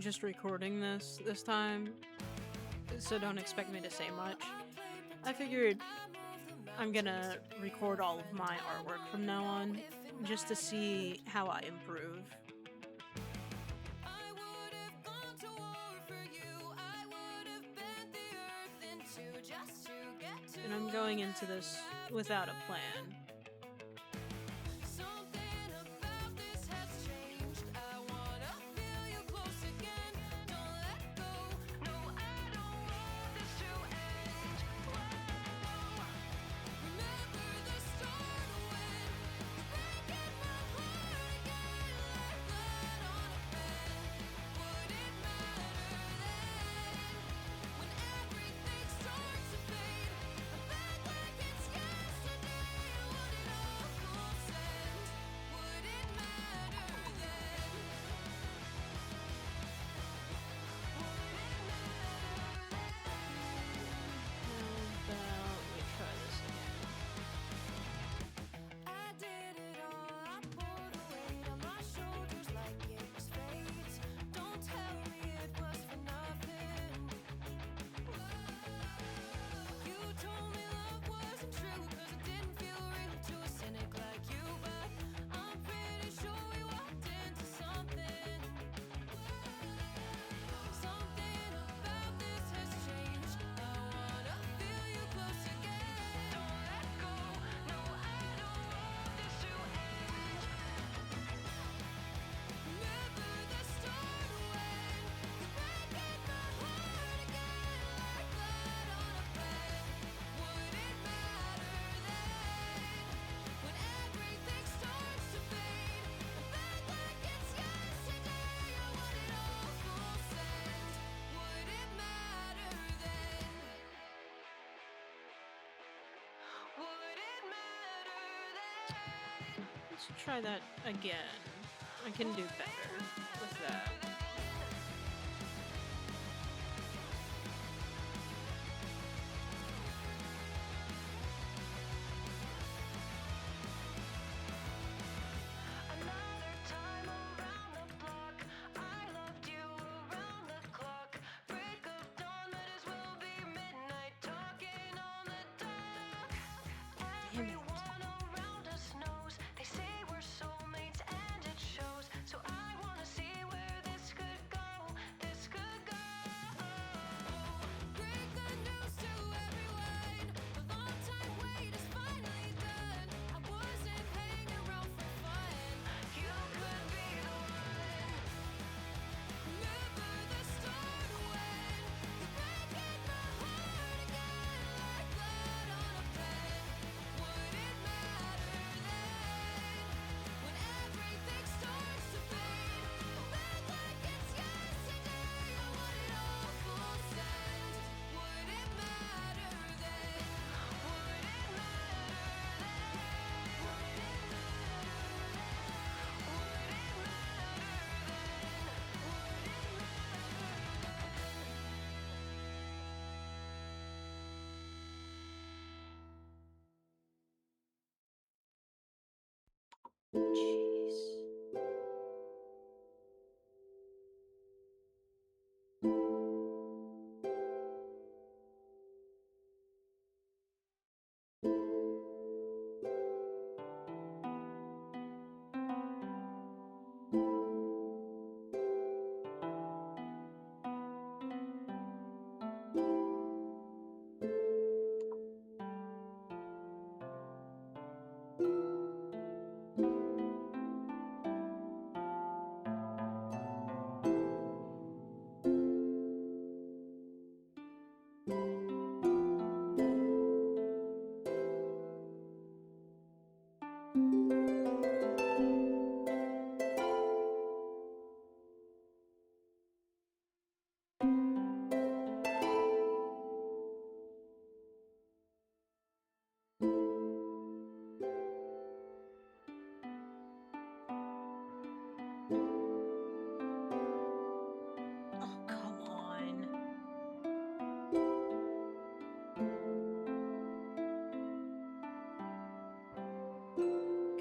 just recording this time, so don't expect me to say much. I figured I'm gonna record all of my artwork from now on, just to see how I improve. And I'm going into this without a plan. Let's try that again. I can do better with that. Damn it. Jeez. Oh, come on.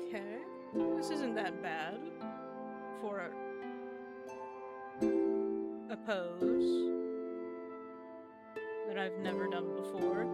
Okay. This isn't that bad for a pose that I've never done before.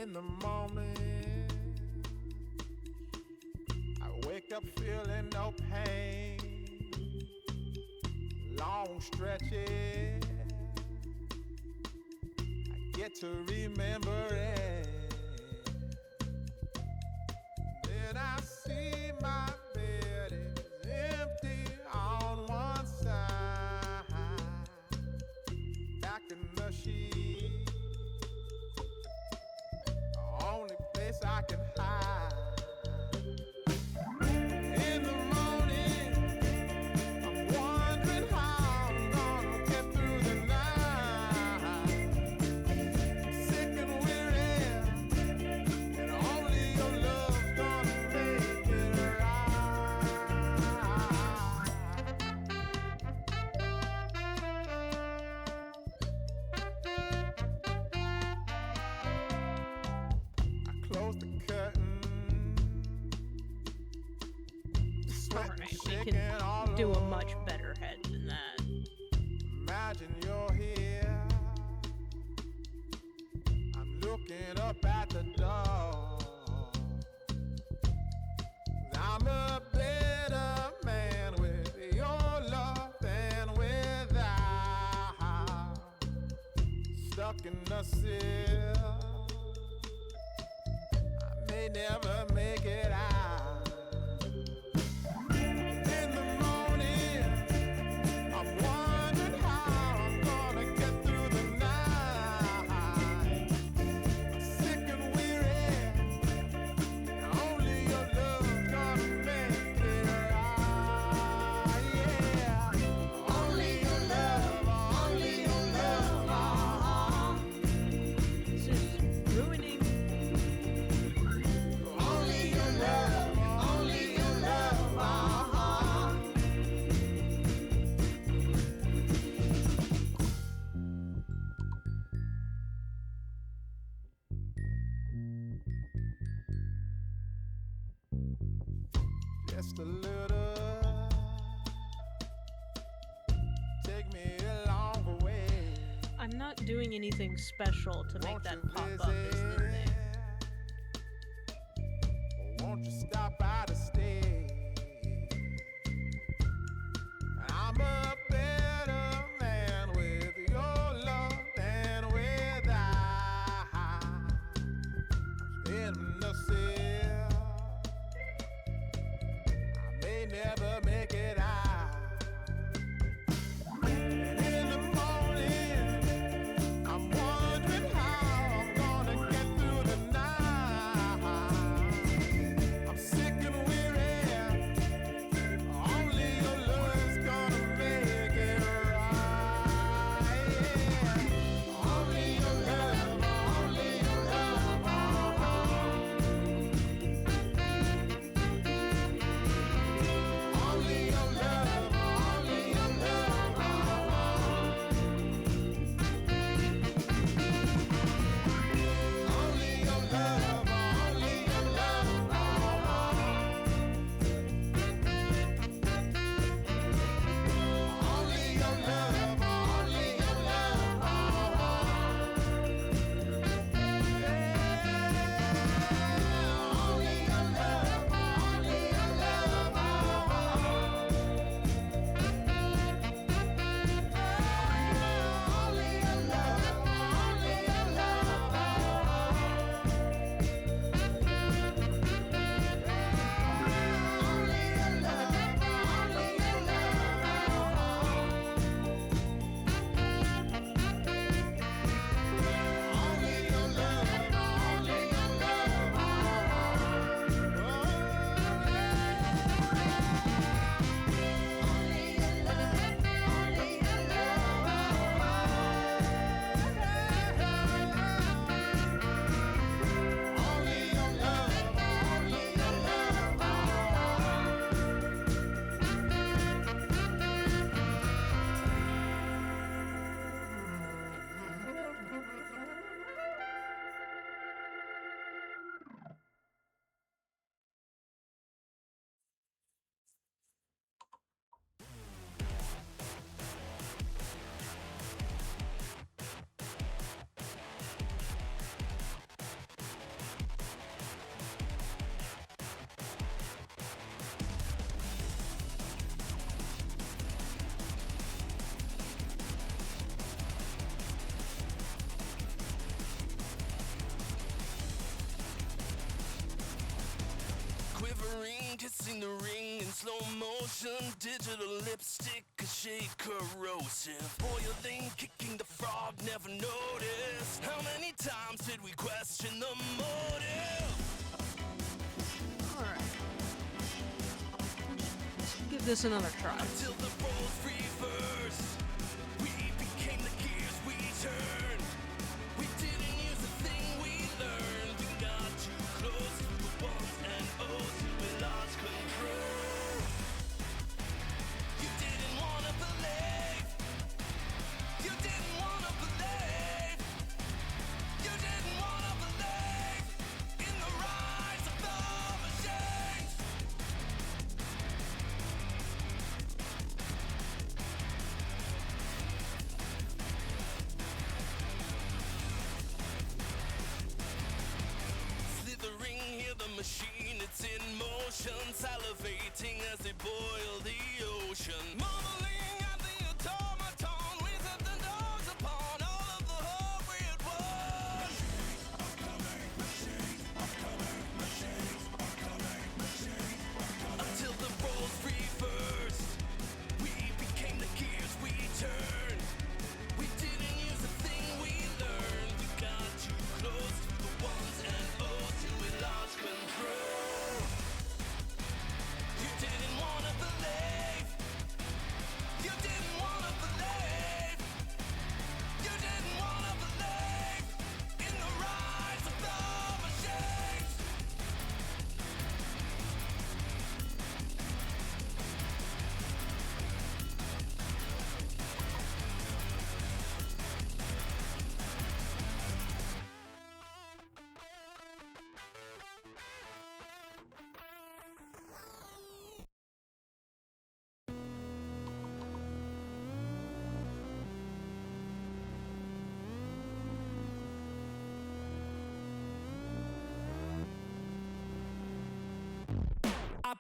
In the morning, I wake up feeling no pain. Long stretches, I get to remember it. Then I see my bed is empty on one side. Back in the sheet, only place I can hide. In the morning, I'm wondering how I'm gonna get through the night. Sick and weary, and only your love's gonna make it right. I close the curtain, sweat and Alright, we shaking can all do a over. much better head than that. Imagine you're here. I'm looking up at the door. I'm a better man with your love than without. Stuck in the cell, I may never make it out. In the morning, I'm wondering how I'm gonna get through the night. I'm sick and weary, and only your love's gonna make it right. Yeah, only your love, only your love. This is ruining. Only your love, only your love. Just a little, take me along the way. I'm not doing anything special to make Won't that you pop up, is the visit? thing. Won't you stop by to stay? I'm a better man with your love than without. I'm in the cell, I may never make it out. And in the morning, I'm wondering how I'm gonna get through the night. I'm sick and weary, only your love's gonna make it right. Yeah. Only your love, only your love. kissing the ring in slow motion. Digital lipstick, a shade corrosive. Boiling, kicking the frog, never noticed. How many times did we question the motive? Alright. Let's give this another try. Until the roles reversed, we became the gears we turned. We didn't use a thing we learned. We got too close to the ones and O's till we lost control. You didn't wanna believe. You didn't wanna believe. You didn't wanna believe in the rise of the machines. Slithering, hear the machine, it's in motion. Salivating as they boil the ocean. Mumbling at the automaton, we set the dogs upon all of the hope we had won. Until the roles reversed, we became the gears we turned. We didn't use a thing we learned. We got too close to the ones and O's till we lost control. You didn't wanna believe. You didn't wanna believe. You didn't wanna believe in the rise of the machines.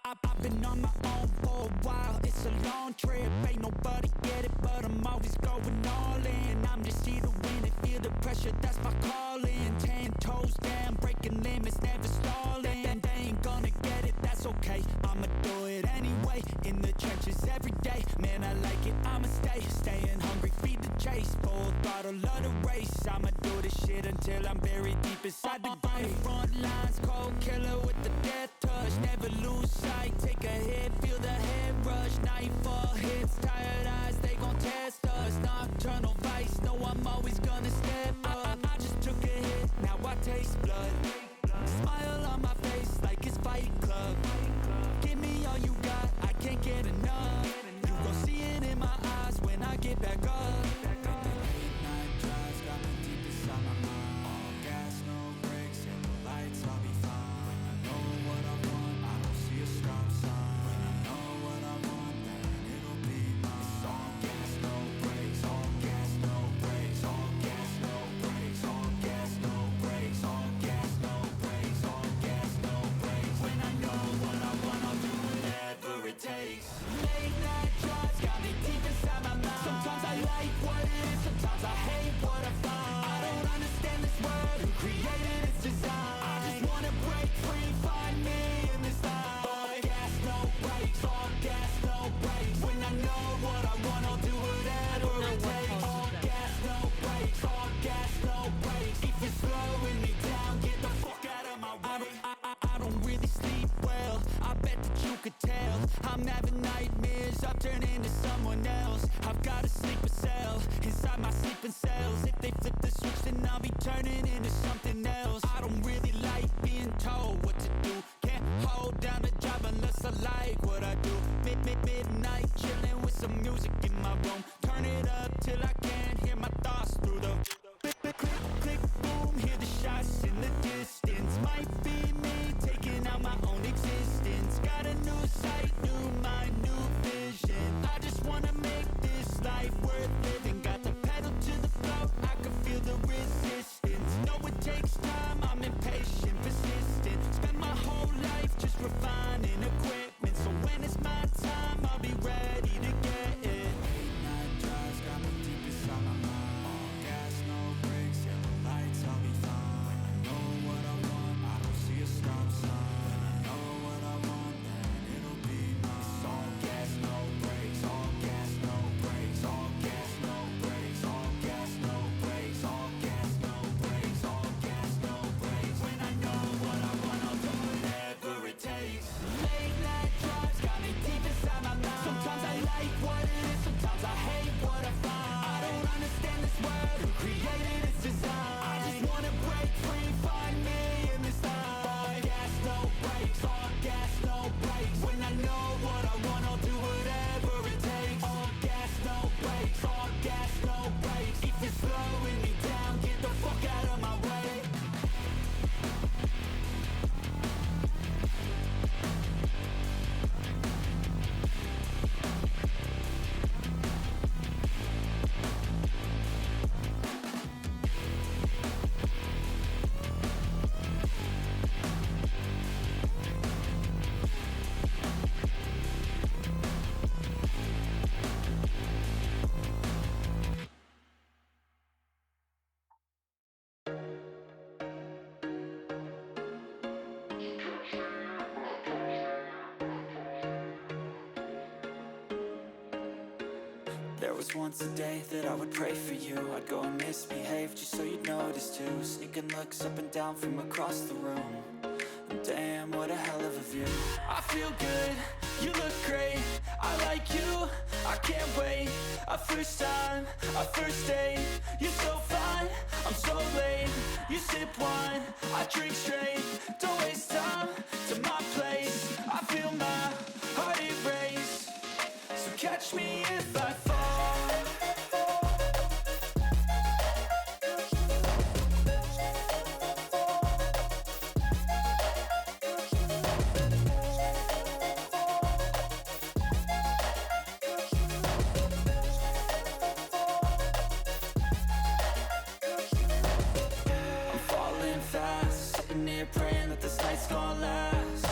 I've been on my own for a while, it's a long trip. Ain't nobody get it, but I'm always going all in. I'm just here to win it, feel the pressure, that's my calling. 10 toes down, breaking limits, never stalling. They ain't gonna get it, that's okay, I'ma do it anyway. In the trenches every day, man I like it, I'ma staying hungry, feed the chase. Full throttle, love the race, I'ma do this shit until I'm buried deep inside the grave. On the front lines, cold killer with the death touch. Never lose sight, take a hit, feel the head rush. Nightfall hits, tired eyes, they gon' test us. Nocturnal vice, know I'm always gonna step up. I just took a hit, now I taste blood. Smile on my face like it's Fight Club. Give me all you got, I can't get enough. You gon' see it in my eyes when I get back up. Late night drives got me deep inside my mind. All gas, no brakes, and the lights, I'll be fine. When I know what I want, I don't see a stop sign. When I know what I want, then it'll be mine. It's all gas, no brakes, all gas, no brakes, all gas, no brakes, all gas, no brakes, all gas, no brakes, all gas, no brakes. When I know what I want, I'll do whatever it takes. Late night drives got me deep inside my mind. Sometimes I like what it is, sometimes I hate what I find. I don't understand this world, who created its design. I just wanna break free, find me in this life. All gas, no brakes, all gas, no brakes. When I know what I want, I'll do whatever it takes. All gas, no brakes, all gas, no brakes. If you're slowing me down, get the fuck out of my way. I don't really sleep well, I bet that you could tell. I'm having nightmares, I've turned into someone else. I've got a sleeper cell, inside my sleeping cells. If they flip the switch, then I'll be turning into something else. I don't really like being told what to do. Can't hold down a job unless I like what I do. Midnight, chilling with some music in my room. Turn it up till I can't hear my thoughts through the click, click, boom. Hear the shots in the distance. Might be me taking out my own existence. Got a new sight, new mind, new vision. I just wanna make this life worth living. Got the pedal to the floor, I can feel the resistance. Know it takes time, I'm impatient, persistent. Spend my whole life just refining equipment. So when it's my time, I'll be ready to get it. was once a day that I would pray for you. I'd go and misbehave just so you'd notice too. Sneaking looks up and down from across the room. And damn, what a hell of a view. I feel good, you look great, I like you, I can't wait. A first time, a first date, you're so fine, I'm so late. You sip wine, I drink straight. Don't waste time to my place. I feel my heart erase. So catch me if I fall. I'm falling fast, sitting here praying that this night's gonna last.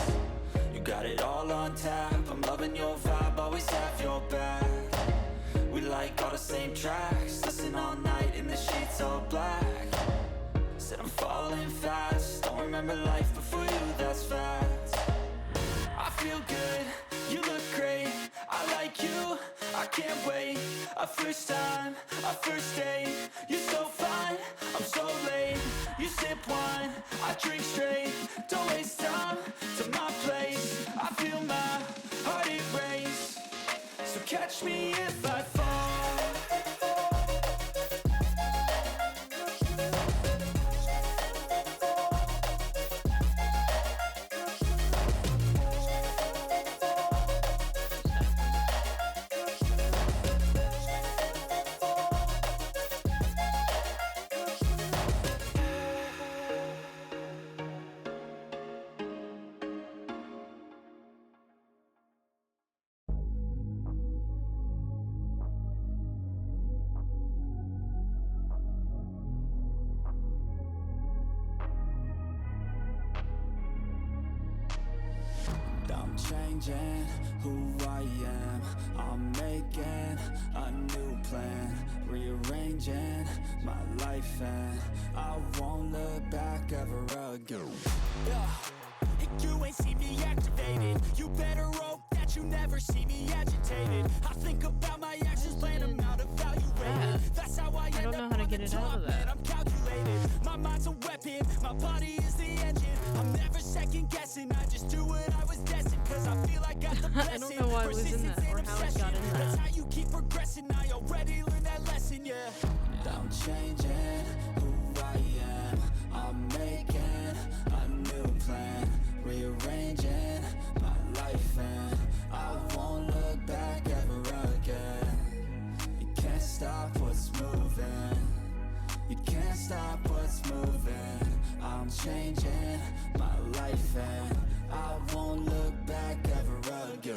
You got it all on tap, I'm loving your vibe, always have your back. We like all the same tracks, listen all night in the sheets all black. Said I'm falling fast, don't remember life before you, that's facts. I feel good, you look great, I like you, I can't wait. A first time, a first date, you're so fine, I'm so late. You sip wine, I drink straight. Don't waste time to my place. I feel my heart erase. So catch me if I fall. I'm changing who I am. I'm making a new plan, rearranging my life, and I won't look back ever again. You ain't see me activated. You better hope that you never see me agitated. I think about my actions, plan them out, evaluated. That's how I don't know how to get it out of that. I'm calculated. My mind's a weapon, my body is the engine. I'm never second guessing, I just do what I was destined. Cause I feel I got the blessing. I don't know why I was in that or how I got in That's that. how you keep progressing, I already learned that lesson, yeah. I'm changing who I am. I'm making a new plan, rearranging my life, and I won't look back ever again. You can't stop what's moving. You can't stop what's moving. I'm changing my life, and I won't look back ever again.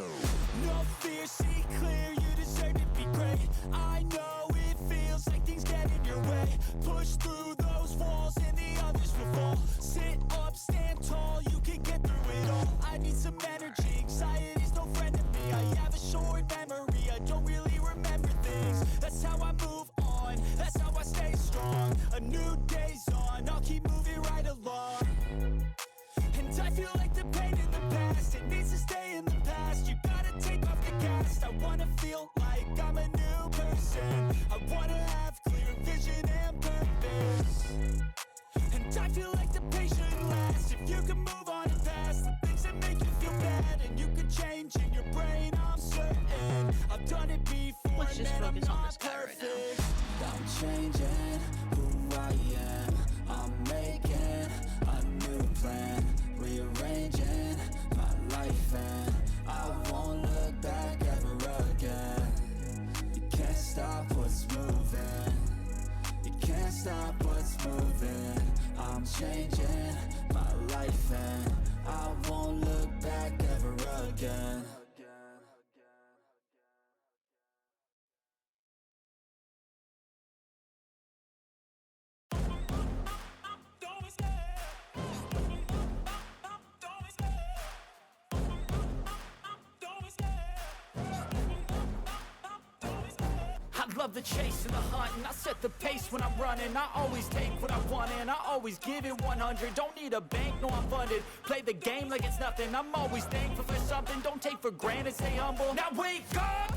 No fear, see clear, you deserve to be great. I know it feels like things get in your way. Push through those walls and the others will fall. Sit up, stand tall, you can get through it all. I need some energy, anxiety's no friend to me. I have a short memory, I don't really remember things. That's how I move on, that's how I stay strong. A new day's on, I'll keep moving right along. And I feel like the pain in the past, it needs to stay in the past. You gotta take off the cast. I wanna feel like I'm a new person. I wanna have clear vision and purpose. And I feel like the patient lasts. If you can move on and past the things that make you feel bad, and you can change in your brain, I'm certain. I've done it before, Let's just man, I'm focus on not this guy right now. perfect. I'm changing who I am. I'm making a new plan, rearranging my life, and I won't look back ever again. You can't stop what's moving. You can't stop what's moving. I'm changing my life, and I won't look back ever again. I love the chase and the hunt, and I set the pace when I'm running. I always take what I want and I always give it 100. Don't need a bank, no I'm funded. Play the game like it's nothing, I'm always thankful for something. Don't take for granted, stay humble. Now wake up!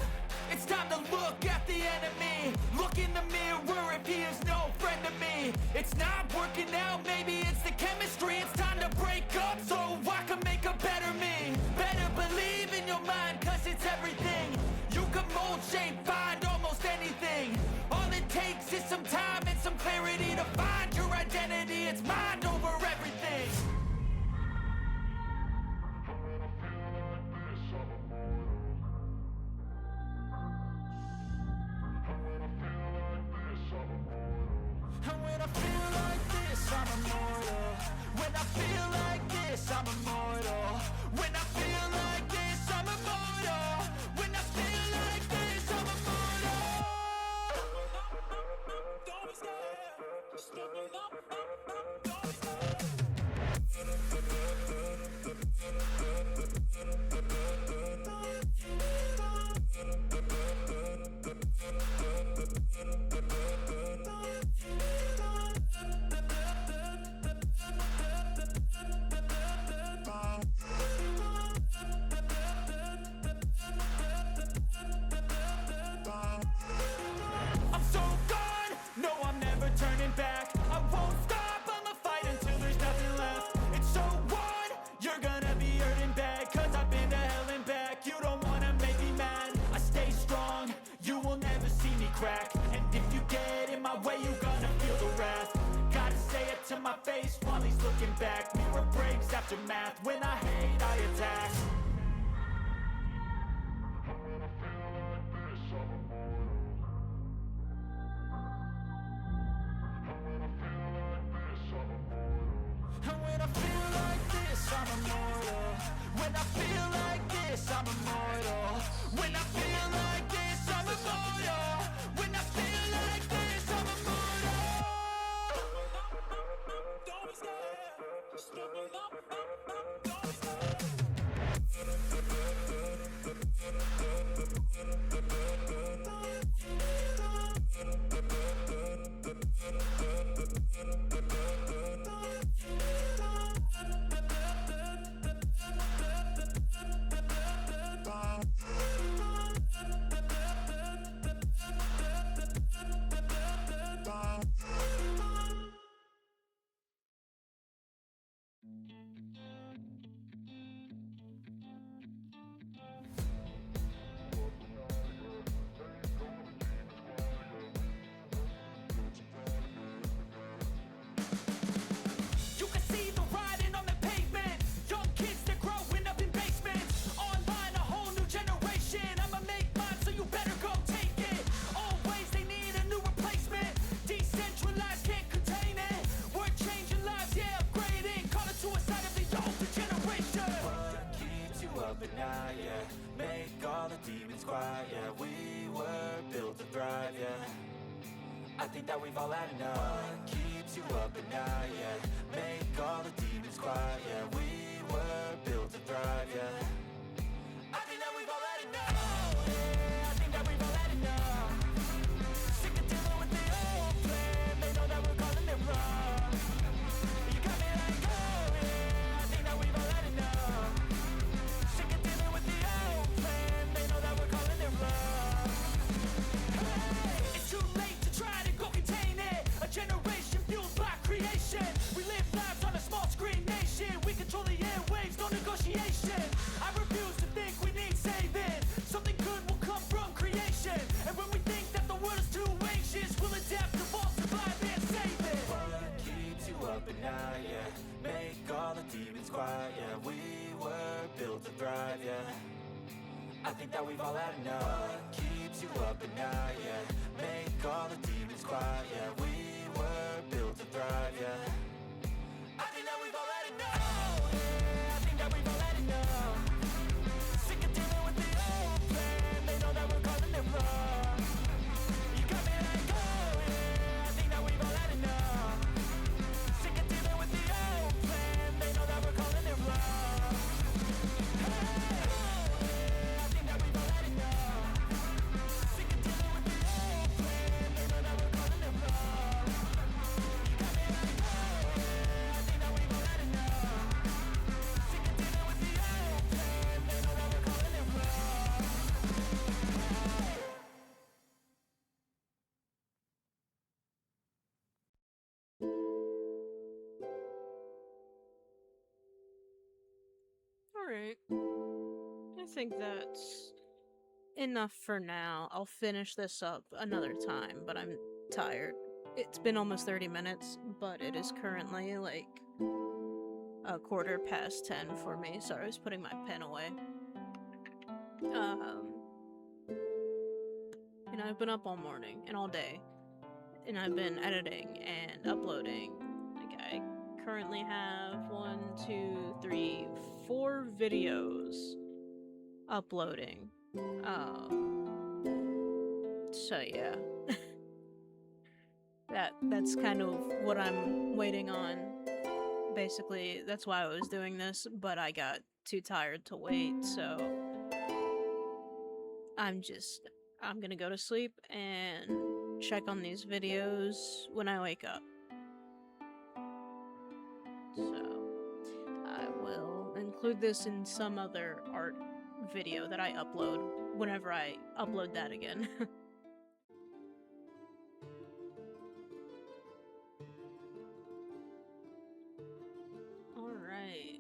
It's time to look at the enemy. Look in the mirror if he is no friend to me. It's not working out, maybe it's the chemistry. It's time to break up so I can make a better me. Better believe in your mind, cause it's everything. You can mold, shape, find almost anything. All it takes is some time and some clarity to find your identity. It's mind over everything. And when I feel like this, I'm immortal. When I feel like this, I'm immortal. When I feel like this, I'm immortal. When I feel like this, I'm immortal. Don't be scared. Just give me up. Don't be scared. I'm so gone, no I'm never turning back. I won't stop, I'ma fight until there's nothing left. It's so on, you're gonna be hurting bad. Cause I've been to hell and back. You don't wanna make me mad, I stay strong. You will never see me crack. And if you get in my way, you're gonna feel the wrath. Gotta say it to my face while he's looking back. Mirror breaks after math, when I hate I attack. And when I feel like this, I'm immortal. When I feel like this, I'm immortal. When I feel like this, I'm immortal. When I feel like this, I'm immortal. Don't be scared. Just give me up. Don't be scared. You can see the writing on the pavement. Young kids, they're growing up in basements. Online, a whole new generation. I'ma make mine, so you better go take it. Always, they need a new replacement. Decentralized, can't contain it. We're changing lives, yeah, upgrading. Call it suicide of the older generation. What keeps you up at night, yeah? Make all the demons quiet, yeah. We were built to thrive, yeah. I think that we've all had enough. What keeps you up at night, yeah? Make all the demons quiet, yeah. We were built to thrive, yeah. I think that we've all had enough. Oh, yeah, I think that we've all had enough. Sick of dealing with the old plan. They know that we're calling it wrong. You got me like, oh, yeah, I think that we've all had enough. Sick of dealing with the old plan. They know that we're calling it wrong. Hey, it's too late to try to go contain it. A generation fueled by creation. We live lives on a small screen nation. We control the airwaves, no negotiation. I refuse to think we need saving. Something good will come from creation. And when we think that the world is too anxious, we'll adapt, evolve, survive, and save it. What keeps you up at night, yeah? Make all the demons quiet, yeah. We were built to thrive, yeah. I think that we've all had enough. What keeps you up at night, yeah? Make all the demons quiet, yeah. We were built to thrive, yeah. I think that we've all had enough. Oh, yeah, I think that we've all had enough. Sick of dealing with the old plan. They know that we're calling it wrong. You got me like, oh, yeah, I think that we've all had enough. Sick of dealing with the old plan. They know that we're calling it wrong. Hey, oh, yeah, I think that we've all had enough. Sick of dealing with the old plan. They know that we're calling it wrong. Alright. I think that's enough for now. I'll finish this up another time, but I'm tired. It's been almost 30 minutes, but it is currently like a 10:15 for me. Sorry, I was putting my pen away. And I've been up all morning and all day, and I've been editing and uploading. Like, I currently have 4 videos uploading. So yeah. That's kind of what I'm waiting on. Basically, that's why I was doing this, but I got too tired to wait, so I'm gonna go to sleep and check on these videos when I wake up. So I will include this in some other art video that I upload whenever I upload that again. Alright.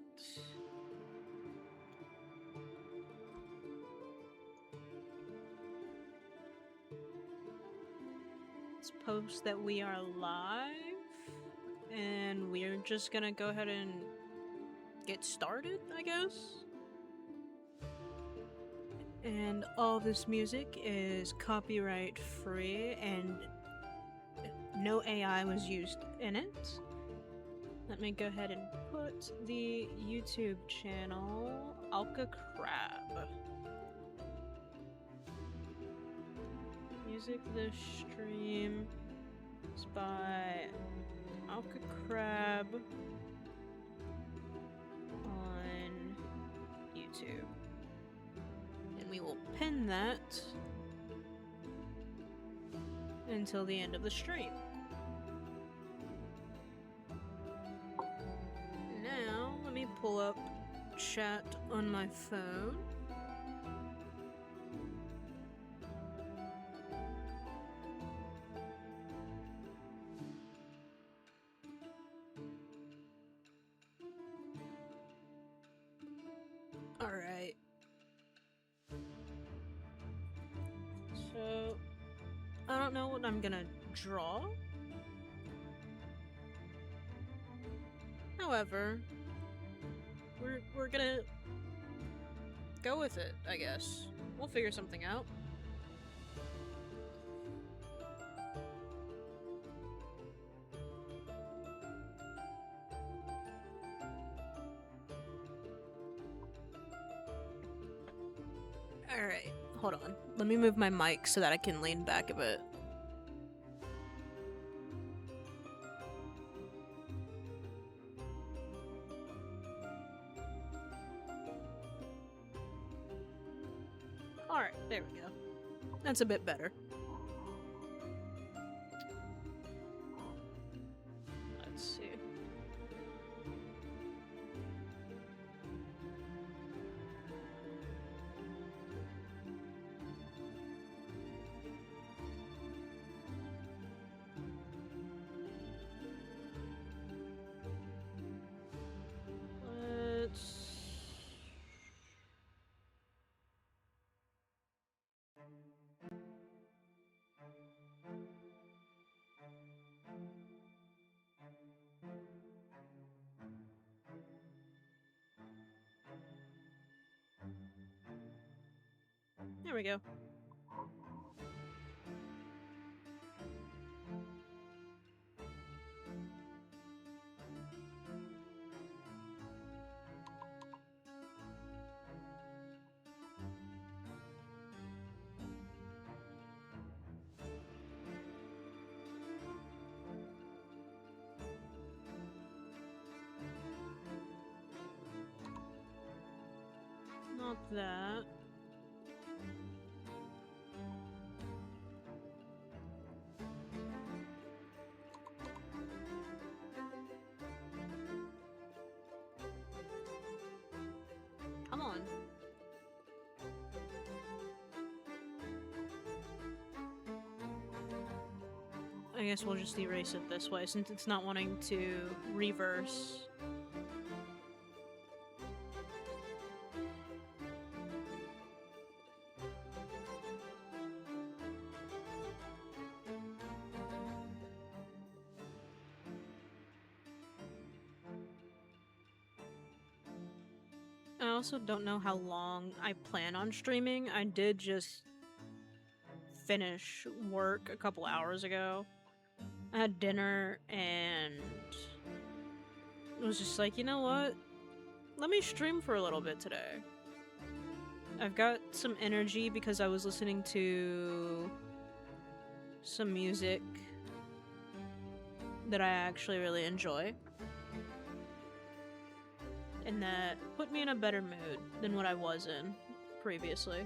Let's post that we are live, and we're just gonna go ahead and get started, I guess. And all this music is copyright free, and no AI was used in it. Let me go ahead and put the YouTube channel Alka Crab. Music this stream is by Alka Crab on YouTube. And we will pin that until the end of the stream. Now, let me pull up chat on my phone. Alright. So, I don't know what I'm gonna draw. However, we're gonna go with it, I guess. We'll figure something out. Alright, hold on. Let me move my mic so that I can lean back a bit. Alright, there we go. That's a bit better. Let's see. There we go. Not that. Come on. I guess we'll just erase it this way since it's not wanting to reverse. also don't know how long I plan on streaming. I did just finish work a couple hours ago. I had dinner and was just like, you know what? Let me stream for a little bit today. I've got some energy because I was listening to some music that I actually really enjoy. And that put me in a better mood than what I was in previously.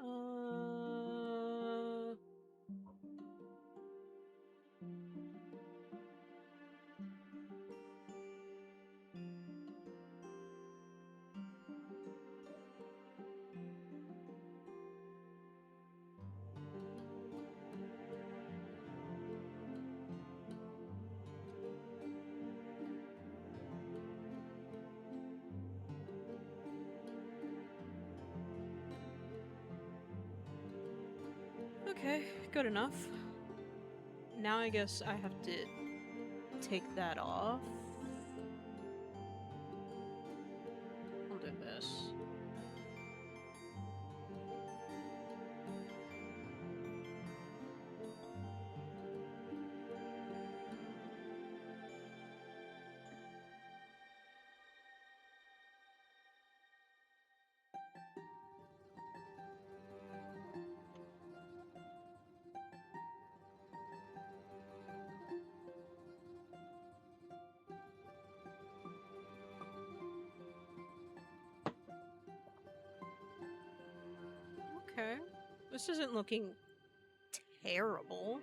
Um, uh, okay, good enough. Now I guess I have to take that off. I'll do this. Okay. This isn't looking terrible.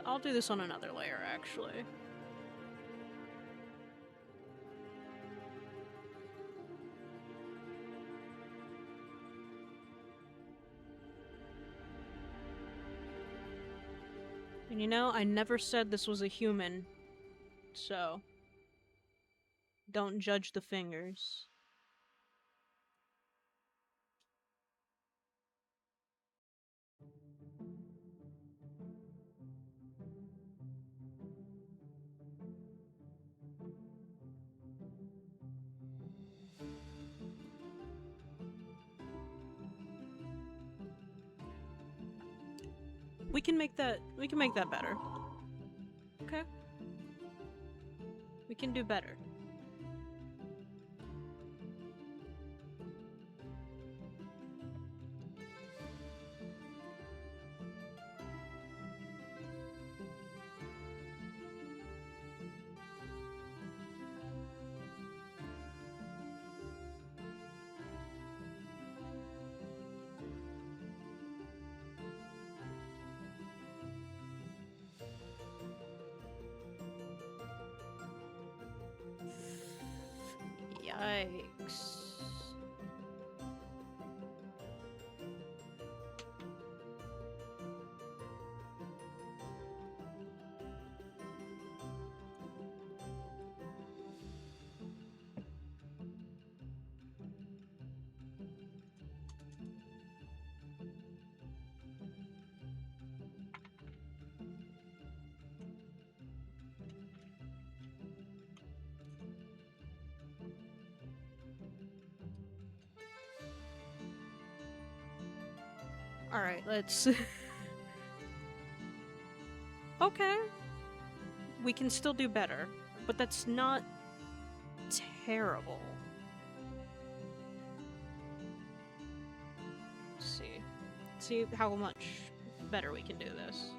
I'll do this on another layer, actually. And you know, I never said this was a human, so don't judge the fingers. We can make that better. Okay. We can do better. Yikes. Alright, let's... Okay. We can still do better, but that's not terrible. Let's see. See how much better we can do this.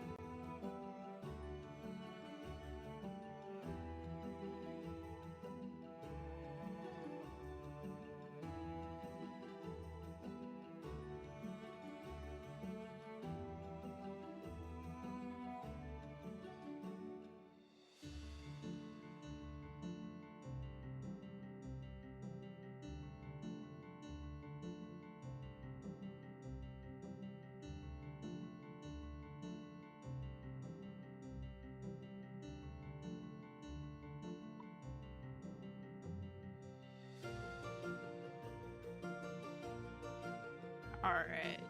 Alright.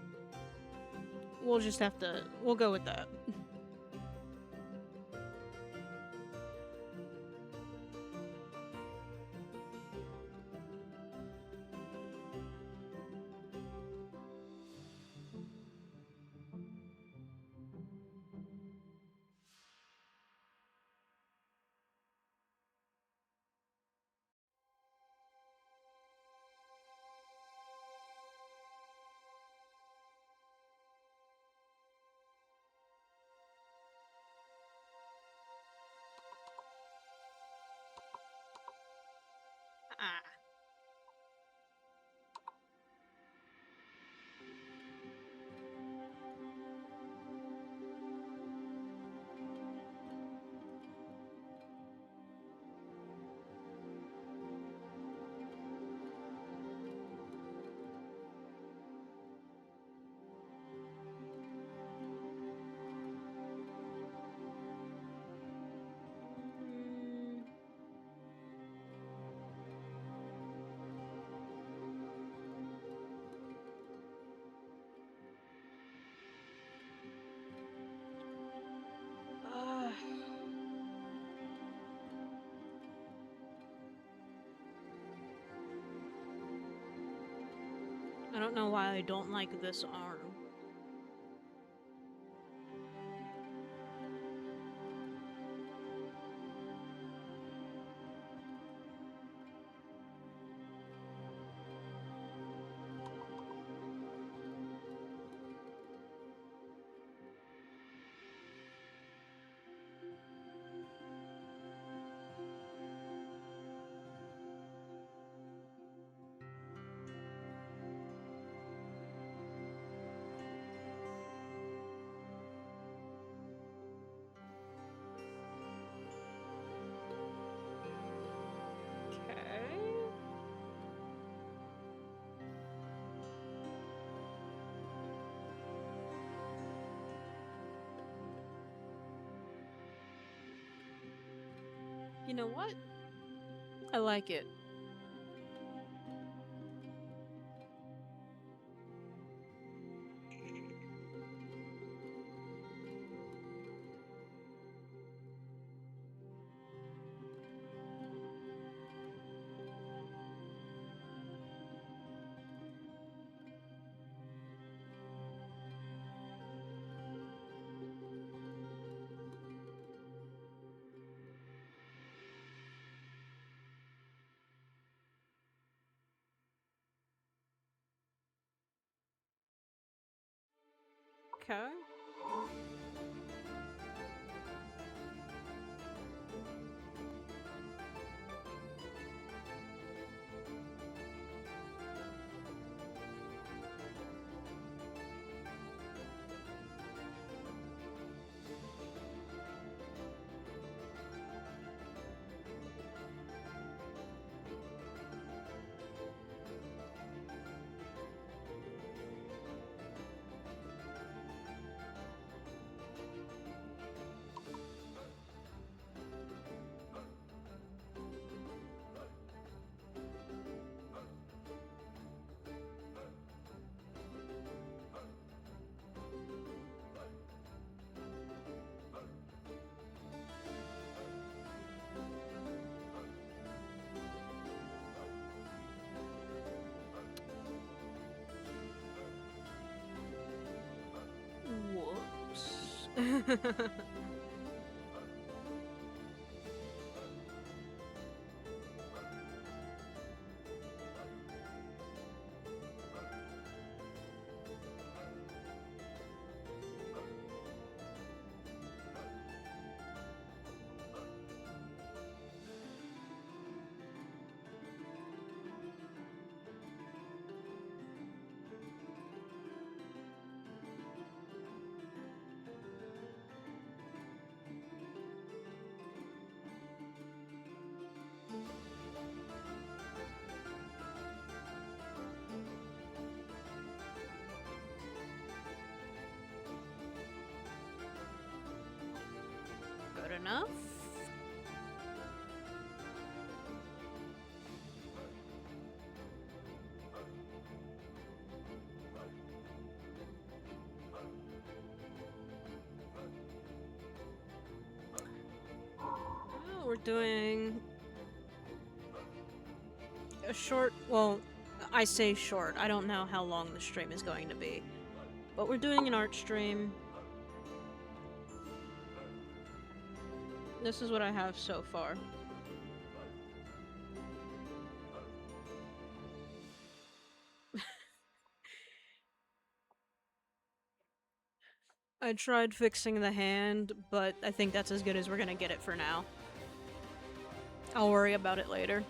We'll just have to... We'll go with that. Ah. Mm. I don't know why I don't like this arm. Okay. You know what? I like it. Okay. Good enough. Oh, we're doing a short, well, I say short. I don't know how long the stream is going to be. But we're doing an art stream. This is what I have so far. I tried fixing the hand, but I think that's as good as we're gonna get it for now. I'll worry about it later.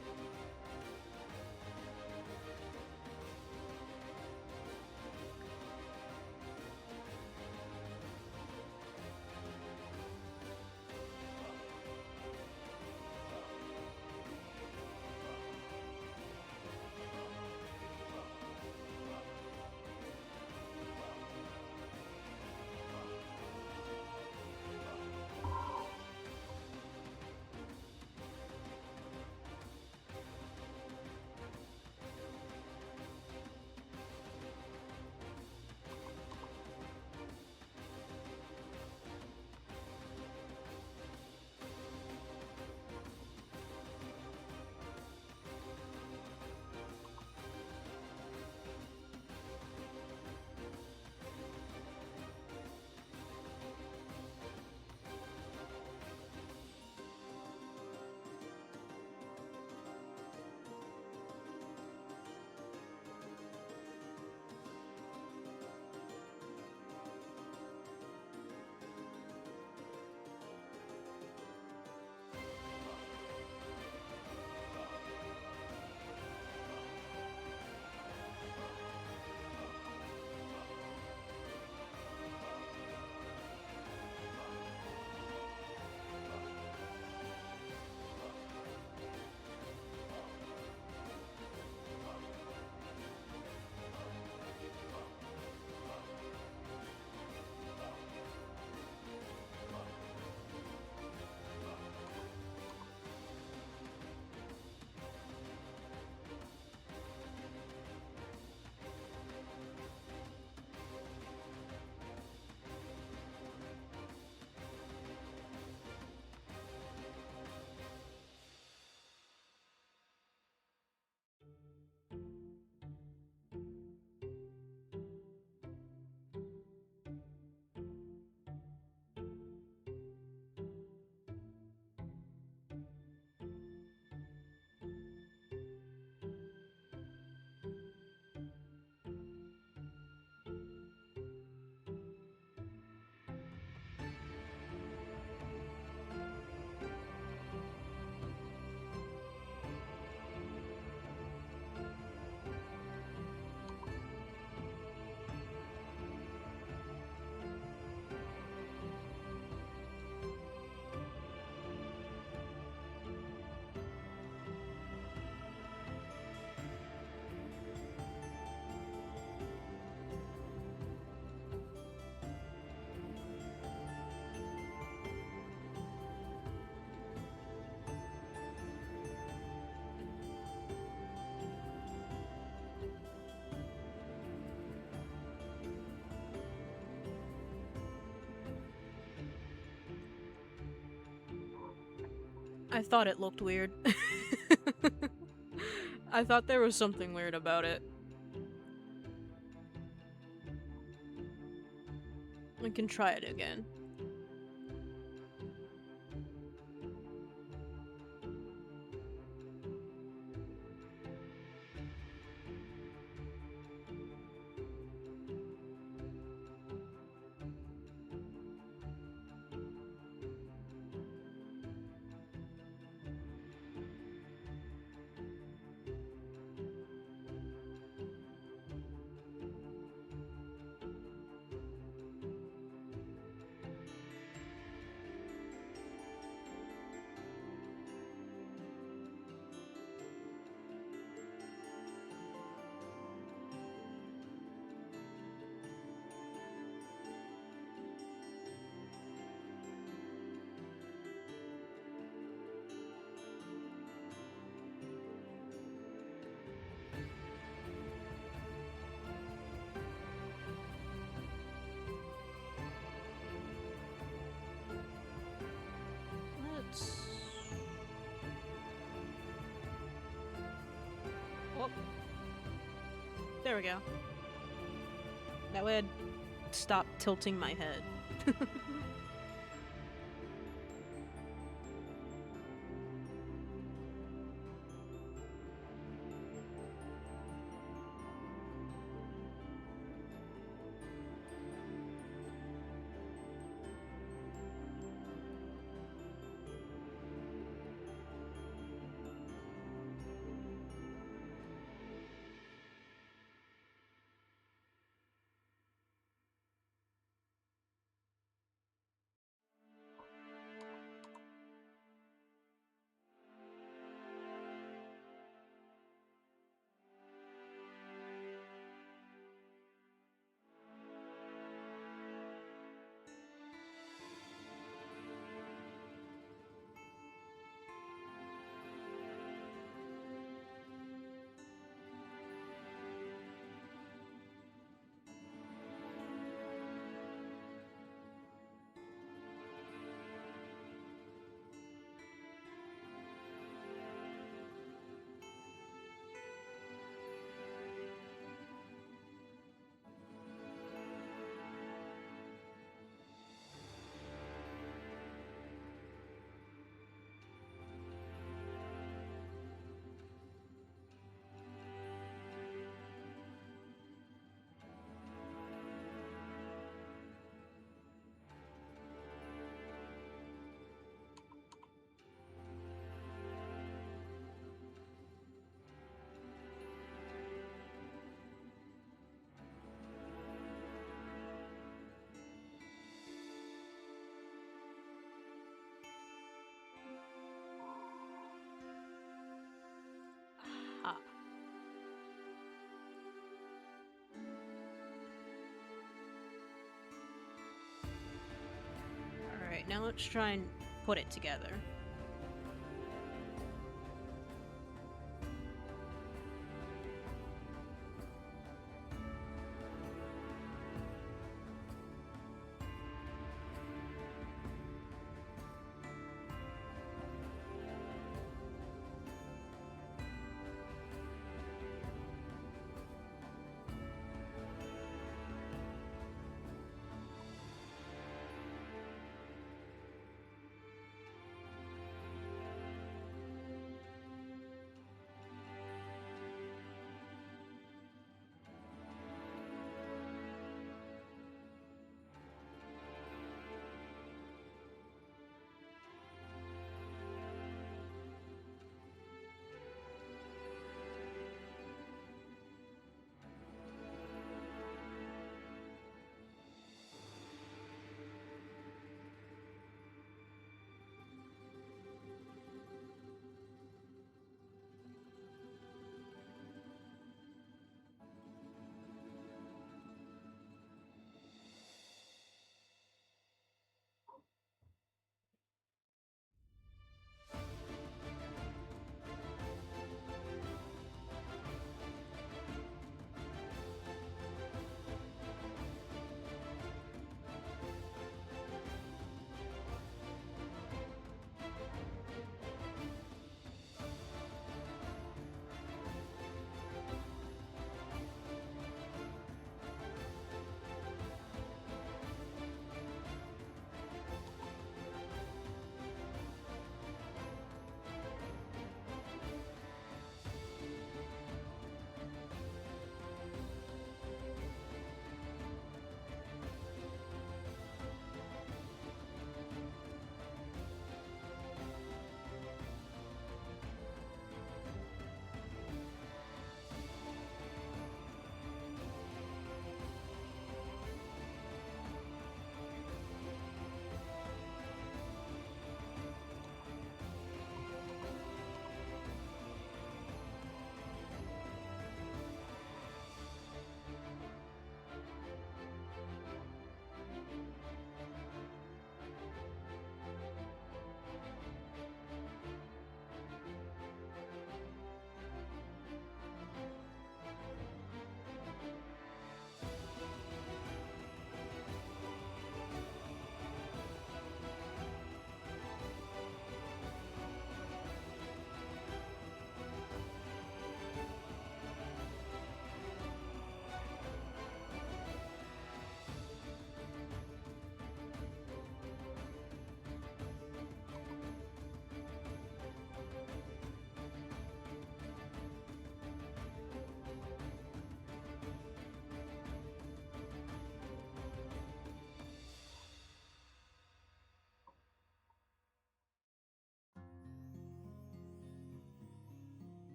I thought it looked weird. I thought there was something weird about it. We can try it again. There we go. That way I'd stop tilting my head. Ah. Alright, now let's try and put it together.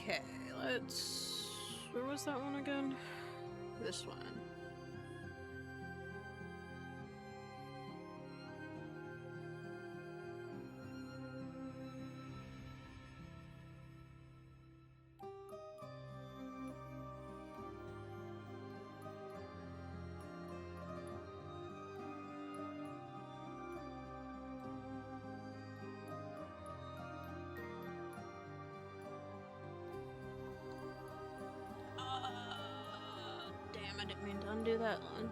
Okay, let's... Where was that one again? This one. Damn, I didn't mean to undo that one.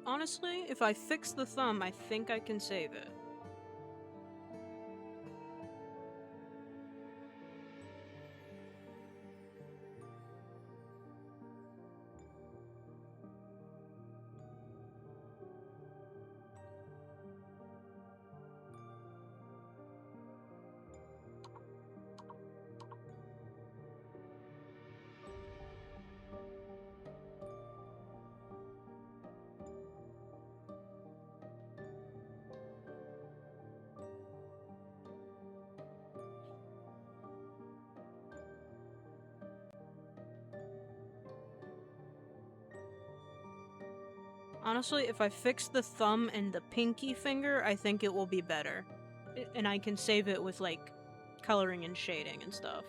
Honestly, if I fix the thumb, I think I can save it. Honestly, if I fix the thumb and the pinky finger, I think it will be better. And I can save it with, like, coloring and shading and stuff.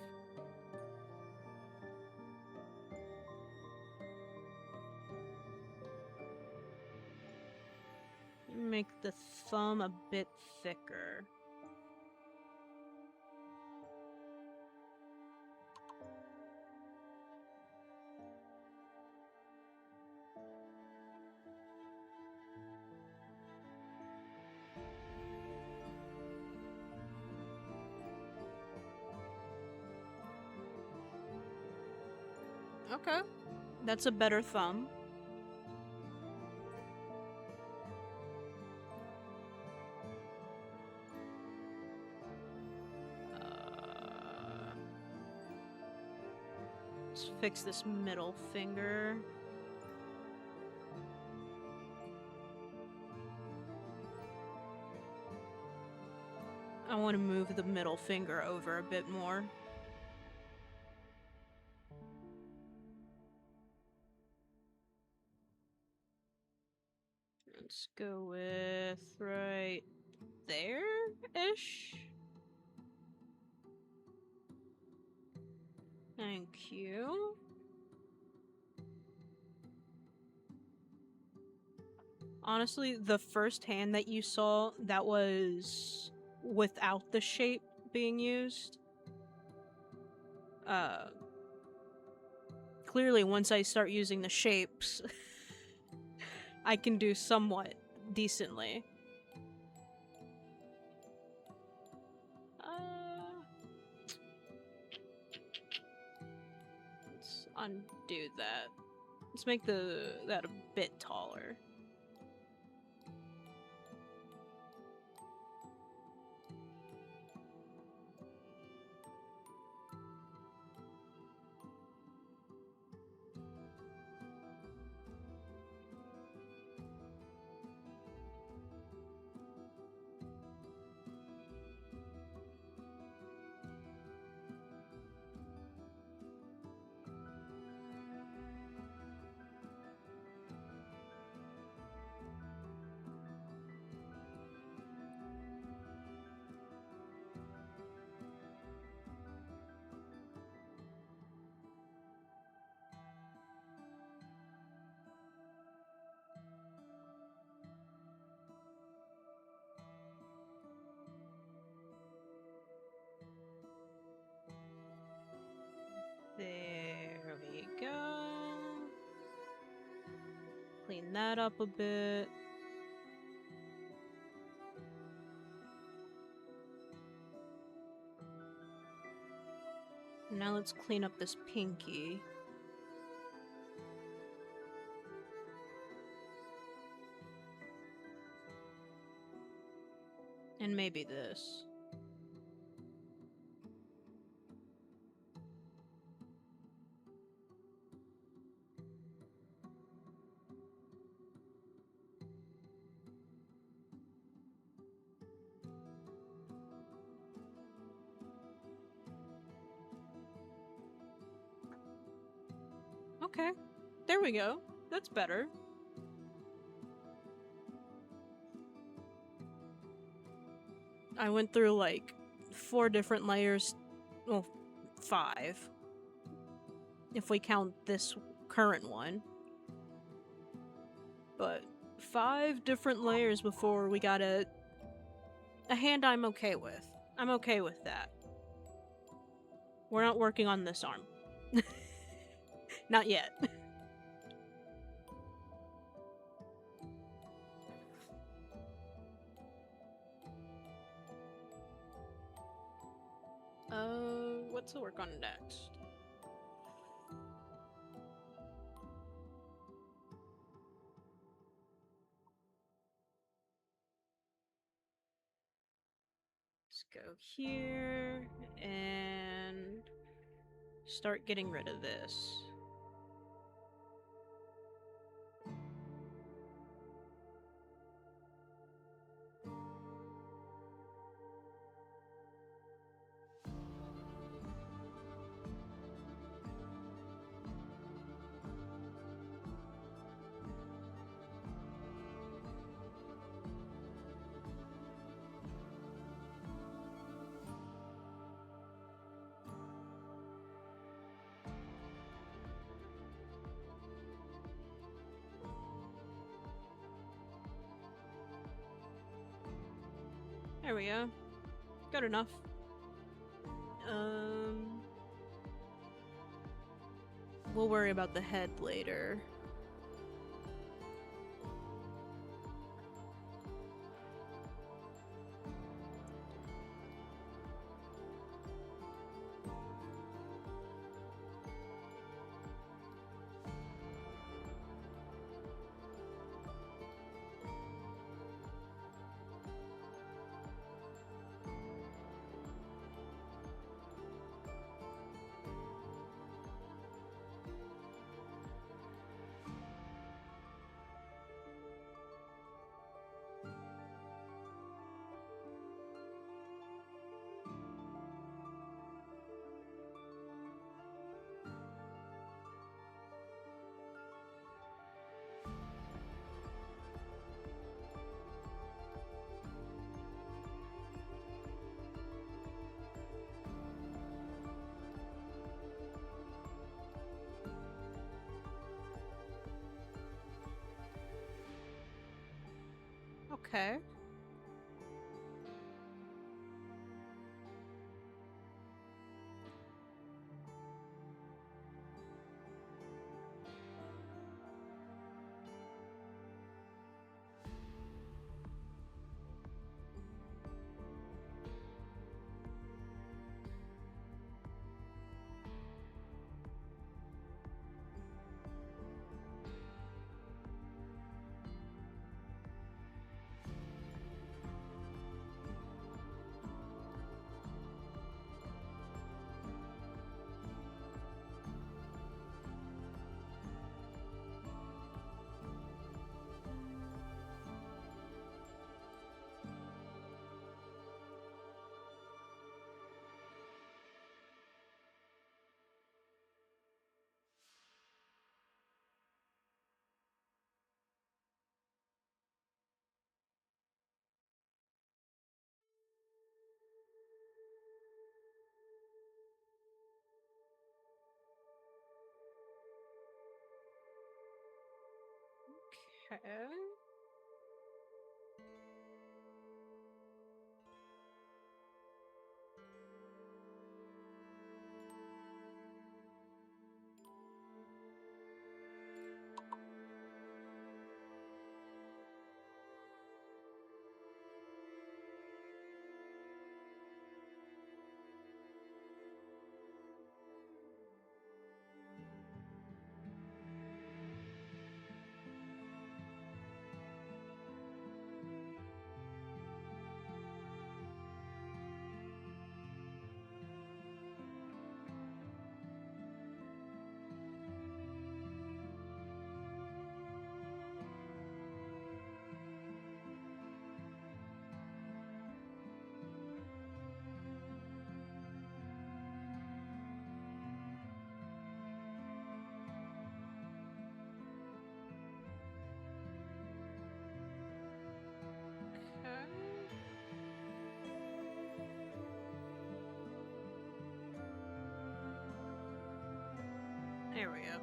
Make the thumb a bit thicker. Okay. That's a better thumb. Let's fix this middle finger. I want to move the middle finger over a bit more. Let's go with right there-ish. Thank you. Honestly, the first hand that you saw, that was without the shape being used. Clearly, once I start using the shapes, I can do somewhat decently. Let's undo that. Let's make that a bit taller. that up a bit. Now let's clean up this pinky. And maybe this. Okay, there we go. That's better. I went through like 4 different layers. Well, 5. If we count this current one. But 5 different layers before we got a hand I'm okay with. I'm okay with that. We're not working on this arm. Not yet. What to work on next? Let's go here and start getting rid of this. There we go. Good enough. We'll worry about the head later. Okay. Okay. There we go.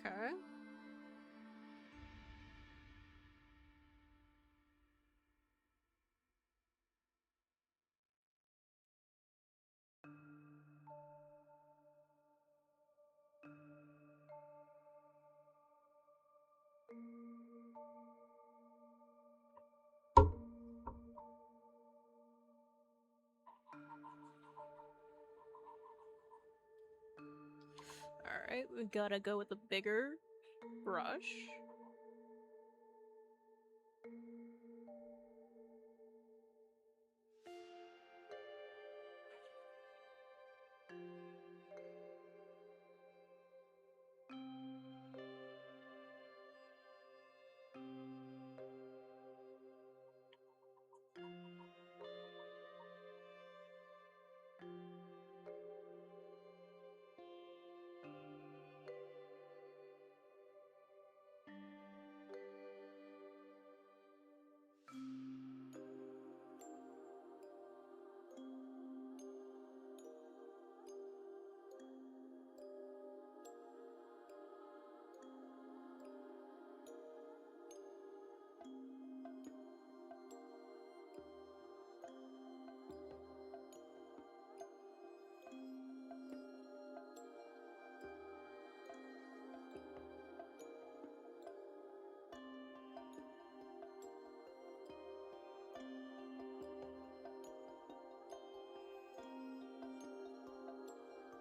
Okay. Alright, we gotta go with a bigger brush.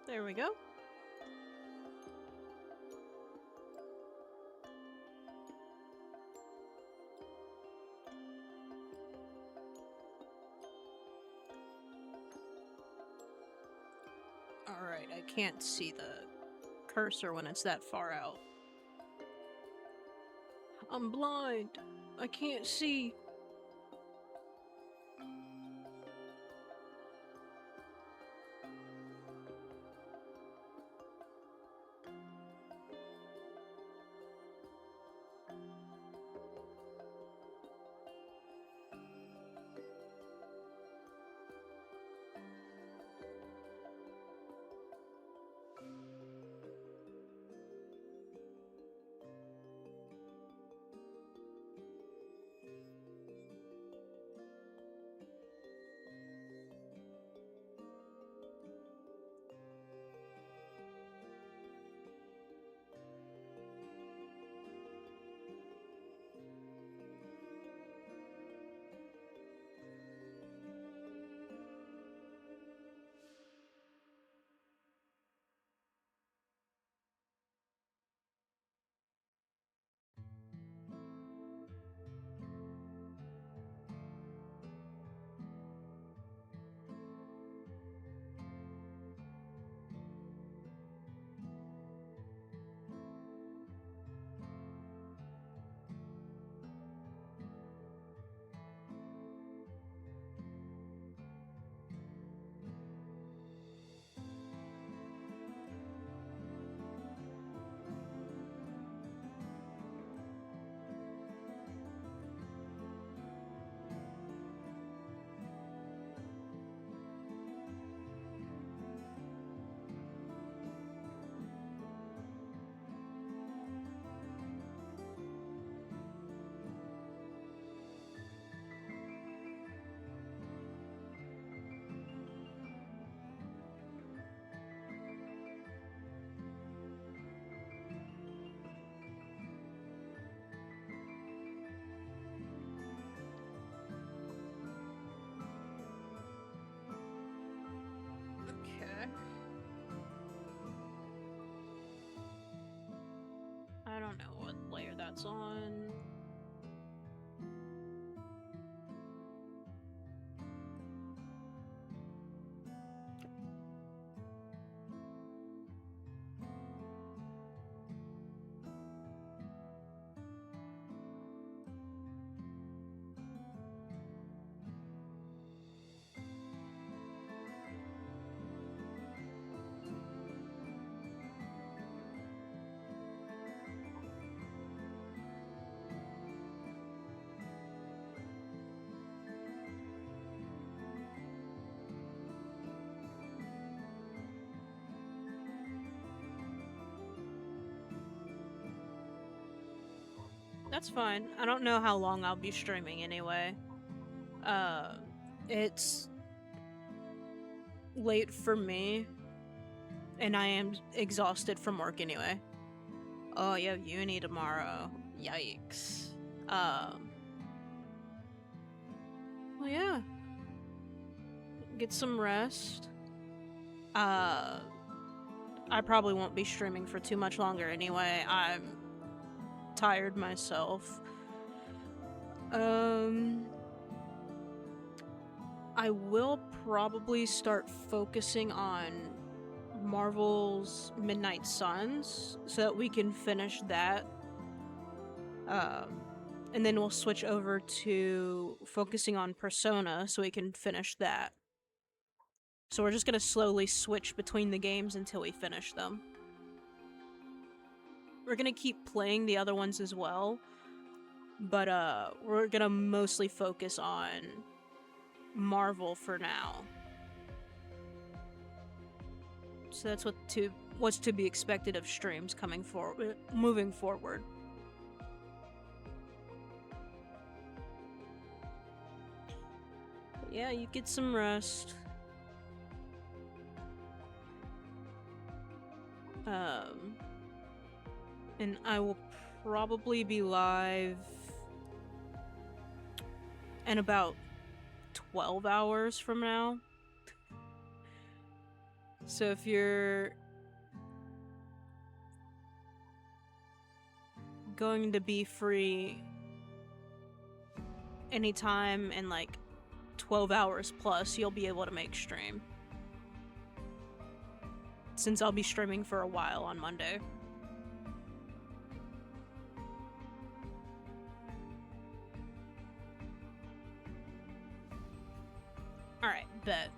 There we go. Alright, I can't see the cursor when it's that far out. I'm blind. I can't see. that's on. That's fine. I don't know how long I'll be streaming anyway. It's late for me, and I am exhausted from work anyway. Oh, you have uni tomorrow. Yikes. Well, yeah. Get some rest. I probably won't be streaming for too much longer anyway. I'm tired myself. I will probably start focusing on Marvel's Midnight Suns so that we can finish that. And then we'll switch over to focusing on Persona so we can finish that. So we're just gonna slowly switch between the games until we finish them. We're gonna keep playing the other ones as well, but we're gonna mostly focus on Marvel for now. So that's what's to be expected of streams moving forward. But yeah, you get some rest. And I will probably be live in about 12 hours from now. So if you're going to be free anytime in like 12 hours plus, you'll be able to make stream. Since I'll be streaming for a while on Monday. Alright, bet.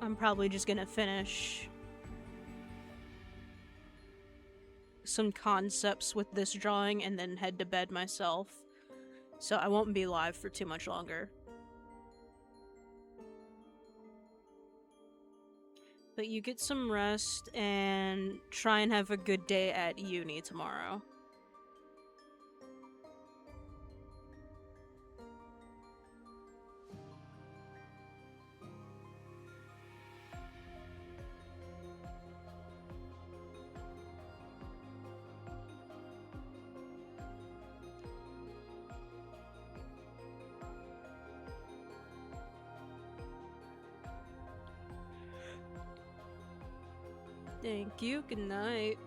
I'm probably just gonna finish some concepts with this drawing and then head to bed myself. So I won't be live for too much longer. But you get some rest and try and have a good day at uni tomorrow. Thank you. Good night.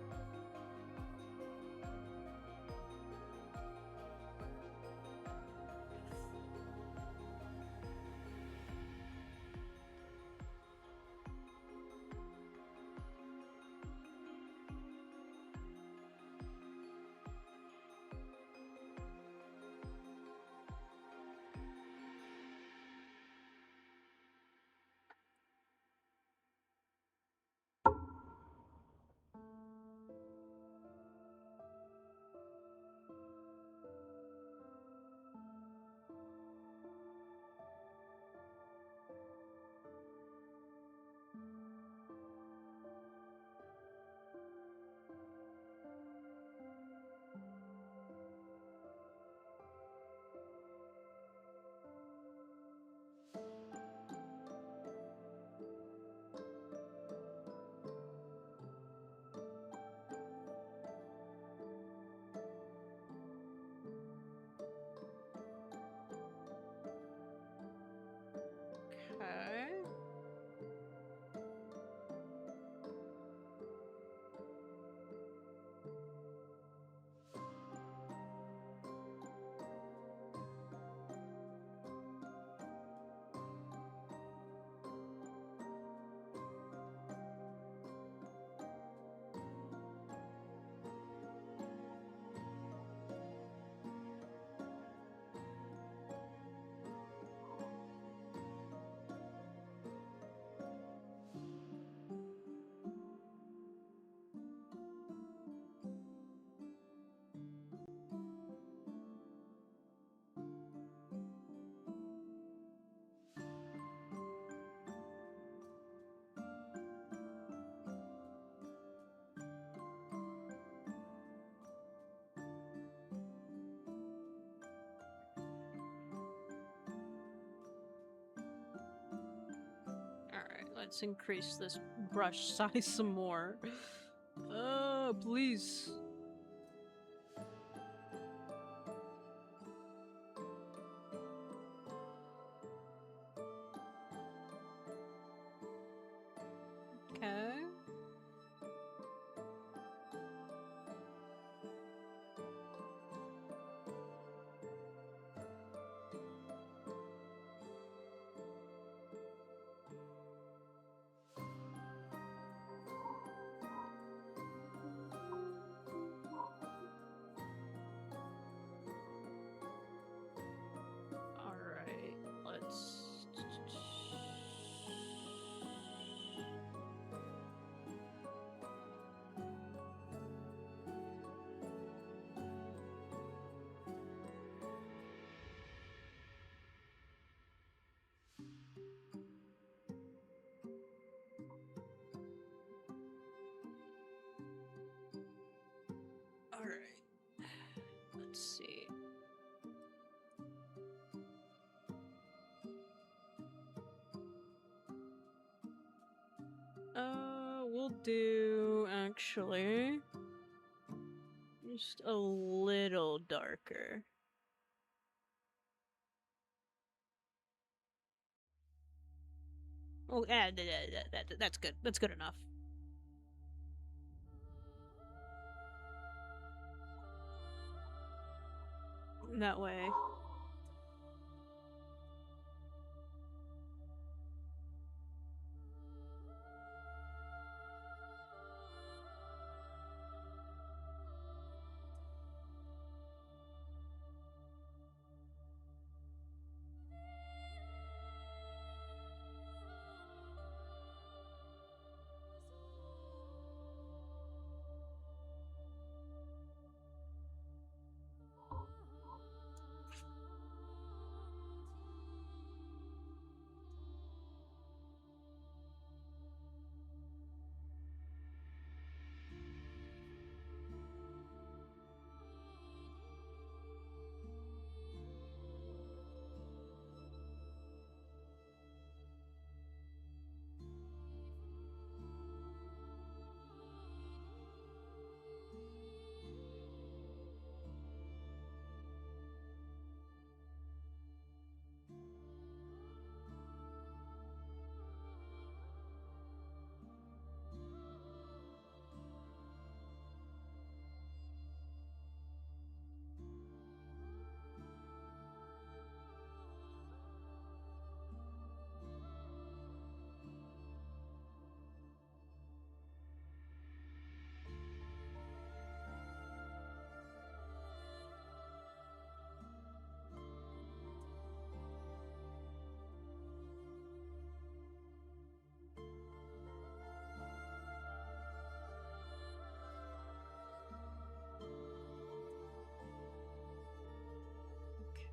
Let's increase this brush size some more. Please. Okay. Alright, let's... Alright, let's see. We'll do actually just a little darker. Oh, yeah, that's good. That's good enough. That way.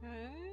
Okay.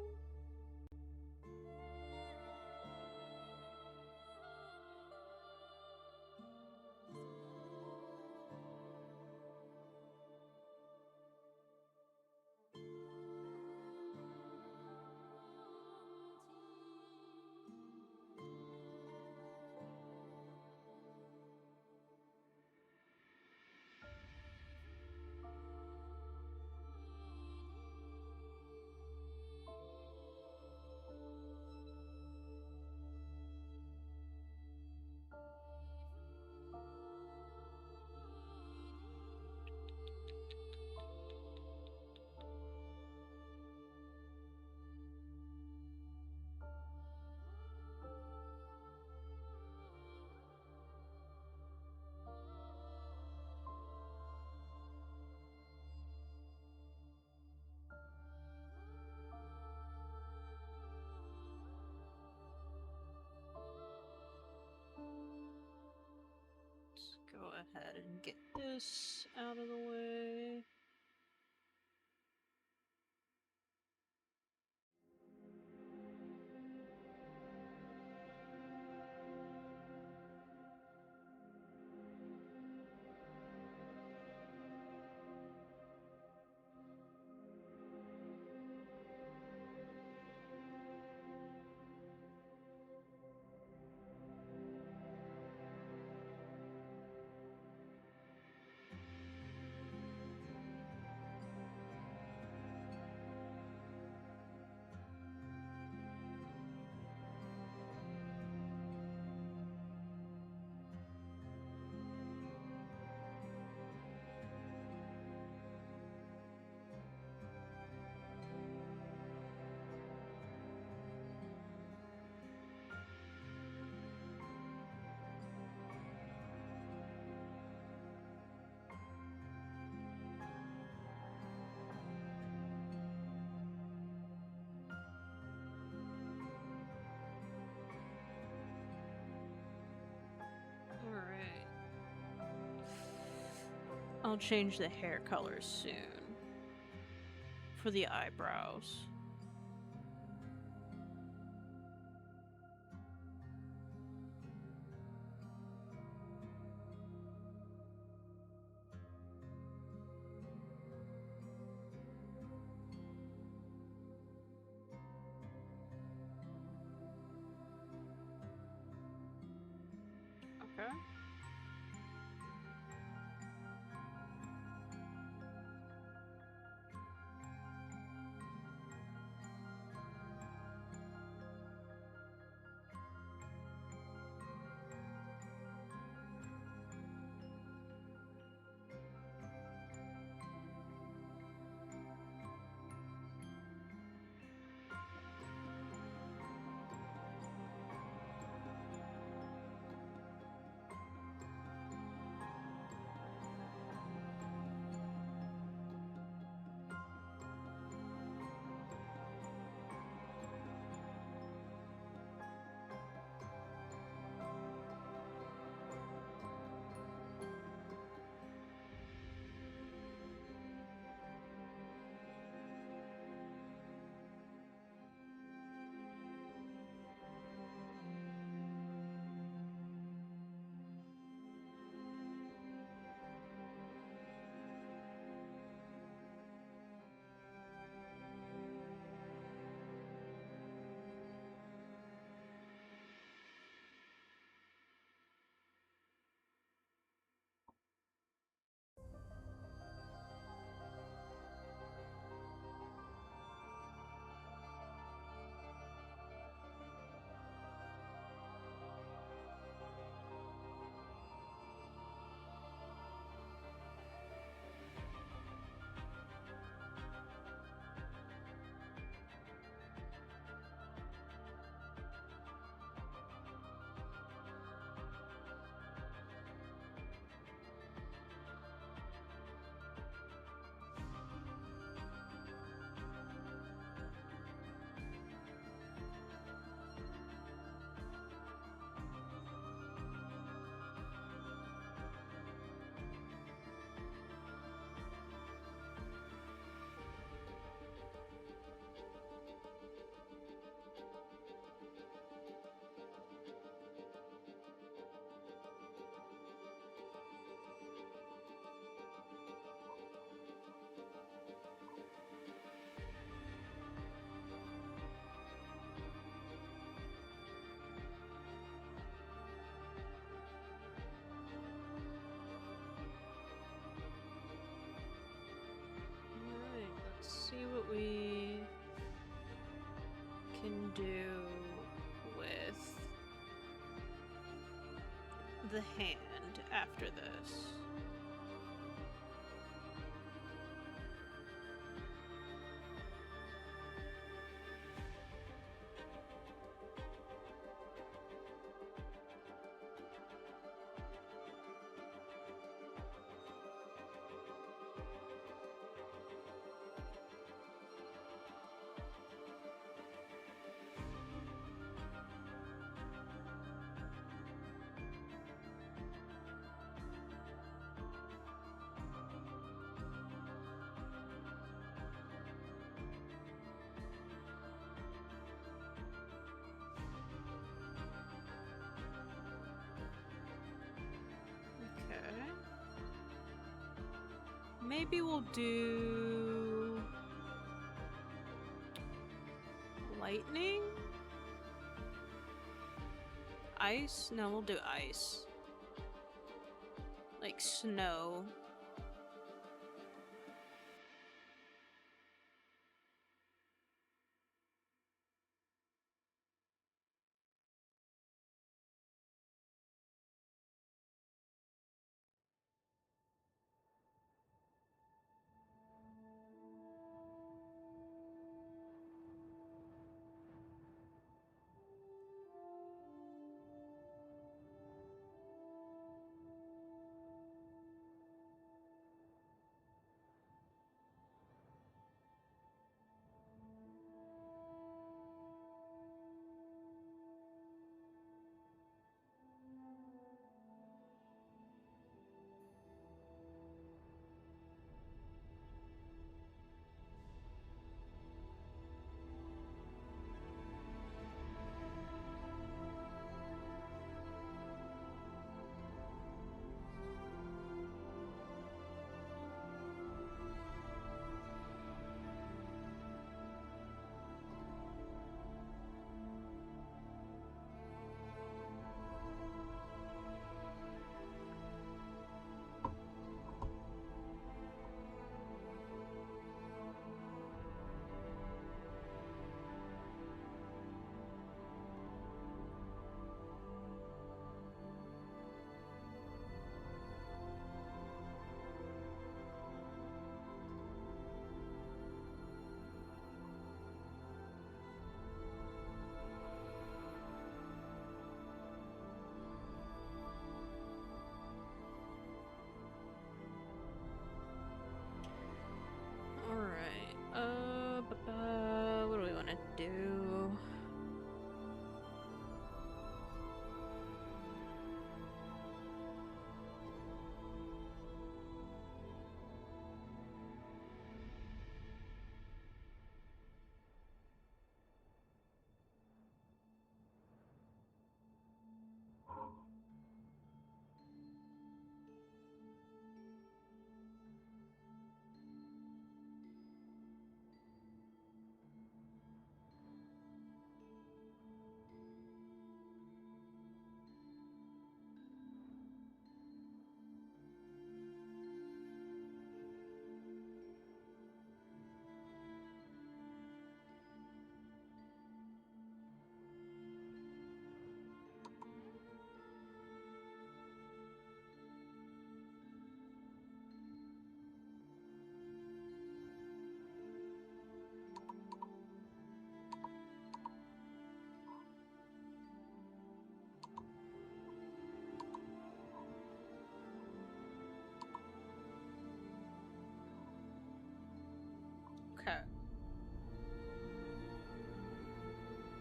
Let's go ahead and get this out of the way. I'll change the hair color soon. For the eyebrows. Okay. Alright, let's see what we can do with the hand after this. Okay. Maybe we'll do lightning? Ice? No, we'll do ice. Like snow.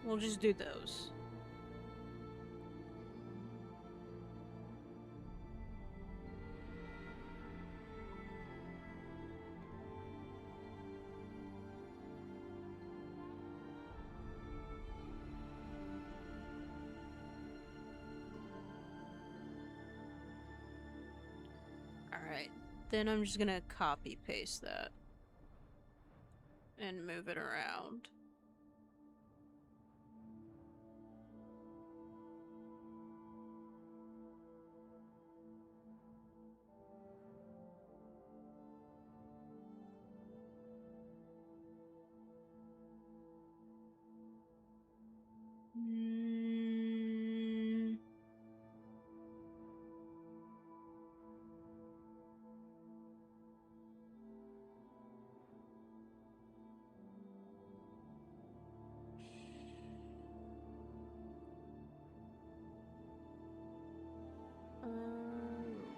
We'll just do those. Alright, then I'm just gonna copy paste that and move it around.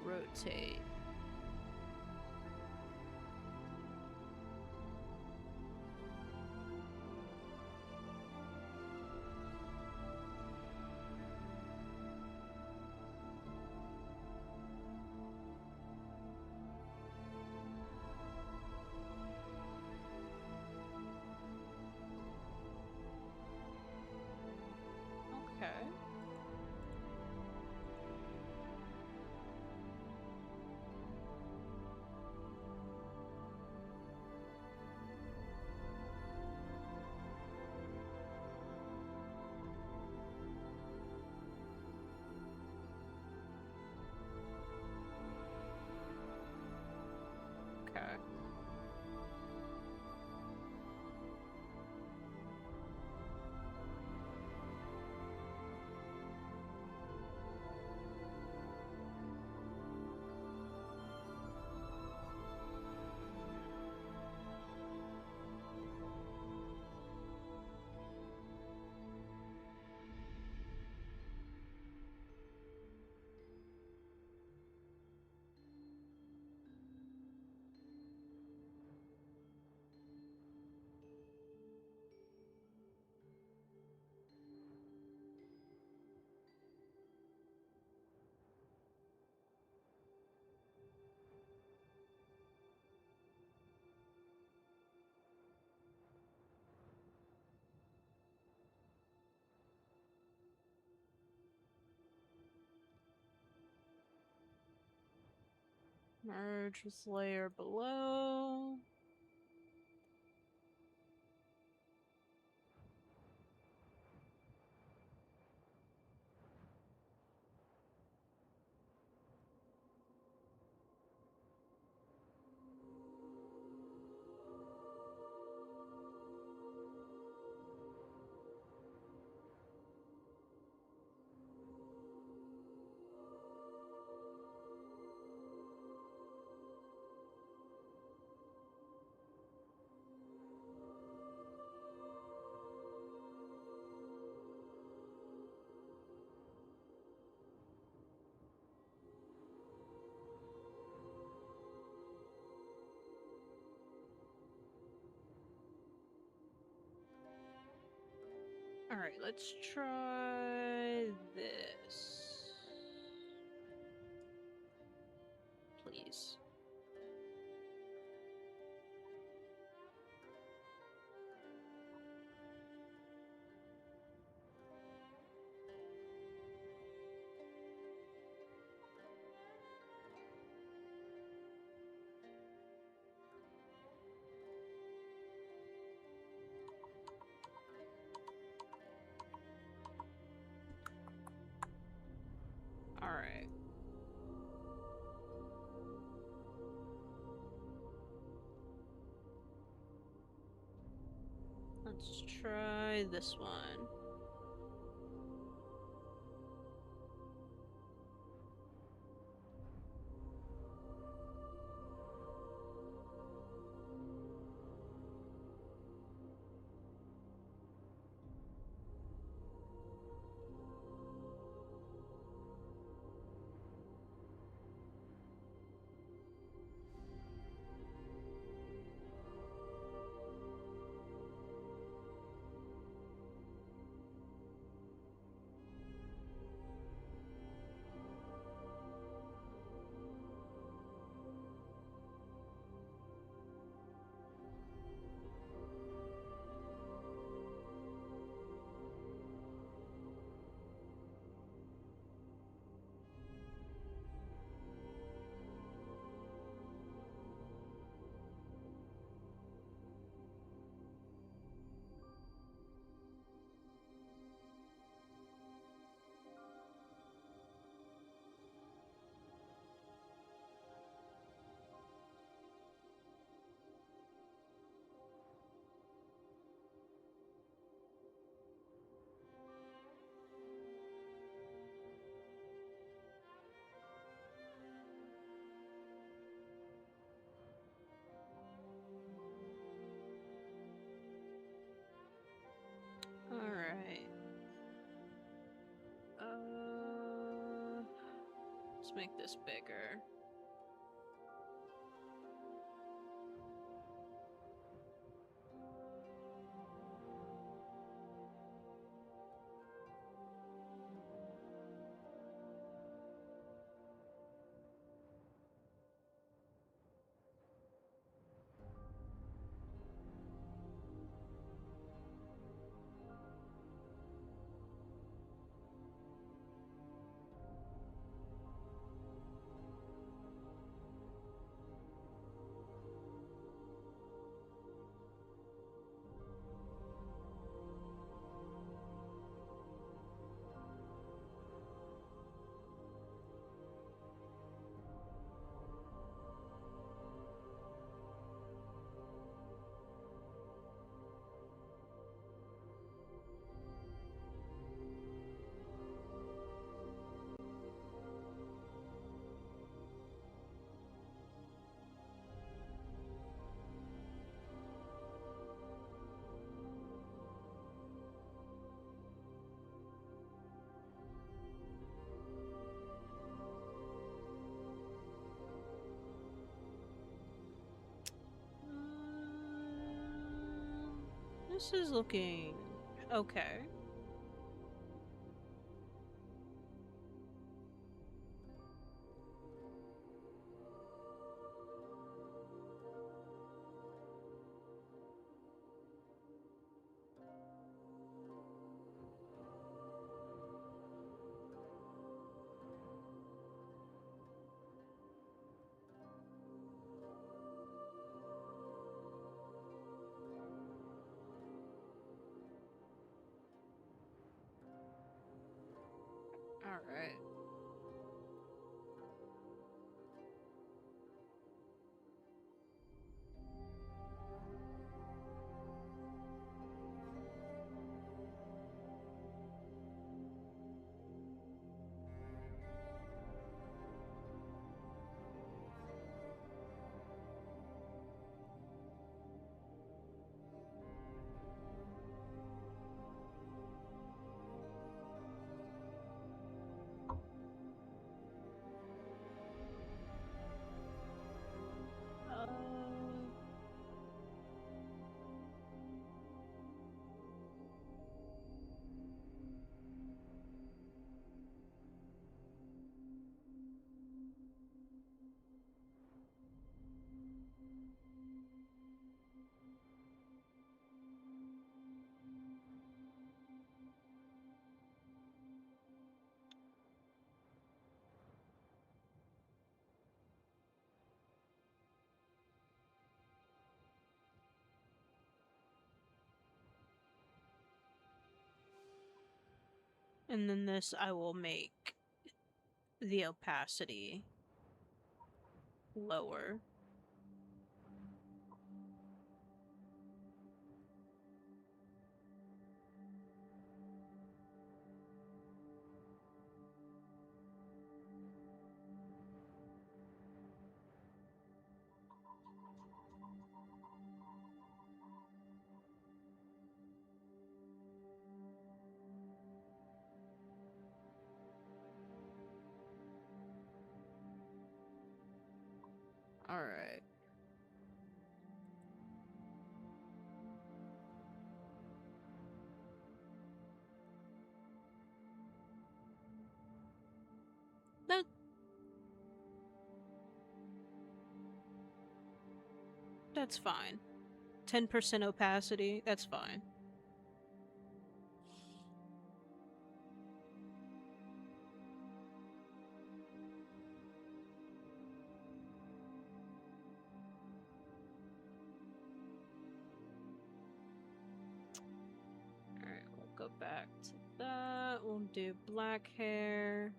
Rotate. Okay. Okay. Merge with layer below. Alright, let's try this. Please. Alright. Let's try this one. Let's make this bigger. This is looking okay. All right. Uh, and then this I will make the opacity lower. All right. That that's fine. 10% opacity, that's fine. Alright, we'll go back to that. We'll do black hair.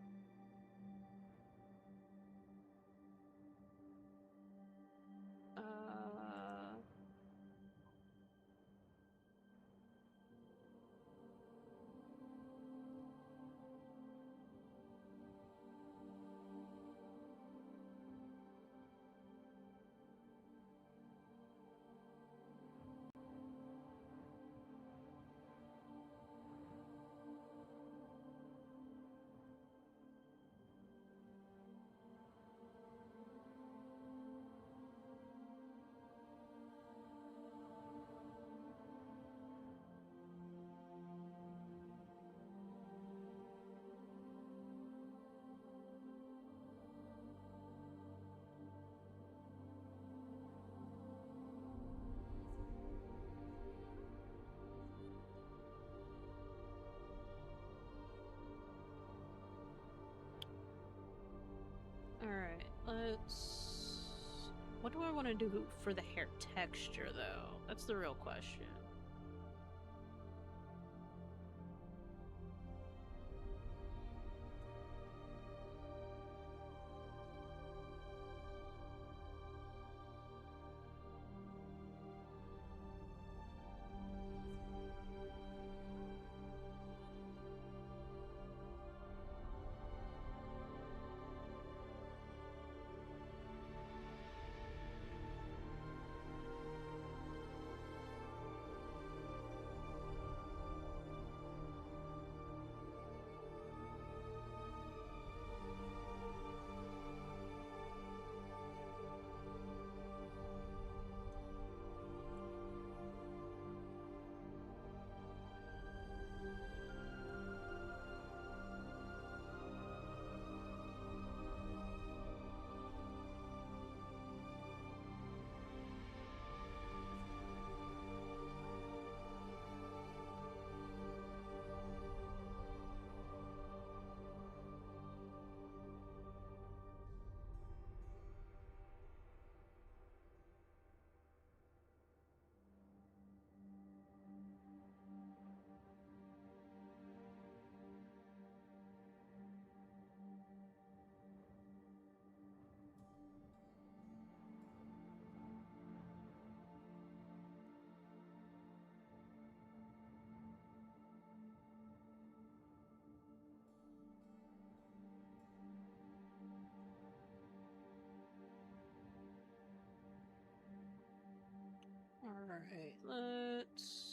want to do for the hair texture, though? That's the real question. Alright, let's...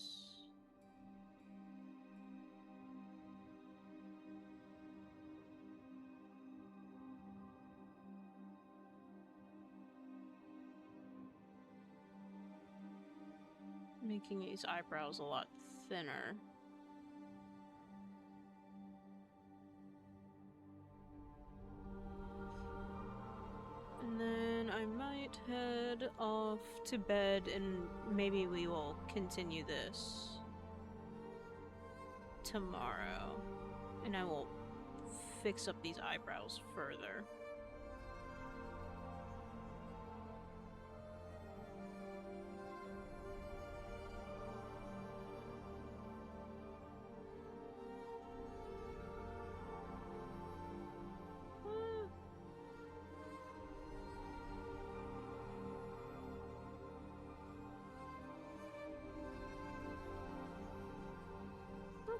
making these eyebrows a lot thinner. And then I might head off to bed and maybe we will continue this tomorrow. And I will fix up these eyebrows further.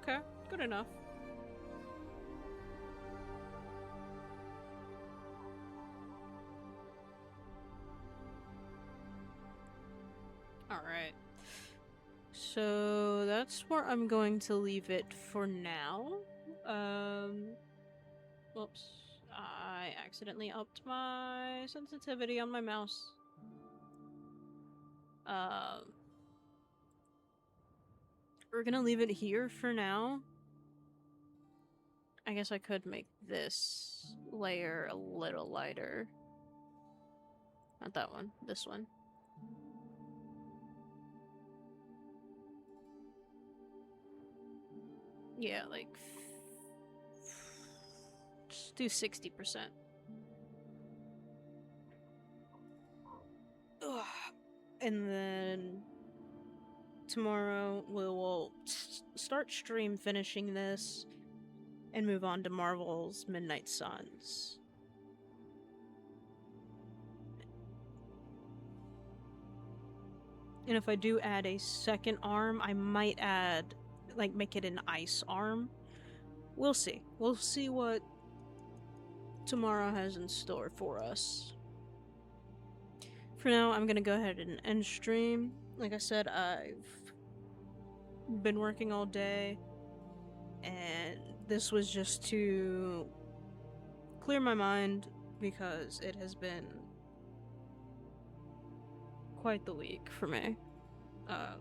Okay, good enough. Alright. So that's where I'm going to leave it for now. Whoops. I accidentally upped my sensitivity on my mouse. We're gonna leave it here for now. I guess I could make this layer a little lighter. Not that one, this one. Yeah, like... just do 60%. Ugh. And then... tomorrow we will start stream finishing this and move on to Marvel's Midnight Suns. And if I do add a second arm, I might add, like, make it an ice arm. We'll see. We'll see what tomorrow has in store for us. For now, I'm gonna go ahead and end stream. Like I said, I've been working all day, and this was just to clear my mind because it has been quite the week for me.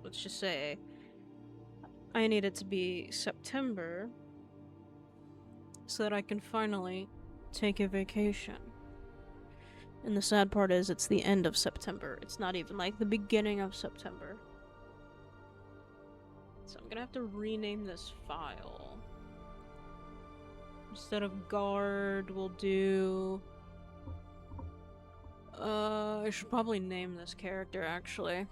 Let's just say I need it to be September so that I can finally take a vacation. And the sad part is it's the end of September. It's not even like the beginning of September. So I'm gonna have to rename this file. Instead of guard, we'll do... I should probably name this character, actually.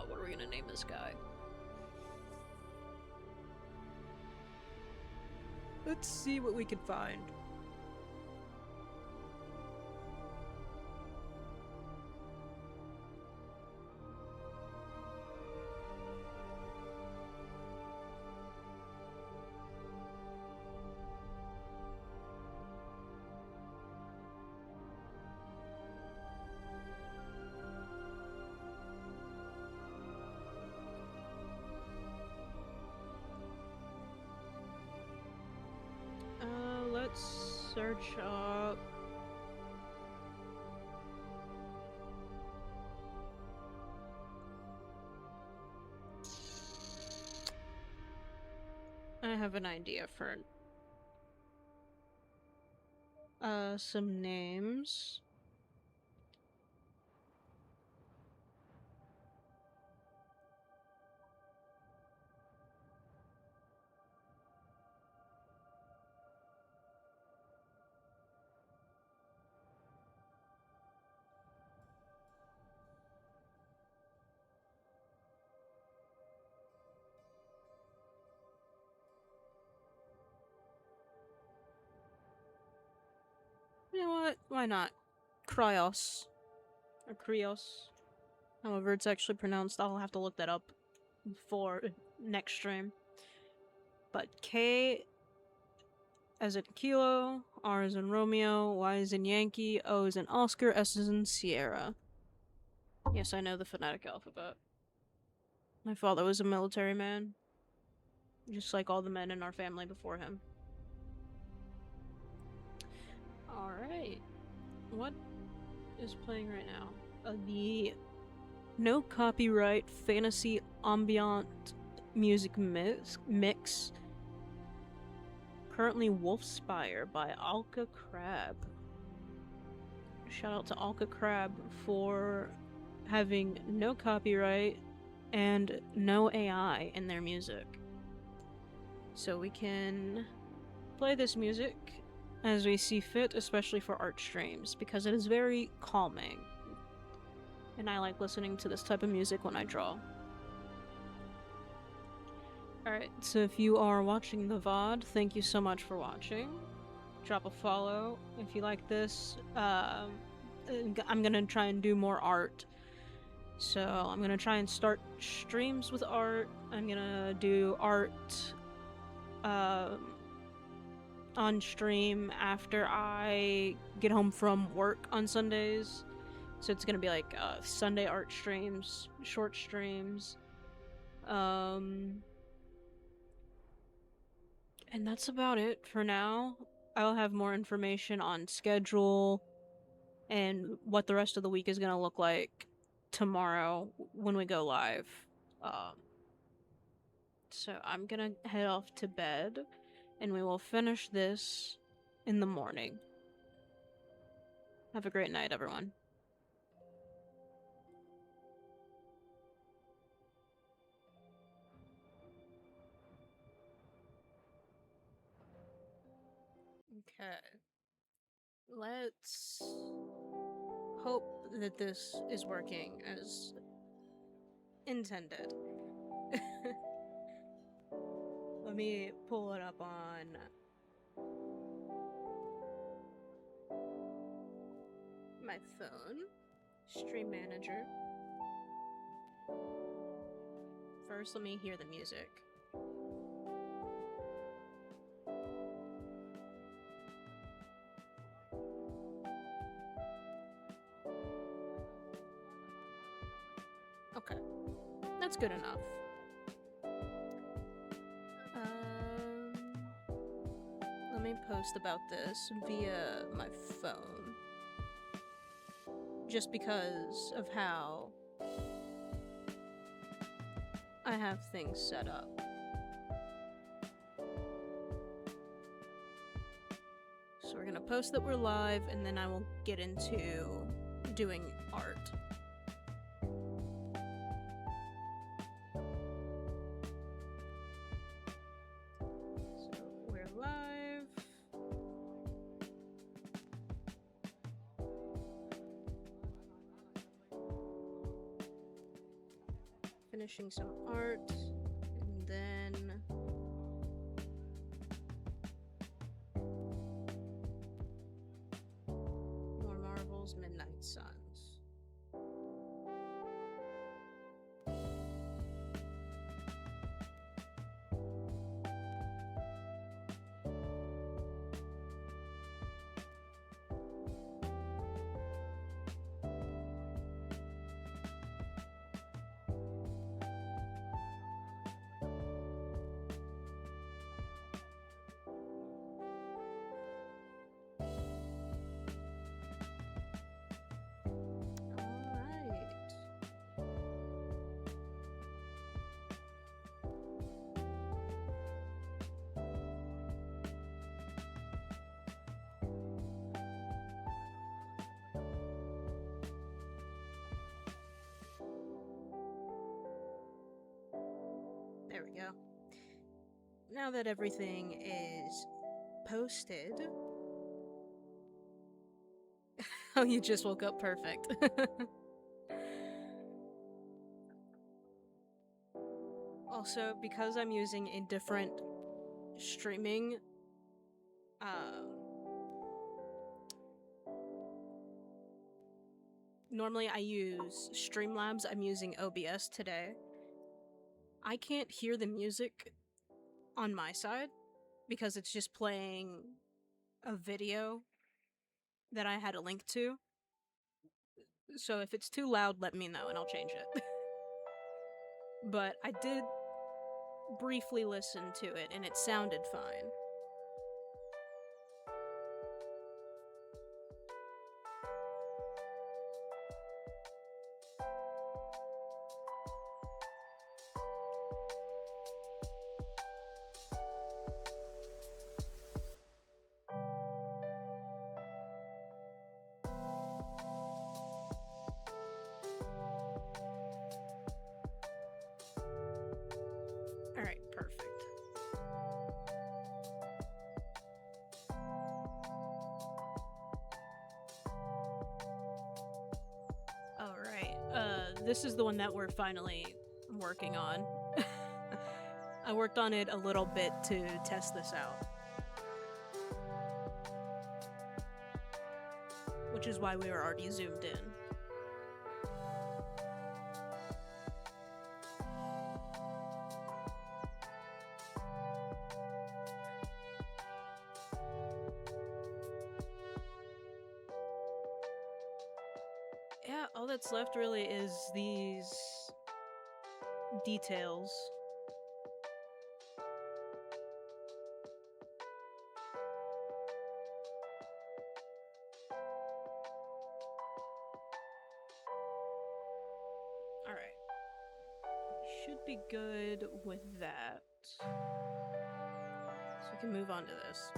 What are we gonna name this guy? Let's see what we can find. Let's search up. I have an idea for some names. You know what? Why not? Krios. Or Krios. However it's actually pronounced, I'll have to look that up for next stream. But K as in Kilo, R as in Romeo, Y as in Yankee, O as in Oscar, S as in Sierra. Yes, I know the phonetic alphabet. My father was a military man, just like all the men in our family before him. Alright. What is playing right now? The no copyright fantasy ambient music mix. Currently Wolfspire by Alka Crab. Shout out to Alka Crab for having no copyright and no AI in their music. So we can play this music as we see fit, especially for art streams, because it is very calming. And I like listening to this type of music when I draw. Alright, so if you are watching the VOD, thank you so much for watching. Drop a follow if you like this. I'm gonna try and do more art. So I'm gonna try and start streams with art. I'm gonna do art on stream after I get home from work on Sundays. So it's gonna be like Sunday art streams, short streams. And that's about it for now. I'll have more information on schedule and what the rest of the week is gonna look like tomorrow when we go live. So I'm gonna head off to bed, and we will finish this in the morning. Have a great night, everyone. Okay. Let's hope that this is working as intended. Let me pull it up on my phone. Stream Manager. First, let me hear the music. Okay. That's good enough. Let me post about this via my phone. Just because of how I have things set up. So we're gonna post that we're live, and then I will get into doing art. So we're live. Finishing some art, and then more Marvel's Midnight Suns. Alright. There we go. Now that everything is posted. Oh, you just woke up, perfect. Also, because I'm using a different streaming normally I use Streamlabs, I'm using OBS today. I can't hear the music on my side because it's just playing a video that I had a link to. So if it's too loud, let me know and I'll change it. But I did briefly listen to it and it sounded fine. Alright, perfect. Alright, this is the one that we're finally working on. I worked on it a little bit to test this out. Which is why we were already zoomed in. Yeah, all that's left really is these details. Alright. Should be good with that. So we can move on to this.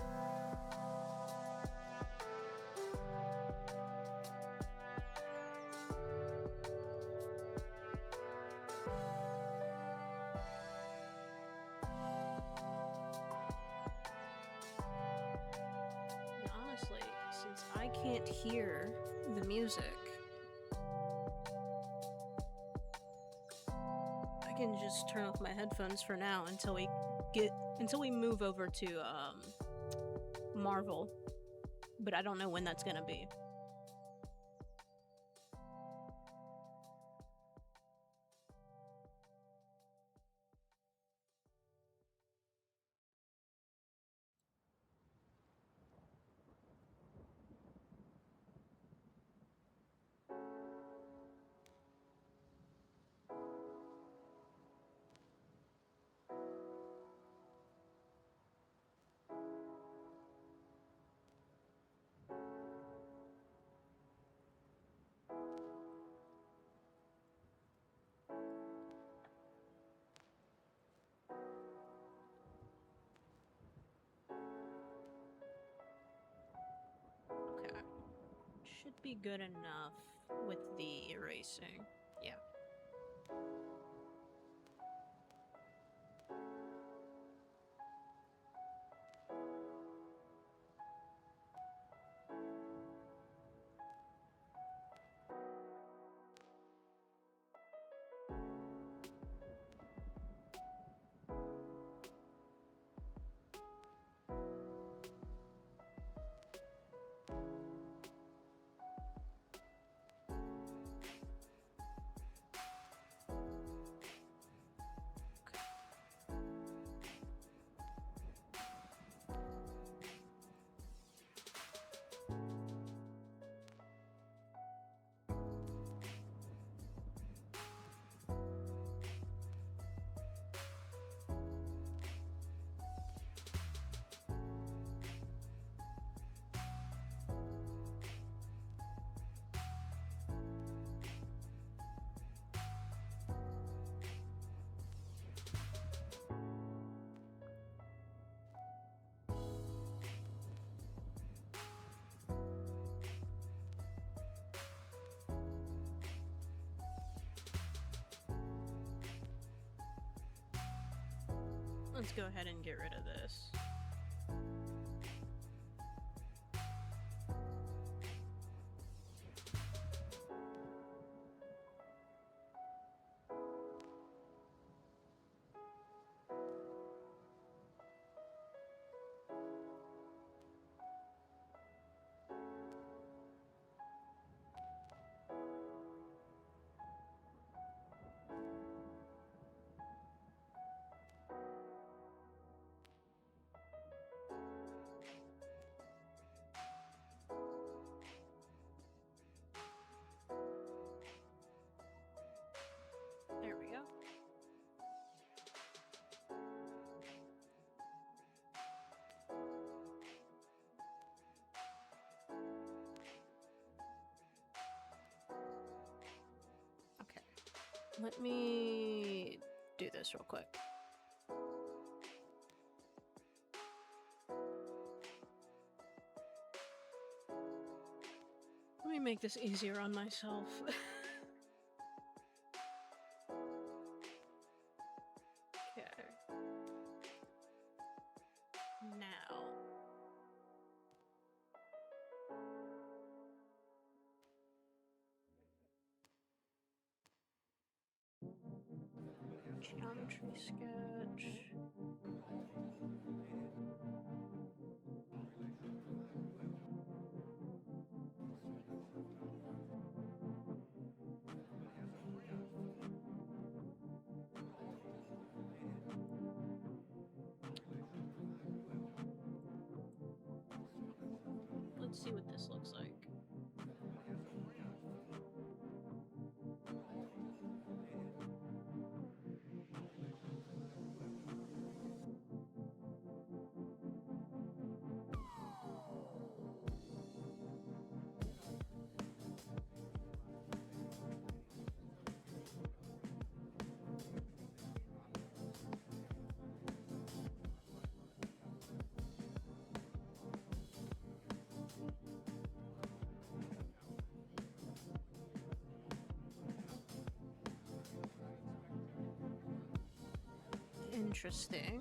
And honestly, since I can't hear the music, I can just turn off my headphones for now until we move over to Marvel. But I don't know when that's gonna be. be good enough with the erasing. Yeah. Let's go ahead and get rid of this. There we go. Okay. Let me do this real quick. Let me make this easier on myself. Okay. Now. Geometry sketch. Let's see what this looks like. Interesting.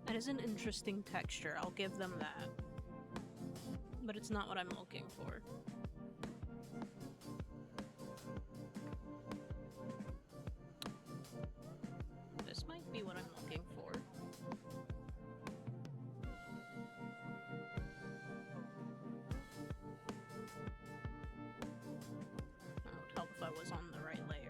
That is an interesting texture, I'll give them that. But it's not what I'm looking for. This might be what I'm looking for. That would help if I was on the right layer.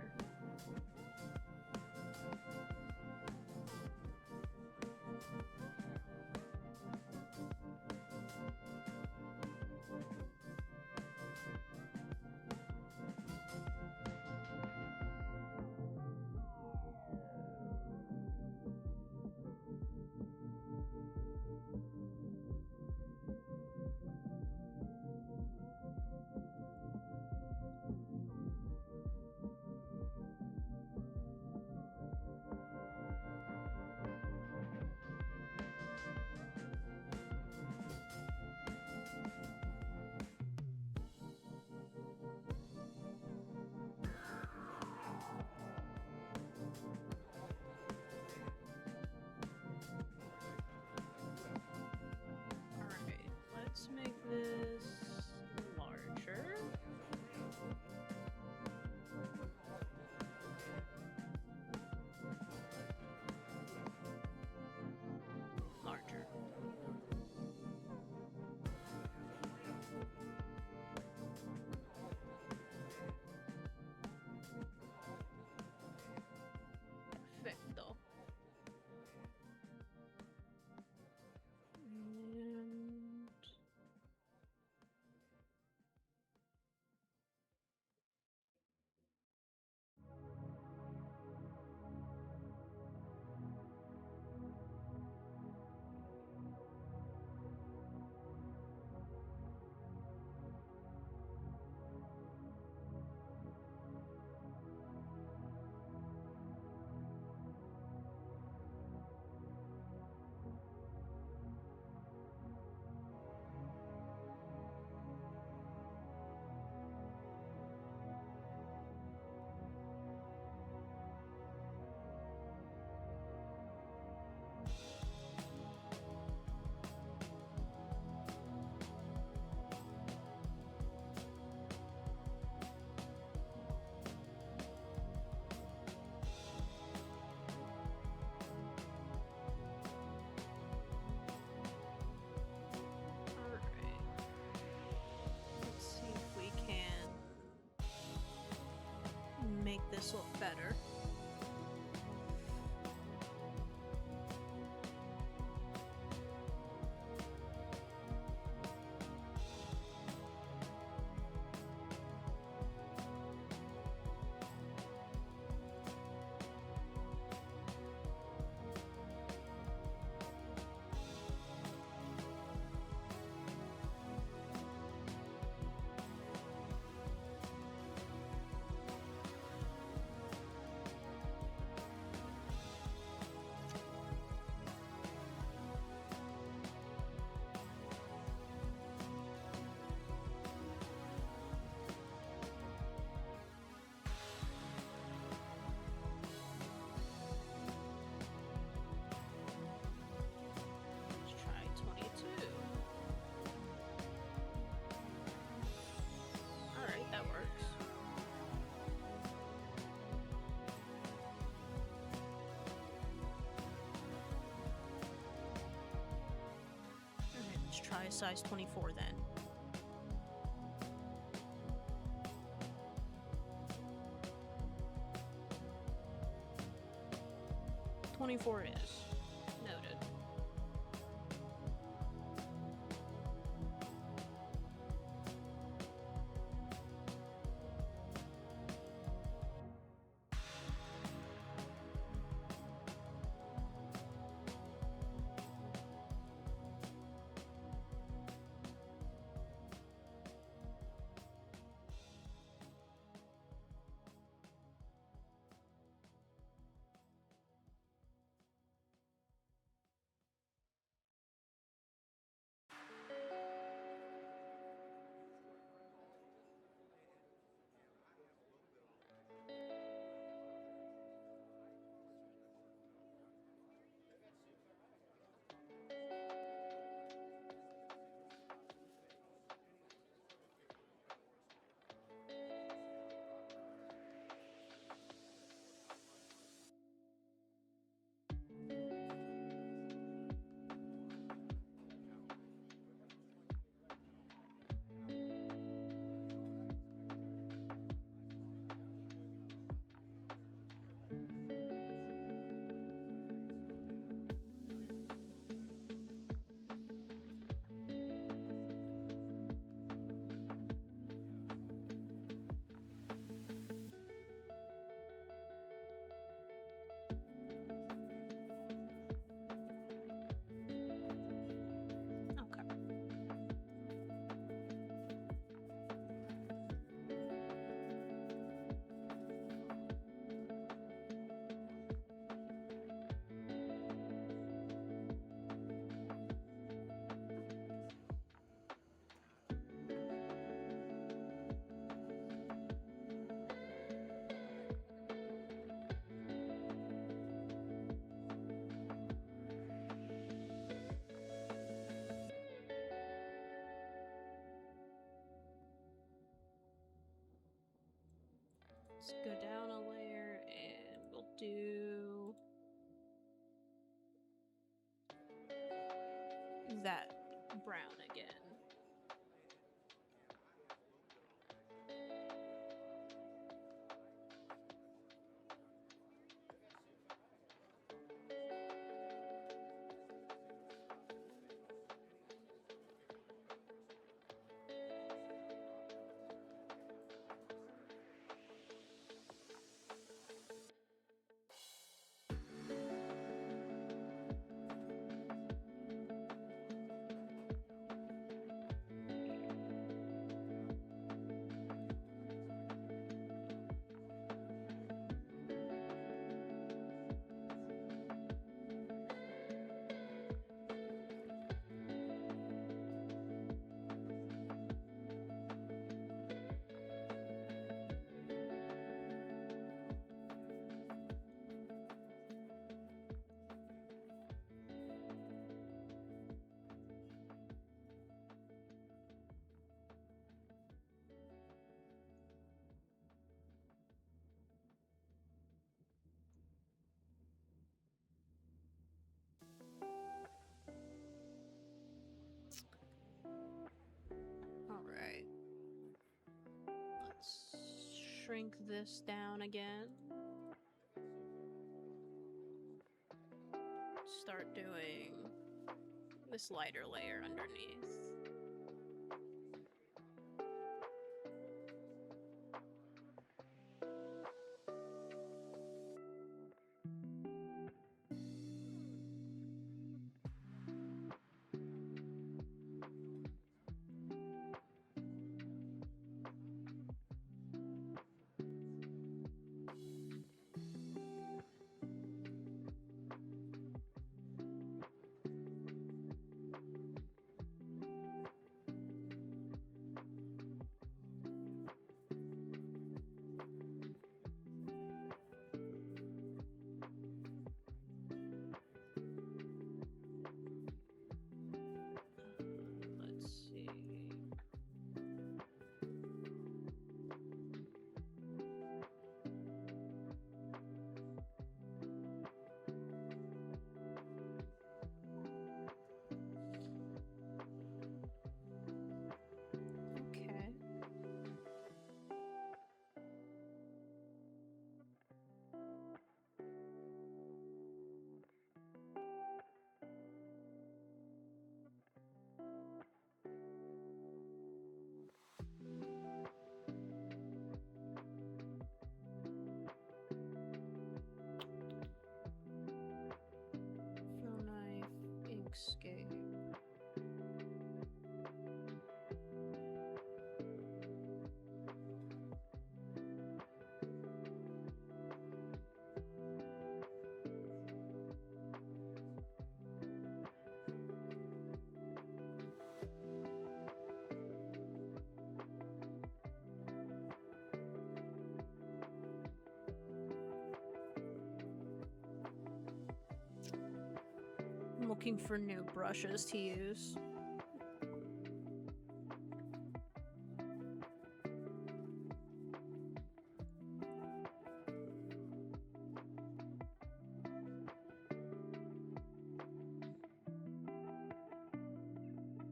this look better. Let's try 22. Alright, that works. Alright, let's try a size 24 then. "24 is. Noted. Okay. Let's go down a layer and we'll do that brown again. shrink this down again. Start doing this lighter layer underneath. Let's see. Okay. Fill knife, Inkscape. I'm looking for new brushes to use.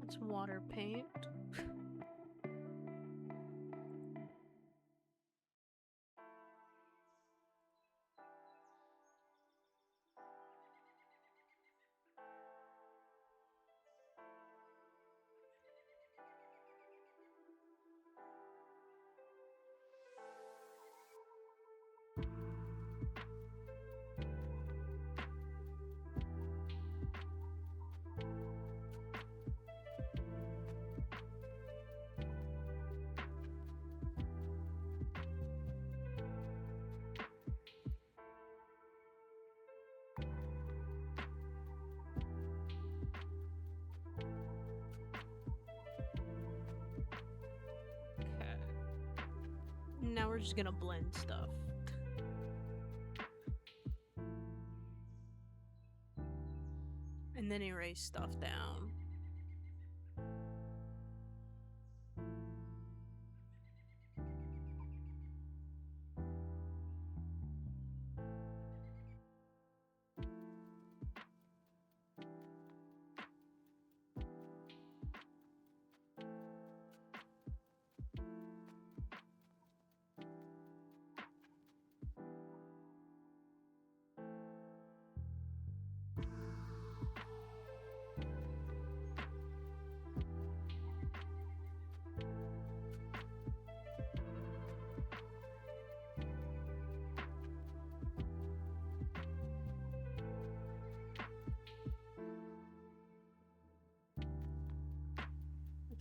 It's water paint. Okay. Now we're just gonna blend stuff. And then erase stuff down.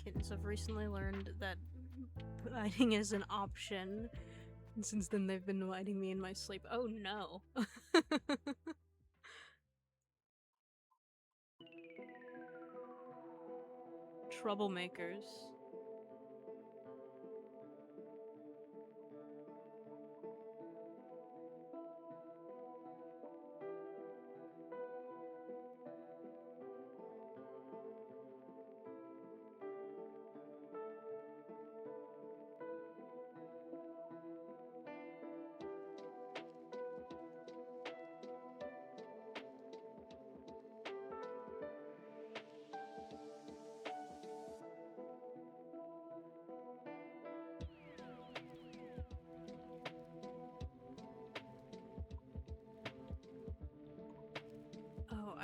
Kittens, I've recently learned that lighting is an option. And since then, they've been lighting me in my sleep. Oh no. Troublemakers.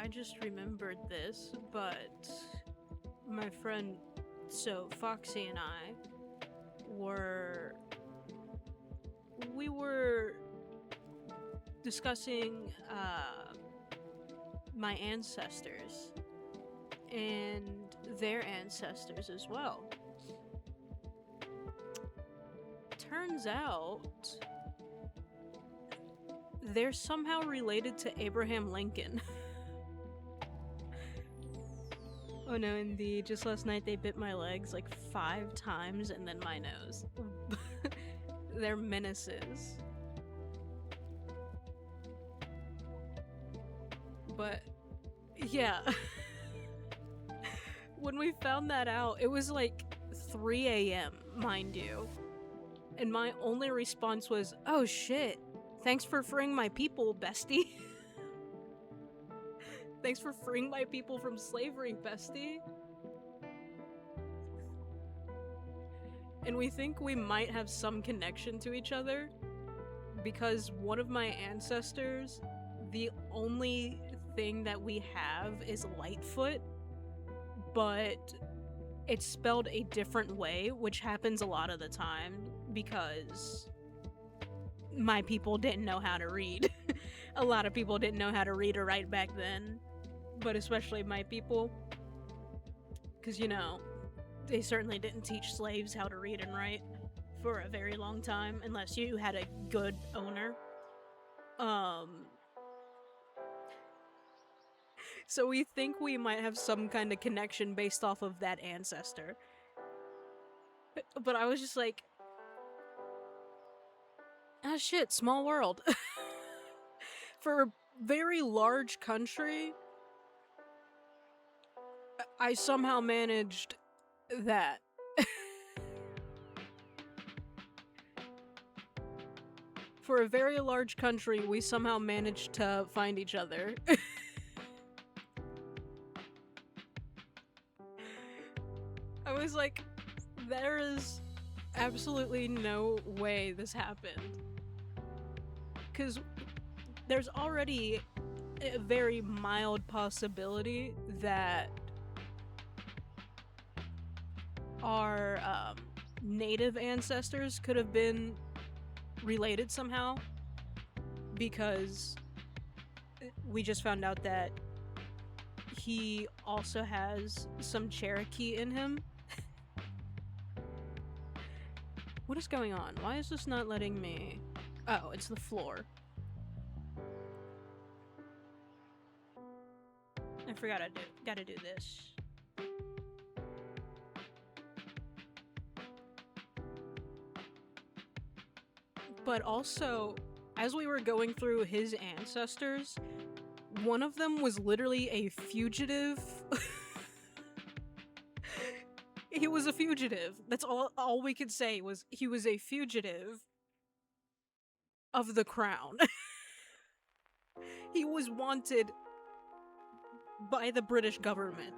I just remembered this, but my friend, so Foxy and I we were discussing my ancestors and their ancestors as well. Turns out they're somehow related to Abraham Lincoln. Oh no, indeed. Just last night they bit my legs like 5 times and then my nose. They're menaces. But, yeah. When we found that out, it was like 3 a.m., mind you. And my only response was, oh shit, thanks for freeing my people, bestie. Thanks for freeing my people from slavery, bestie. And we think we might have some connection to each other because one of my ancestors, the only thing that we have is Lightfoot, but it's spelled a different way, which happens a lot of the time because my people didn't know how to read. A lot of people didn't know how to read or write back then, but especially my people, because, you know, they certainly didn't teach slaves how to read and write for a very long time, unless you had a good owner. So we think we might have some kind of connection based off of that ancestor. But I was just like, ah shit, small world. For a very large country, I somehow managed that. For a very large country, we somehow managed to find each other. I was like, there is absolutely no way this happened. Because there's already a very mild possibility that our native ancestors could have been related somehow, because we just found out that he also has some Cherokee in him. What is going on? Why is this not letting me? Oh, it's the floor. I forgot I gotta do this. But also, as we were going through his ancestors, one of them was literally a fugitive. He was a fugitive. That's all we could say was he was a fugitive of the crown. He was wanted by the British government.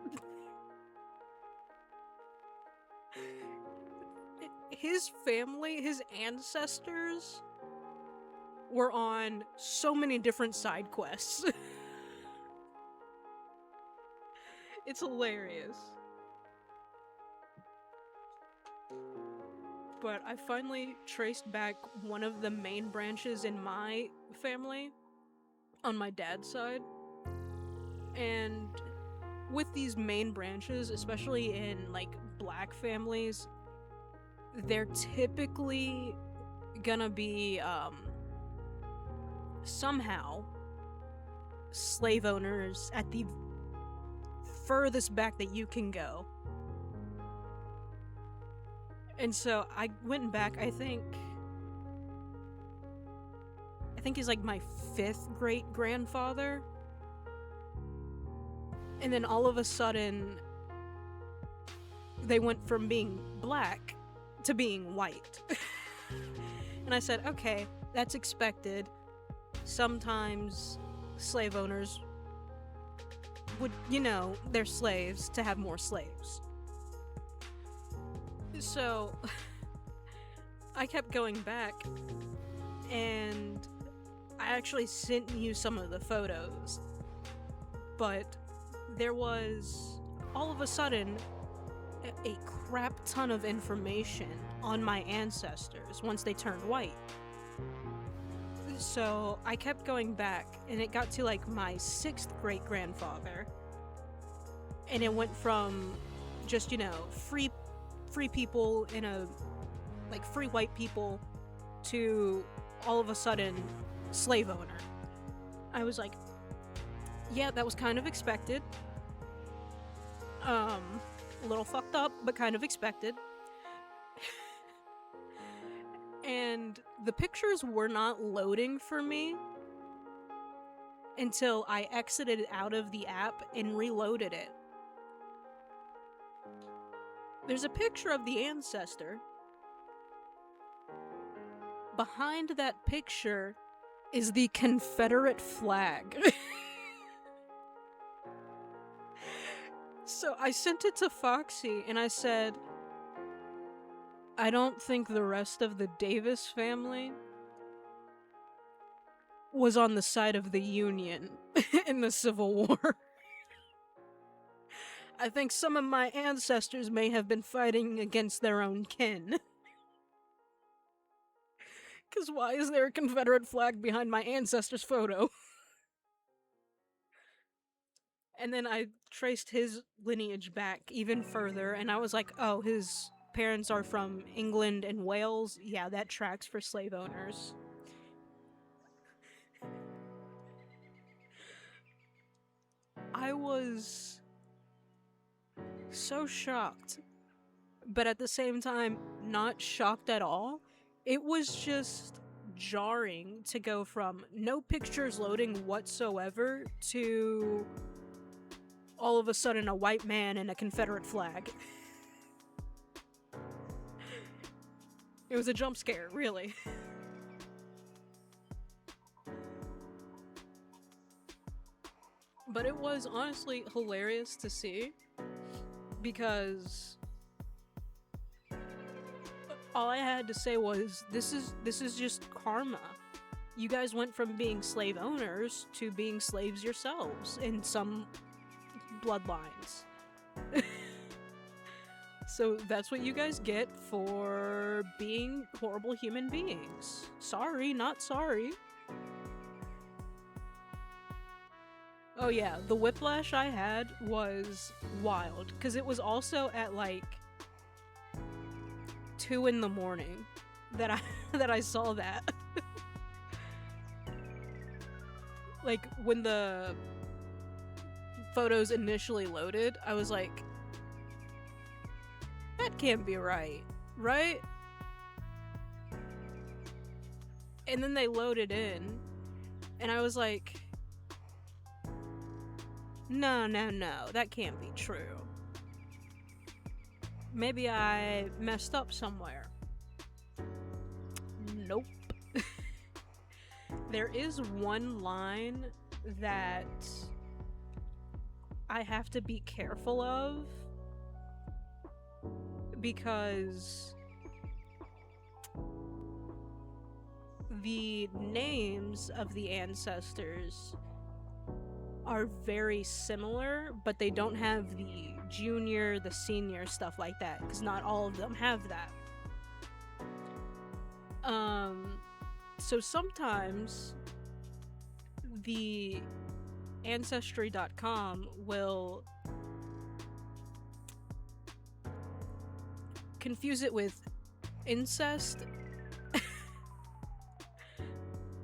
His family, his ancestors, were on so many different side quests. It's hilarious. But I finally traced back one of the main branches in my family on my dad's side. And with these main branches, especially in like black families, they're typically gonna be somehow slave owners at the furthest back that you can go. And so I went back, I think he's like my 5th great-grandfather. And then all of a sudden, they went from being black to being white. And I said, okay, that's expected. Sometimes slave owners would, you know, they're slaves to have more slaves. So, I kept going back, and I actually sent you some of the photos but there was all of a sudden a crap ton of information on my ancestors once they turned white. So I kept going back, and it got to like my 6th great grandfather, and it went from just, you know, free people in a like free white people to all of a sudden slave owner. I was like, yeah, that was kind of expected. A little fucked up, but kind of expected. And the pictures were not loading for me until I exited out of the app and reloaded it. There's a picture of the ancestor. Behind that picture is the Confederate flag. So I sent it to Foxy and I said, I don't think the rest of the Davis family was on the side of the Union in the Civil War. I think some of my ancestors may have been fighting against their own kin. Because why is there a Confederate flag behind my ancestor's photo? And then I traced his lineage back even further, and I was like, oh, his parents are from England and Wales? Yeah, that tracks for slave owners. I was so shocked, but at the same time, not shocked at all. It was just jarring to go from no pictures loading whatsoever to all of a sudden a white man and a Confederate flag. It was a jump scare, really. But it was honestly hilarious to see, because all I had to say was, this is just karma. You guys went from being slave owners to being slaves yourselves in some bloodlines. So that's what you guys get for being horrible human beings. Sorry, not sorry. Oh yeah, the whiplash I had was wild, because it was also at like 2 in the morning that I saw that. Like, when the photos initially loaded, I was like, that can't be right, right? And then they loaded in, and I was like, no, that can't be true. Maybe I messed up somewhere. Nope. There is one line that I have to be careful of, because the names of the ancestors are very similar, but they don't have the junior, the senior, stuff like that, because not all of them have that. So sometimes the Ancestry.com will confuse it with incest.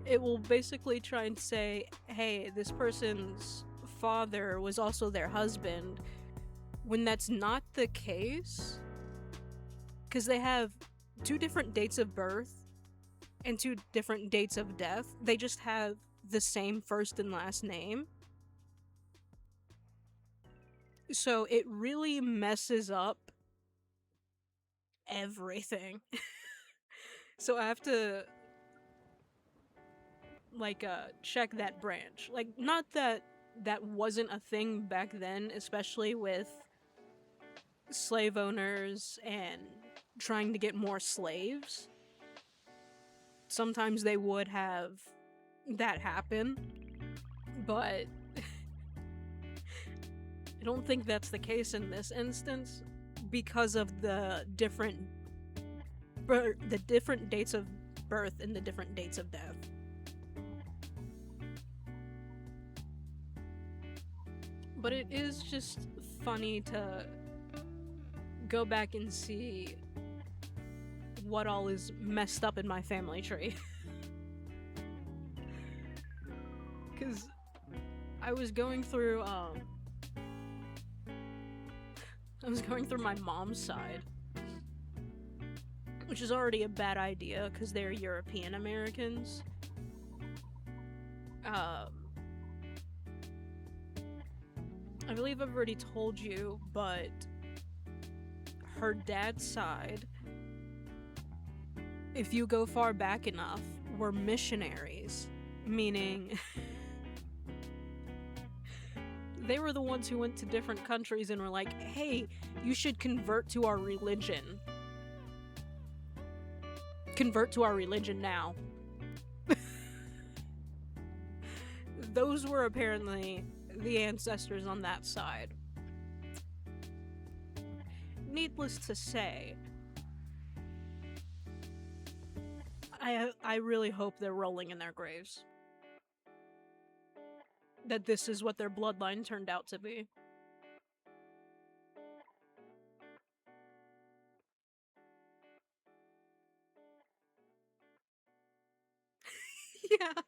It will basically try and say, hey, this person's father was also their husband, when that's not the case, because they have 2 different dates of birth and 2 different dates of death. They just have the same first and last name. So it really messes up everything. So I have to check that branch. Like, not that that wasn't a thing back then, especially with slave owners and trying to get more slaves. Sometimes they would have that happen, but don't think that's the case in this instance because of the different dates of birth and the different dates of death. But it is just funny to go back and see what all is messed up in my family tree. Because I was going through my mom's side, which is already a bad idea because they're European Americans. I believe I've already told you, but her dad's side, if you go far back enough, were missionaries, meaning they were the ones who went to different countries and were like, hey, you should convert to our religion. Convert to our religion now. Those were apparently the ancestors on that side. Needless to say, I really hope they're rolling in their graves. That this is what their bloodline turned out to be. Yeah.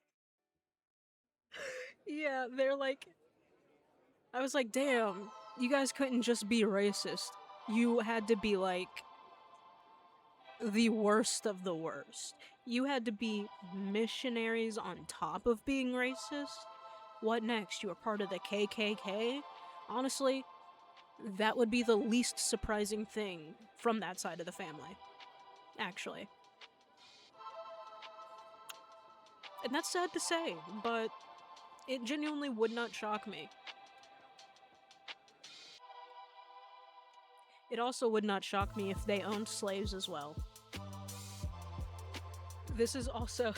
Yeah, they're like... I was like, damn, you guys couldn't just be racist. You had to be, like, the worst of the worst. You had to be missionaries on top of being racist? What next? You were part of the KKK? Honestly, that would be the least surprising thing from that side of the family. Actually. And that's sad to say, but it genuinely would not shock me. It also would not shock me if they owned slaves as well. This is also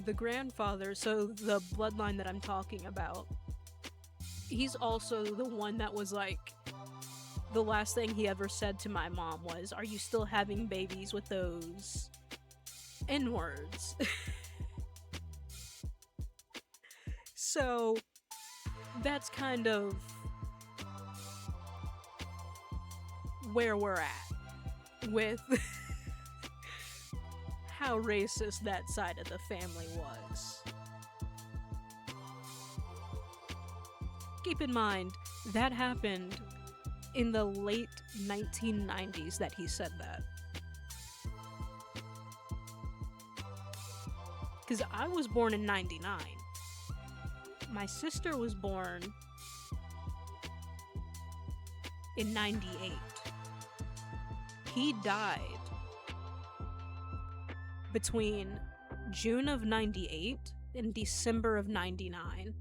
the grandfather, so the bloodline that I'm talking about. He's also the one that was like, the last thing he ever said to my mom was, "Are you still having babies with those N-words?" So that's kind of where we're at with how racist that side of the family was. Keep in mind, that happened in the late 1990s that he said that. Because I was born in 99. My sister was born in 98. He died between June of 98 and December of 99.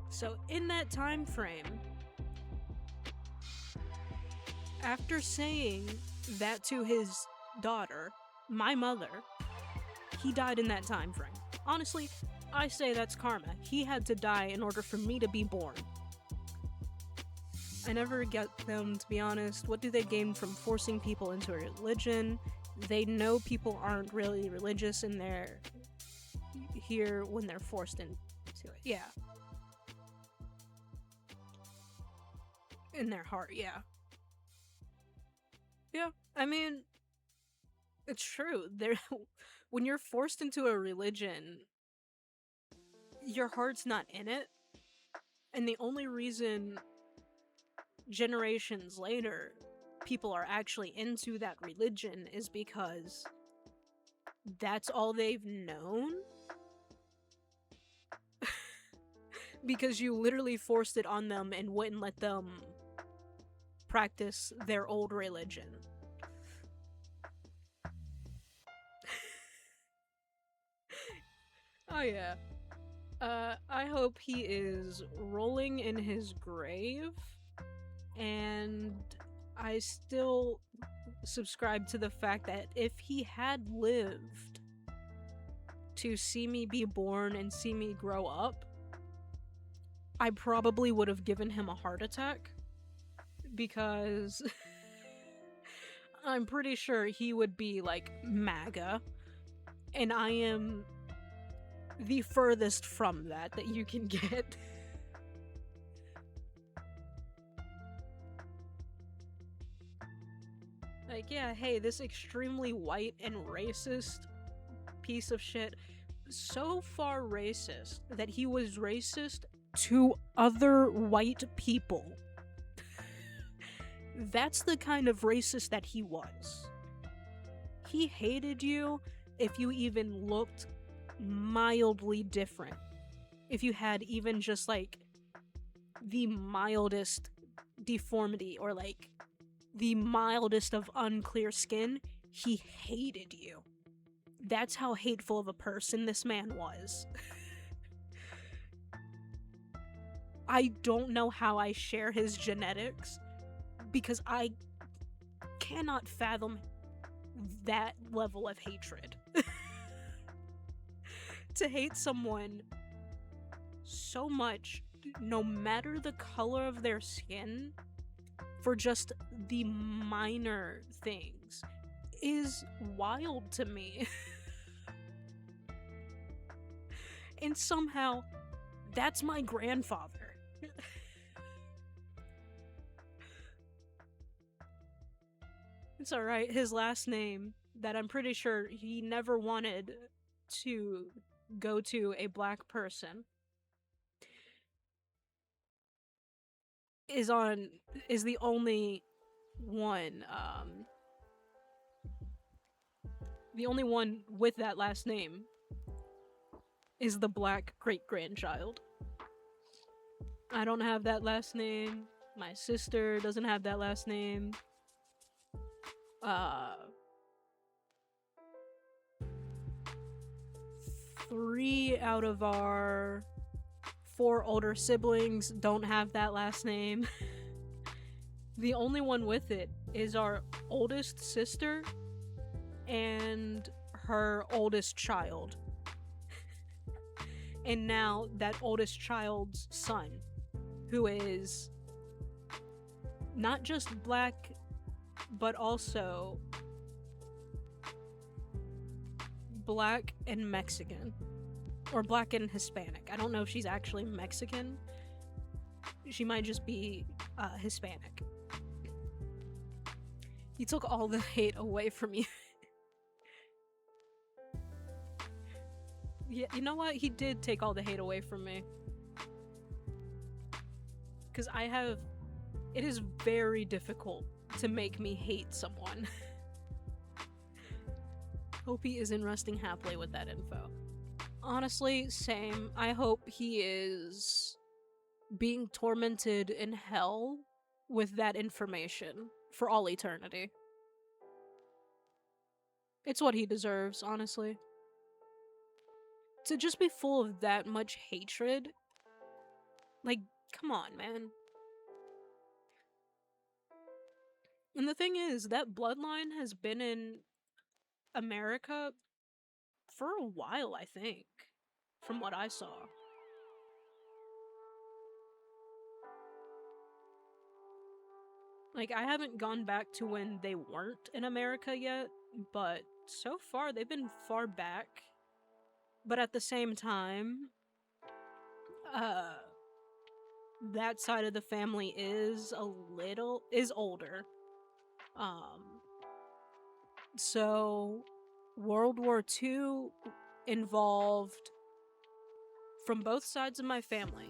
So in that time frame, after saying that to his daughter, my mother, he died in that time frame. Honestly, I say that's karma. He had to die in order for me to be born. I never get them, to be honest. What do they gain from forcing people into a religion? They know people aren't really religious and they're here when they're forced into it. Yeah. In their heart, yeah. Yeah, I mean, it's true. When you're forced into a religion, your heart's not in it. And the only reason generations later people are actually into that religion is because that's all they've known. Because you literally forced it on them and wouldn't let them practice their old religion. Oh yeah. I hope he is rolling in his grave, and I still subscribe to the fact that if he had lived to see me be born and see me grow up, I probably would have given him a heart attack, because I'm pretty sure he would be like MAGA, and I am the furthest from that you can get. Like, yeah, hey, this extremely white and racist piece of shit, so far racist that he was racist to other white people. That's the kind of racist that he was. He hated you if you even looked mildly different. If you had even just like the mildest deformity or like the mildest of unclear skin, he hated you. That's how hateful of a person this man was. I don't know how I share his genetics, because I cannot fathom that level of hatred. To hate someone so much, no matter the color of their skin, for just the minor things, is wild to me. And somehow, that's my grandfather. It's alright, his last name, that I'm pretty sure he never wanted to go to a black person, is the only one, the only one with that last name is the black great-grandchild. I don't have that last name. My sister doesn't have that last name. 3 out of our 4 older siblings don't have that last name. The only one with it is our oldest sister and her oldest child. And now that oldest child's son, who is not just black, but also black and Mexican. Or black and Hispanic. I don't know if she's actually Mexican. She might just be Hispanic. He took all the hate away from you. Yeah, you know what? He did take all the hate away from me. Because it is very difficult to make me hate someone. Hope he isn't resting happily with that info. Honestly, same. I hope he is being tormented in hell with that information for all eternity. It's what he deserves, honestly. To just be full of that much hatred, like, come on, man. And the thing is, that bloodline has been in America for a while, I think, from what I saw. Like, I haven't gone back to when they weren't in America yet, but so far they've been far back. But at the same time, that side of the family is older. So World War II involved from both sides of my family.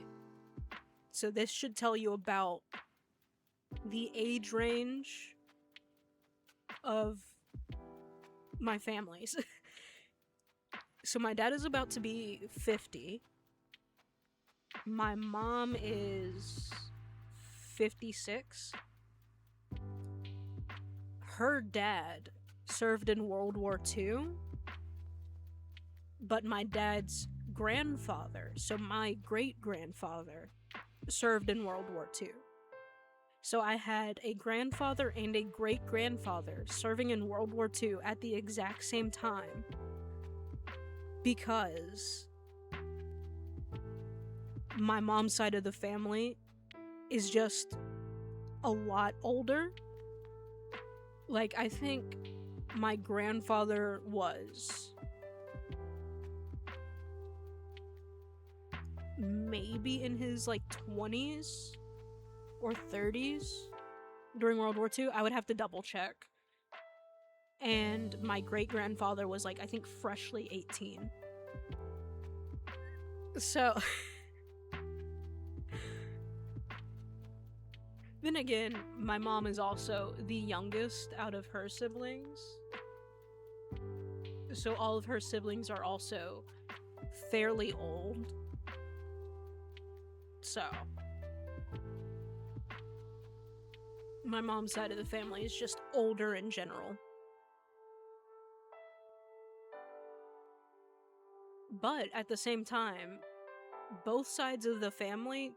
So this should tell you about the age range of my families. So my dad is about to be 50. My mom is 56. Her dad served in World War II, but my dad's grandfather, so my great-grandfather, served in World War II. So I had a grandfather and a great-grandfather serving in World War II at the exact same time, because my mom's side of the family is just a lot older. Like, I think my grandfather was maybe in his like 20s or 30s during World War II. I would have to double check. And my great grandfather was like, I think, freshly 18. So then again, my mom is also the youngest out of her siblings. So all of her siblings are also fairly old. So my mom's side of the family is just older in general. But at the same time, both sides of the family,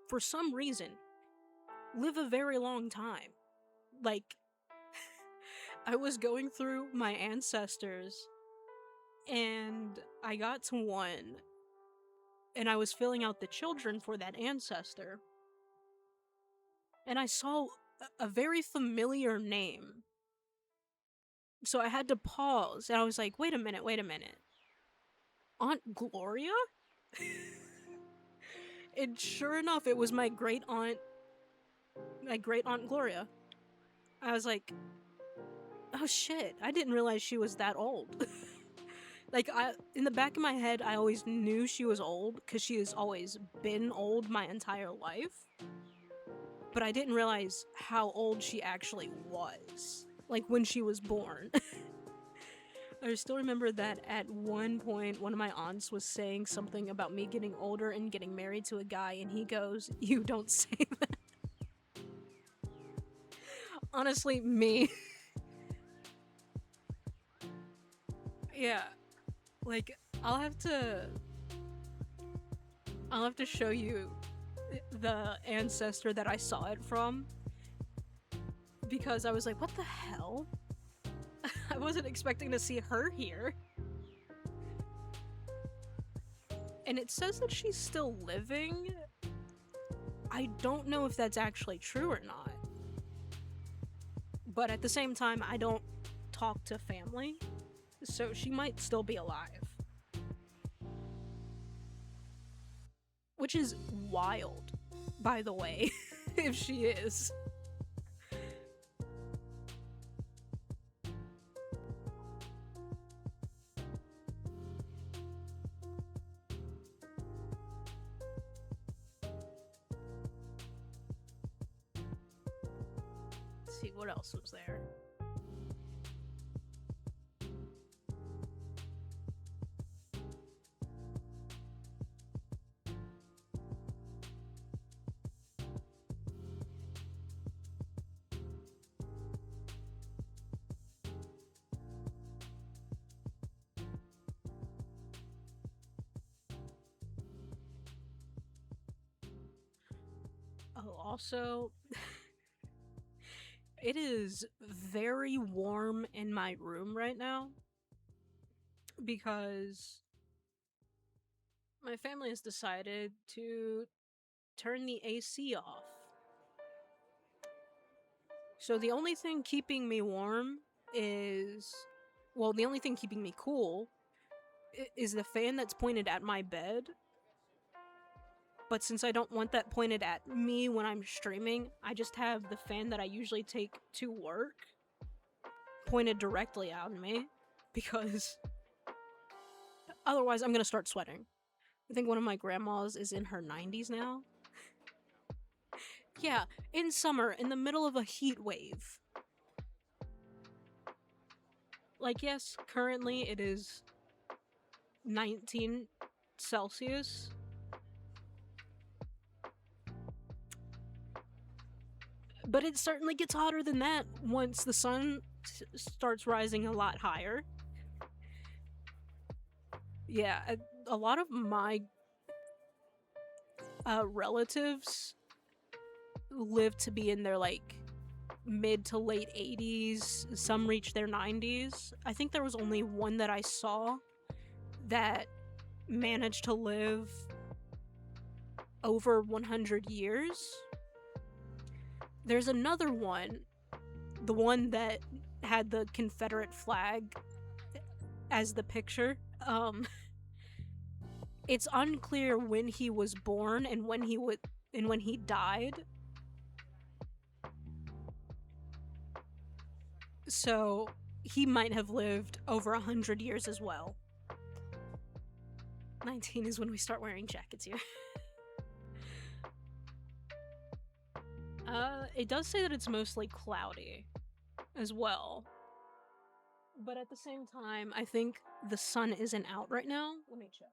for some reason, live a very long time. Like, I was going through my ancestors, and I got to one, and I was filling out the children for that ancestor, and I saw a very familiar name. So I had to pause, and I was like, wait a minute. Aunt Gloria? And sure enough, it was my great aunt Gloria. I was like, oh shit, I didn't realize she was that old. Like, in the back of my head, I always knew she was old, because she has always been old my entire life. But I didn't realize how old she actually was. Like, when she was born. I still remember that at one point, one of my aunts was saying something about me getting older and getting married to a guy, and he goes, "You don't say that." Honestly, me. Yeah. Like, I'll have to show you the ancestor that I saw it from, because I was like, what the hell? I wasn't expecting to see her here. And it says that she's still living. I don't know if that's actually true or not. But at the same time, I don't talk to family, so she might still be alive. Which is wild, by the way, if she is. Let's see, what else was there? Oh, also, it is very warm in my room right now because my family has decided to turn the AC off. So the only thing keeping me warm is, well, the only thing keeping me cool is the fan that's pointed at my bed. But since I don't want that pointed at me when I'm streaming, I just have the fan that I usually take to work pointed directly at me, because otherwise I'm gonna start sweating. I think one of my grandmas is in her 90s now. Yeah, in summer, in the middle of a heat wave. Like, yes, currently it is 19 Celsius. But it certainly gets hotter than that once the sun starts rising a lot higher. Yeah, a lot of my relatives live to be in their, like, mid to late 80s. Some reach their 90s. I think there was only one that I saw that managed to live over 100 years. There's another one, the one that had the Confederate flag as the picture. It's unclear when he was born and when he died. So he might have lived over 100 years as well. 19 is when we start wearing jackets here. It does say that it's mostly cloudy as well. But at the same time, I think the sun isn't out right now. Let me check.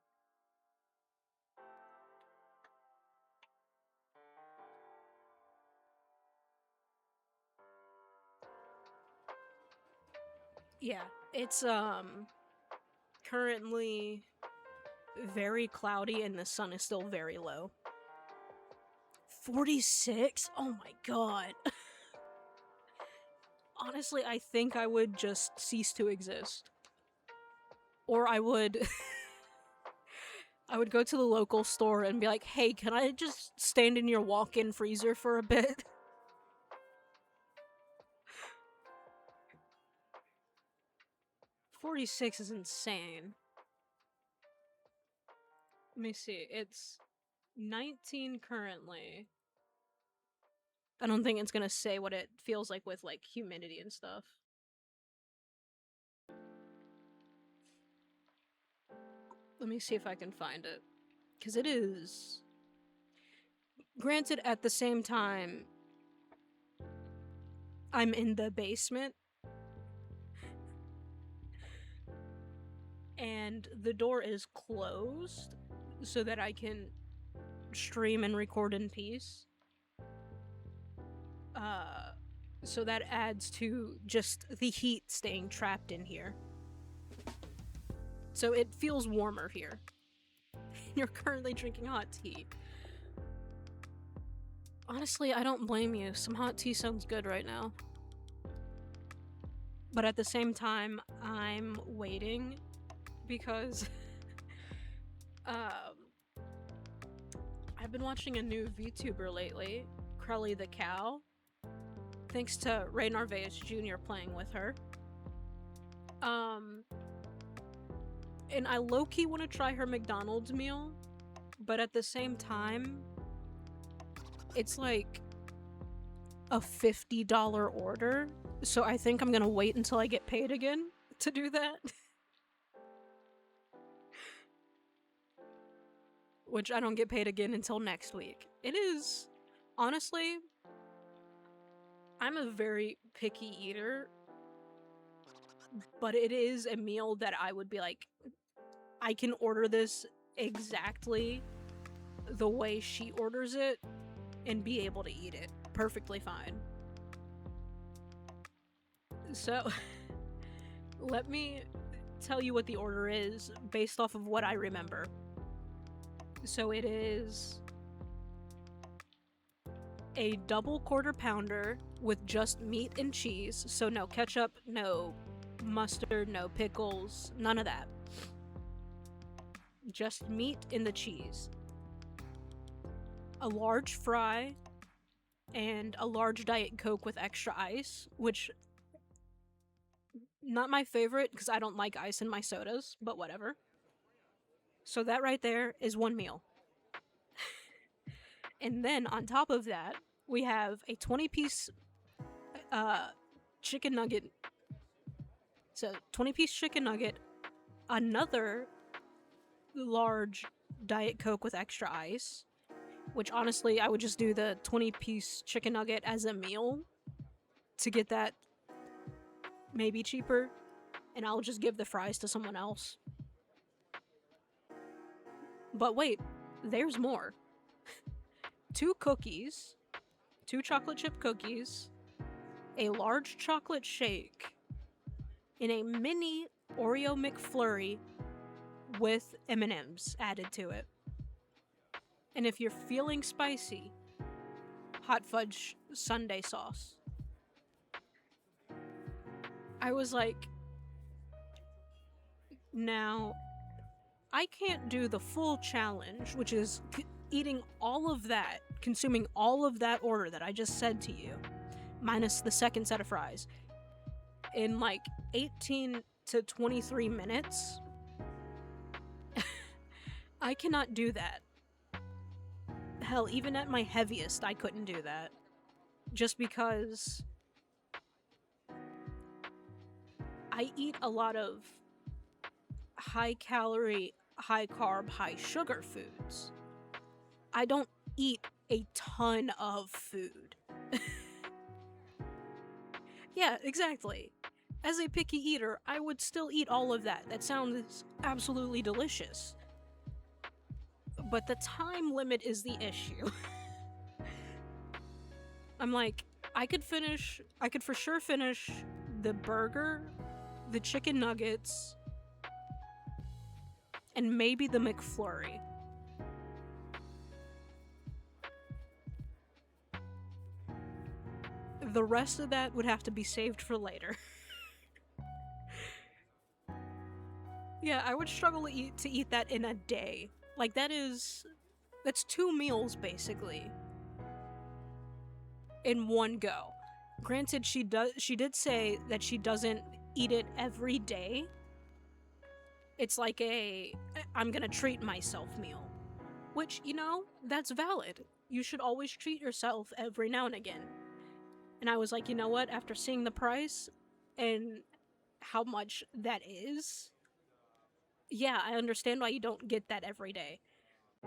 Yeah, it's currently very cloudy and the sun is still very low. 46? Oh my god. Honestly, I think I would just cease to exist. Or I would I would go to the local store and be like, "Hey, can I just stand in your walk-in freezer for a bit?" 46 is insane. Let me see. It's 19 currently. I don't think it's gonna say what it feels like with, like, humidity and stuff. Let me see if I can find it. Because it is... Granted, at the same time, I'm in the basement. And the door is closed so that I can stream and record in peace. So that adds to just the heat staying trapped in here. So it feels warmer here. You're currently drinking hot tea. Honestly, I don't blame you. Some hot tea sounds good right now. But at the same time, I'm waiting because I've been watching a new VTuber lately, Crelly the Cow. Thanks to Ray Narvaez Jr. playing with her. And I low-key want to try her McDonald's meal, but at the same time, it's like a $50 order, so I think I'm gonna wait until I get paid again to do that. Which I don't get paid again until next week. It is, honestly, I'm a very picky eater, but it is a meal that I would be like, I can order this exactly the way she orders it and be able to eat it perfectly fine. So, let me tell you what the order is based off of what I remember. So it is a double quarter pounder with just meat and cheese. So no ketchup, no mustard, no pickles, none of that. Just meat and the cheese. A large fry and a large Diet Coke with extra ice, which not my favorite because I don't like ice in my sodas, but whatever. So that right there is one meal. And then on top of that, we have a 20-piece chicken nugget. So 20-piece chicken nugget, another large Diet Coke with extra ice, which honestly I would just do the 20-piece chicken nugget as a meal to get that maybe cheaper, and I'll just give the fries to someone else. But wait, there's more. 2 cookies, 2 chocolate chip cookies, a large chocolate shake, and a mini Oreo McFlurry with M&Ms added to it. And if you're feeling spicy, hot fudge sundae sauce. I was like, now, I can't do the full challenge, which is eating all of that, consuming all of that order that I just said to you, minus the second set of fries, in like 18 to 23 minutes. I cannot do that. Hell, even at my heaviest, I couldn't do that. Just because I eat a lot of high calorie, high carb, high sugar foods. I don't eat a ton of food. Yeah, exactly. As a picky eater, I would still eat all of that. That sounds absolutely delicious. But the time limit is the issue. I'm like, I could for sure finish the burger, the chicken nuggets, and maybe the McFlurry. The rest of that would have to be saved for later. Yeah, I would struggle to eat that in a day. Like, that's 2 meals, basically, in one go. Granted, she did say that she doesn't eat it every day. It's like I'm gonna treat myself meal. Which, that's valid. You should always treat yourself every now and again. And I was like, you know what? After seeing the price and how much that is, yeah, I understand why you don't get that every day.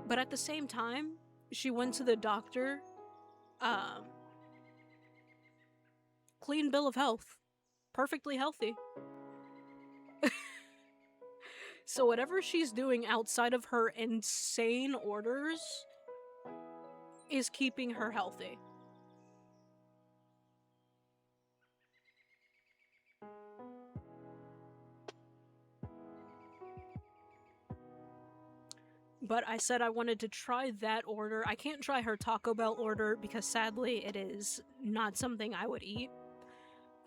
But at the same time, she went to the doctor, clean bill of health, perfectly healthy. So whatever she's doing outside of her insane orders is keeping her healthy. But I said I wanted to try that order. I can't try her Taco Bell order because sadly it is not something I would eat.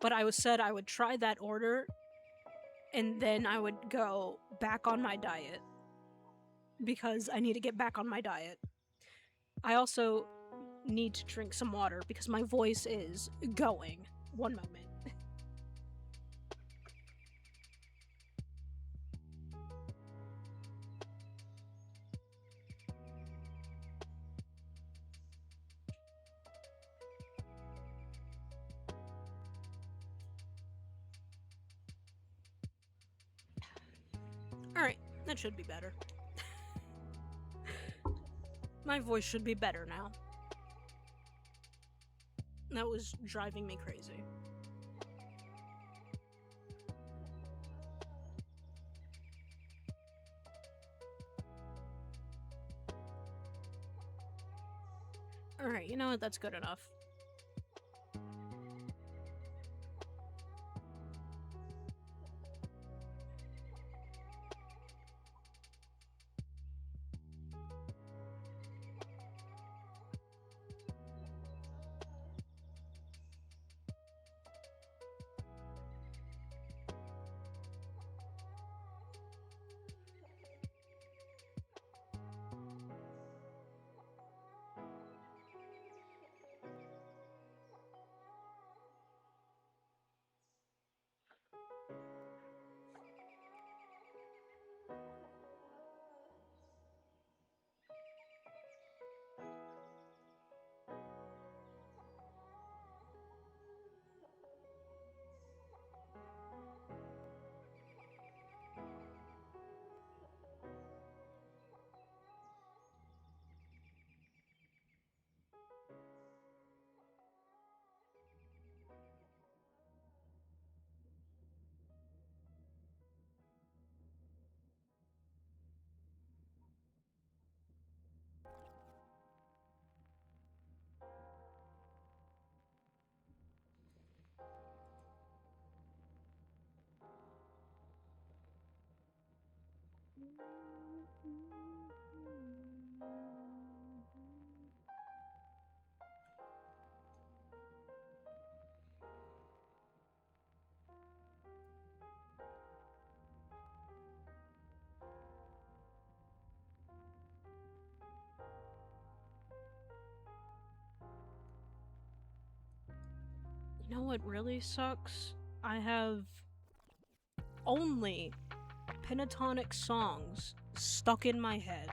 But I said I would try that order and then I would go back on my diet because I need to get back on my diet. I also need to drink some water because my voice is going. One moment. Alright, that should be better. My voice should be better now. That was driving me crazy. Alright, you know what? That's good enough. what really sucks? I have only pentatonic songs stuck in my head.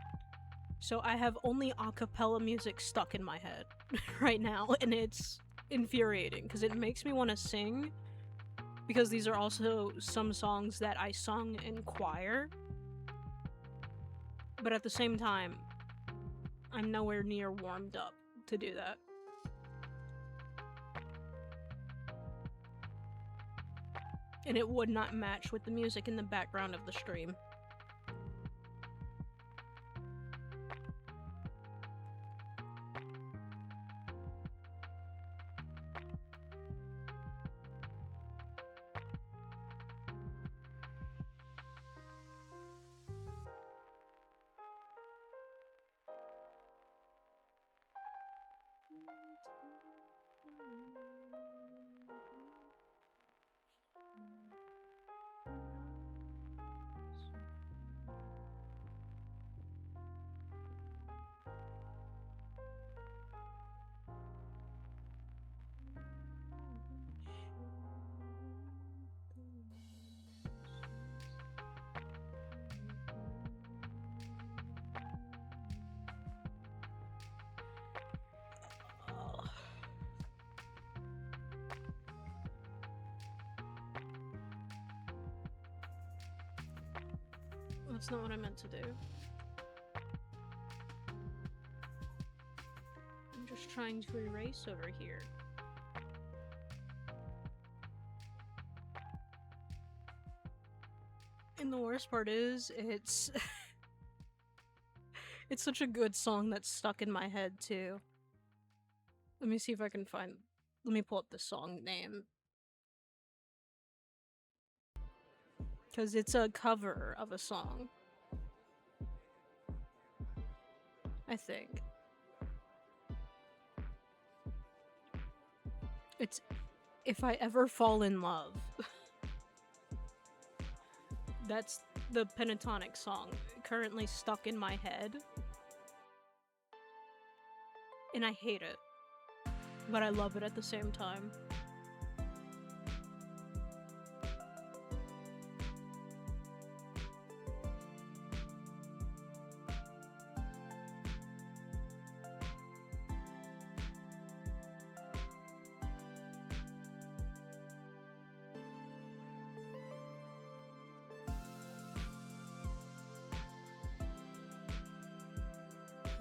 So I have only a cappella music stuck in my head right now, and it's infuriating because it makes me want to sing, because these are also some songs that I sung in choir, but at the same time, I'm nowhere near warmed up to do that. And it would not match with the music in the background of the stream. That's not what I meant to do. I'm just trying to erase over here. And the worst part is, it's... it's such a good song that's stuck in my head, too. Let me see if I can find... Let me pull up the song name. Because it's a cover of a song. I think. It's If I Ever Fall in Love. That's the pentatonic song currently stuck in my head. And I hate it. But I love it at the same time.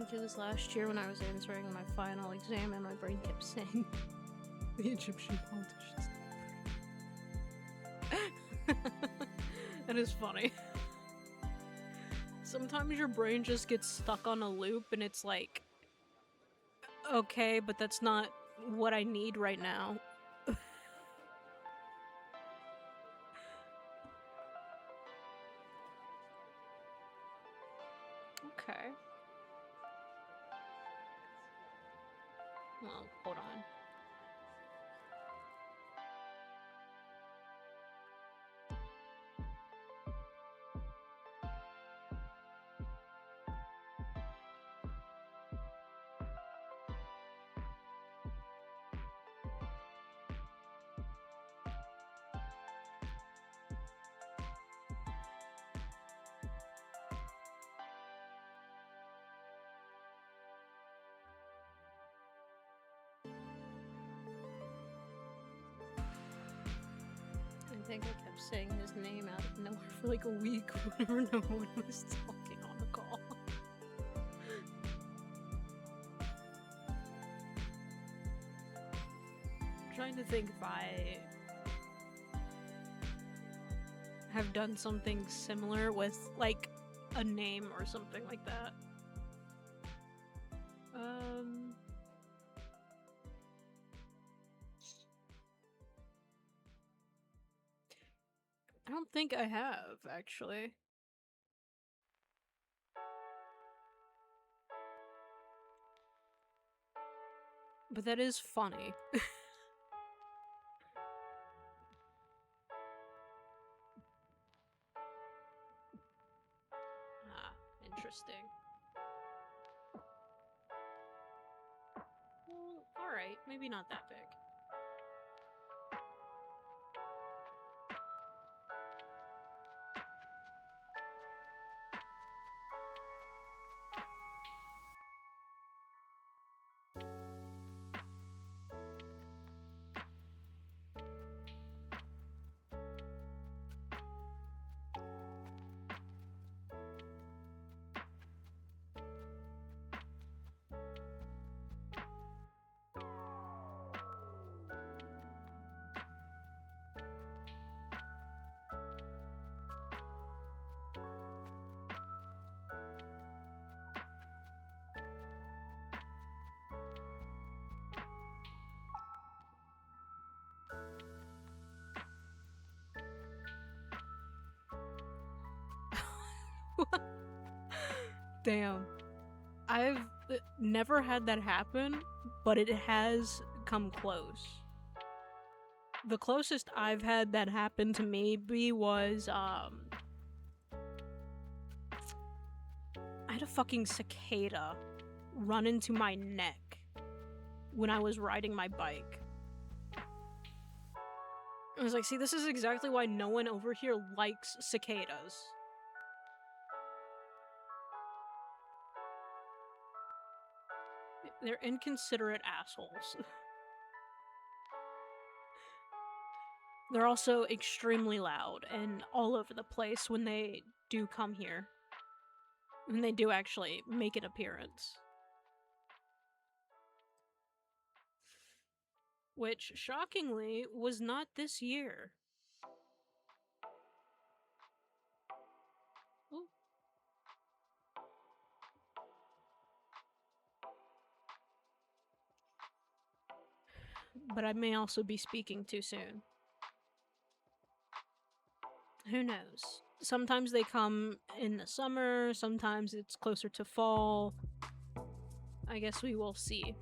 I did this last year when I was answering my final exam and my brain kept saying the Egyptian politicians. That is funny. Sometimes your brain just gets stuck on a loop and it's like, okay, but that's not what I need right now. Okay. Well, hold on. I think I kept saying his name out of nowhere for like a week whenever no one was talking on the call. I'm trying to think if I have done something similar with like a name or something like that. I don't think I have, actually. But that is funny. Ah, interesting. Well, alright, maybe not that big. Damn. I've never had that happen, but it has come close. The closest I've had that happen to me was, I had a fucking cicada run into my neck when I was riding my bike. I was like, see, this is exactly why no one over here likes cicadas. They're inconsiderate assholes. They're also extremely loud and all over the place when they do come here. When they do actually make an appearance. Which, shockingly, was not this year. Ooh. But I may also be speaking too soon. Who knows? Sometimes they come in the summer, sometimes it's closer to fall. I guess we will see.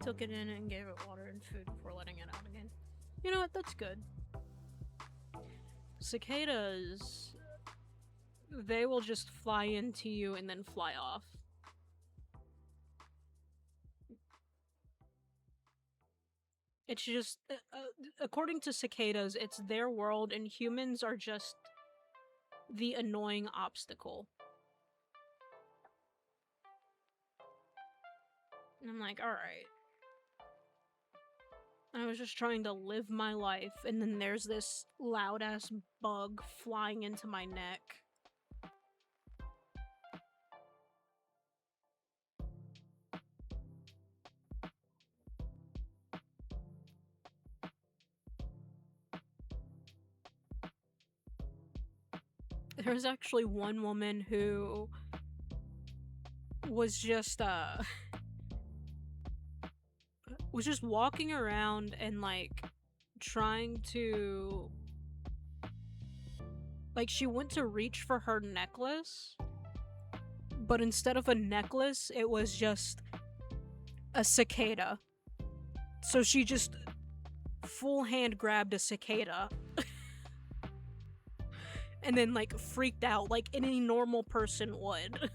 Took it in and gave it water and food before letting it out again. You know what? That's good. Cicadas, they will just fly into you and then fly off. It's just, according to cicadas, it's their world and humans are just the annoying obstacle. And I'm like, alright. I was just trying to live my life, and then there's this loud-ass bug flying into my neck. There was actually one woman who was just, was just walking around and, like, trying to... Like, she went to reach for her necklace, but instead of a necklace, it was just a cicada. So she just full hand grabbed a cicada and then, like, freaked out like any normal person would.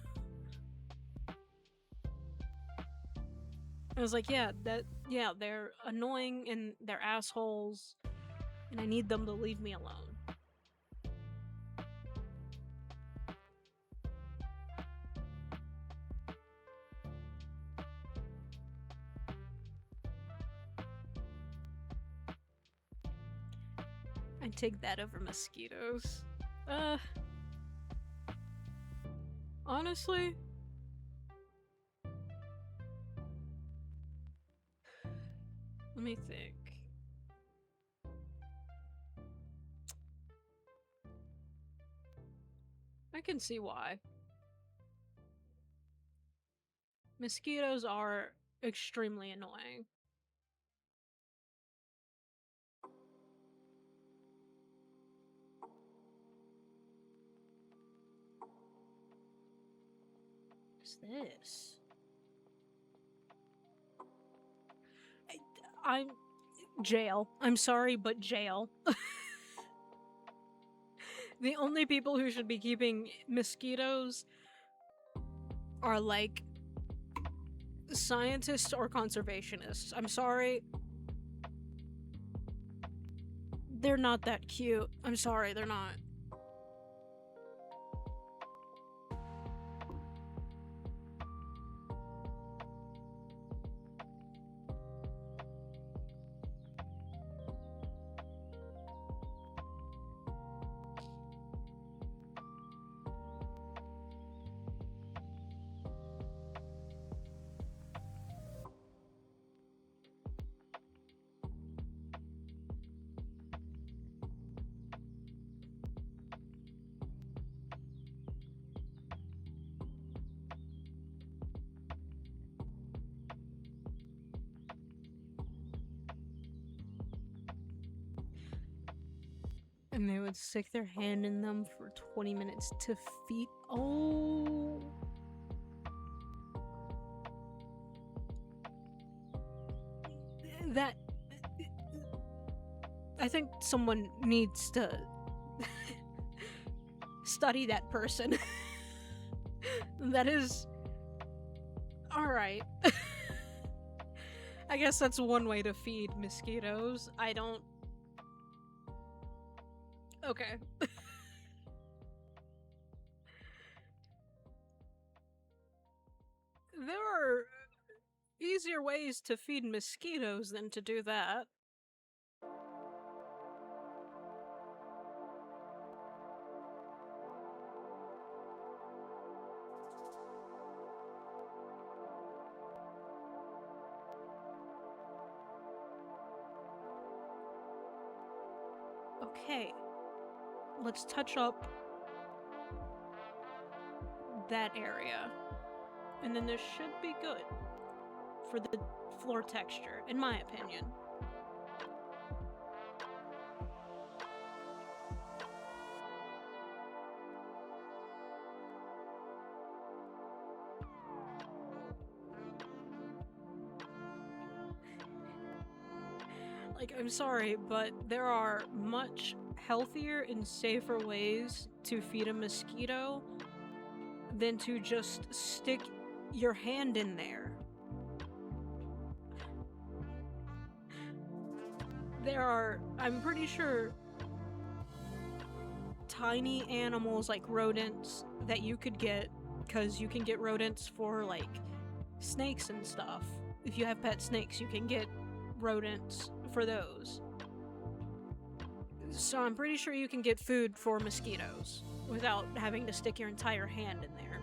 I was like, yeah, they're annoying and they're assholes, and I need them to leave me alone. I'd take that over mosquitoes. Honestly, let me think. I can see why. Mosquitoes are extremely annoying. What's this? Jail. I'm sorry, but jail. The only people who should be keeping mosquitoes are like scientists or conservationists. I'm sorry. They're not that cute. I'm sorry, they're not. And they would stick their hand in them for 20 minutes to feed. Oh. That. I think someone needs to study that person. That is. Alright. I guess that's one way to feed mosquitoes. I don't. Okay. There are easier ways to feed mosquitoes than to do that. Okay. Let's touch up that area. And then this should be good for the floor texture, in my opinion. Like, I'm sorry, but there are much healthier and safer ways to feed a mosquito than to just stick your hand in there. There are, I'm pretty sure, tiny animals like rodents that you could get, because you can get rodents for like snakes and stuff. If you have pet snakes, you can get rodents for those. So I'm pretty sure you can get food for mosquitoes without having to stick your entire hand in there.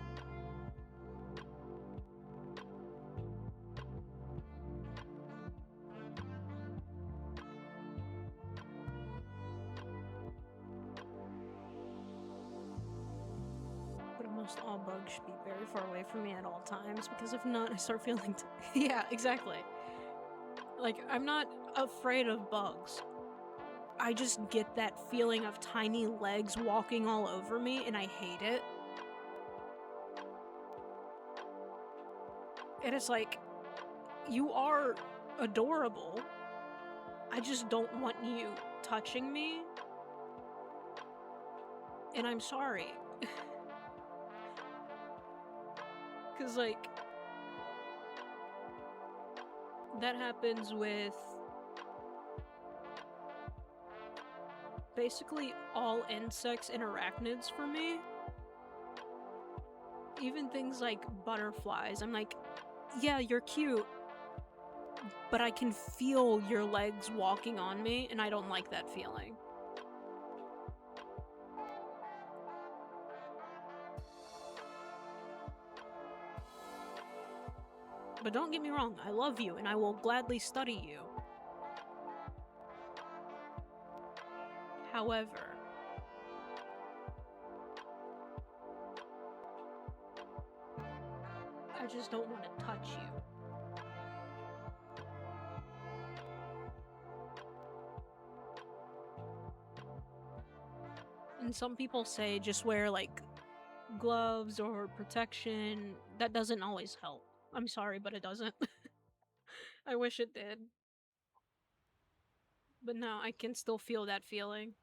But almost all bugs should be very far away from me at all times, because if not, I start feeling yeah, exactly. Like, I'm not afraid of bugs. I just get that feeling of tiny legs walking all over me, and I hate it. And it's like, you are adorable. I just don't want you touching me. And I'm sorry. Cause like, that happens with basically all insects and arachnids for me. Even things like butterflies. I'm like, yeah, you're cute, but I can feel your legs walking on me, and I don't like that feeling. But don't get me wrong, I love you, and I will gladly study you. However, I just don't want to touch you. And some people say just wear like gloves or protection. That doesn't always help. I'm sorry, but it doesn't. I wish it did. But no, I can still feel that feeling.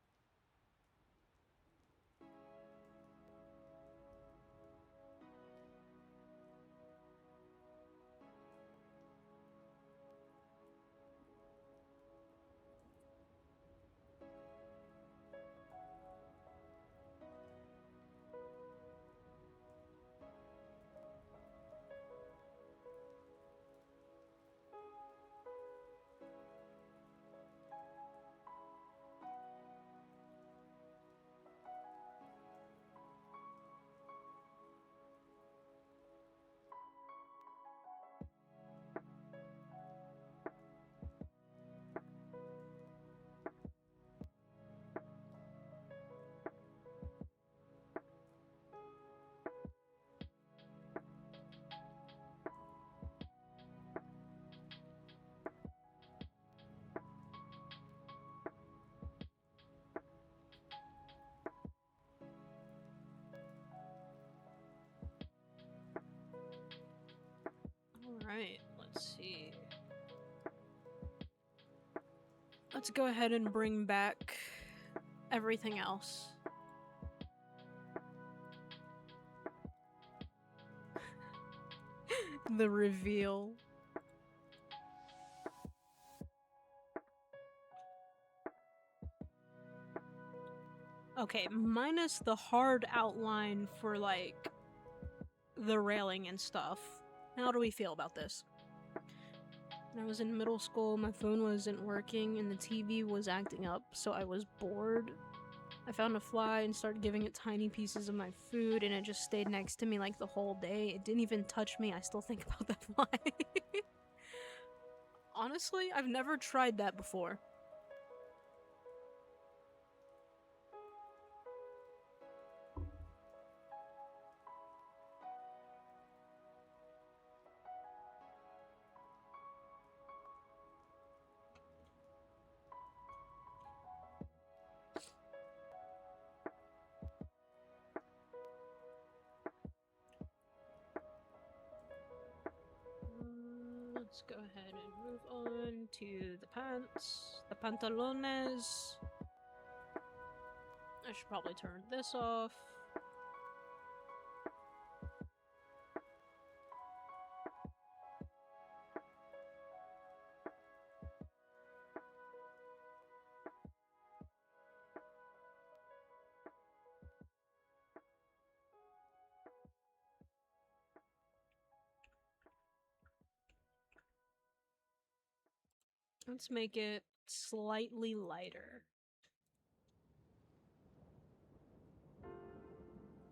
Alright, let's see. Let's go ahead and bring back everything else. The reveal. Okay, minus the hard outline for, like, the railing and stuff. How do we feel about this? When I was in middle school, my phone wasn't working and the TV was acting up, so I was bored. I found a fly and started giving it tiny pieces of my food, and it just stayed next to me like the whole day. It didn't even touch me. I still think about that fly. Honestly, I've never tried that before. Let's go ahead and move on to the pants. The pantalones. I should probably turn this off. Let's make it slightly lighter.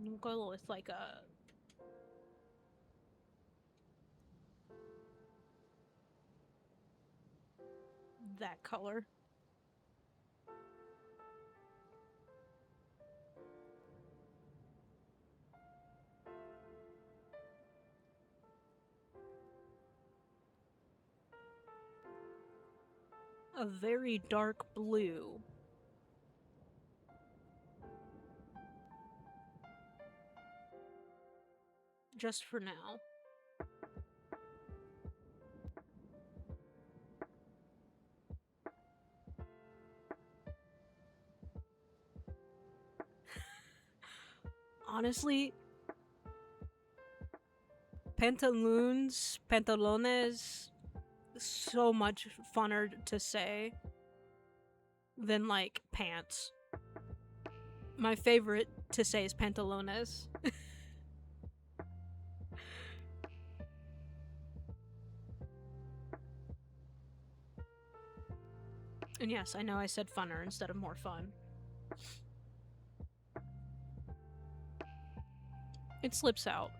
We'll go with like that color. A very dark blue. Just for now. Honestly, pantalones, so much funner to say than like pants. My favorite to say is pantalones. And yes, I know I said funner instead of more fun. It slips out.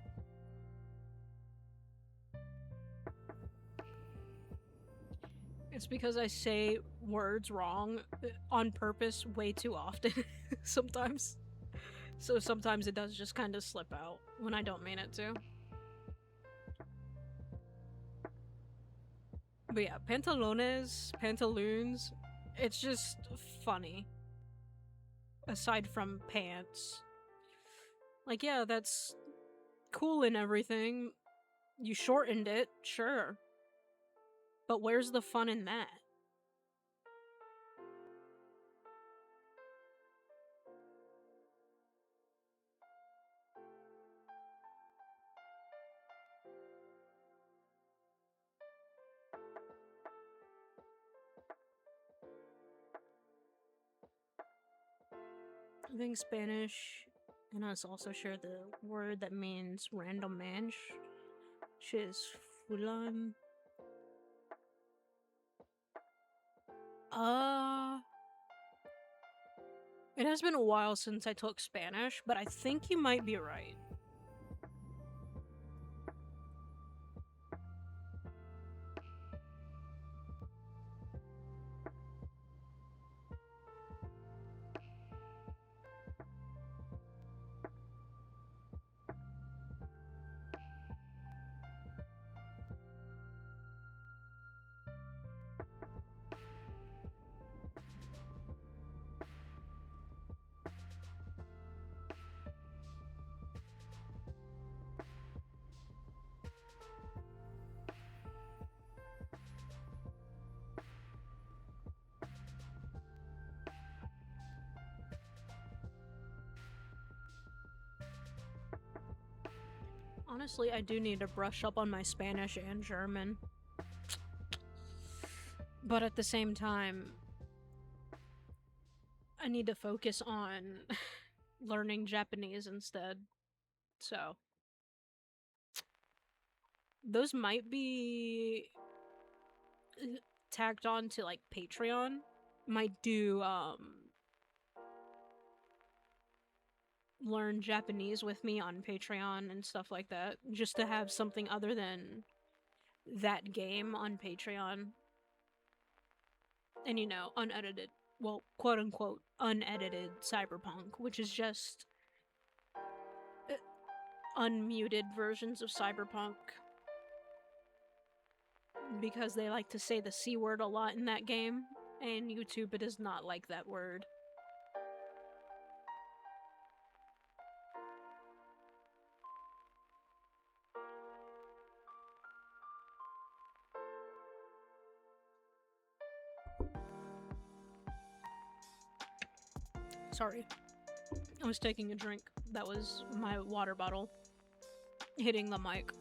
It's because I say words wrong on purpose way too often sometimes. So sometimes it does just kind of slip out when I don't mean it to. But yeah, pantalones, it's just funny. Aside from pants. Like, yeah, that's cool and everything. You shortened it, sure. But where's the fun in that? I think Spanish and us also share the word that means random man, which is fulan. It has been a while since I took Spanish, but I think you might be right. Honestly, I do need to brush up on my Spanish and German. But at the same time, I need to focus on learning Japanese instead. So, those might be tagged on to like Patreon. Might do learn Japanese with me on Patreon and stuff like that, just to have something other than that game on Patreon. And, you know, unedited, well, quote unquote, unedited Cyberpunk, which is just unmuted versions of Cyberpunk. Because they like to say the C word a lot in that game, and YouTube does not like that word. Sorry. I was taking a drink. That was my water bottle hitting the mic.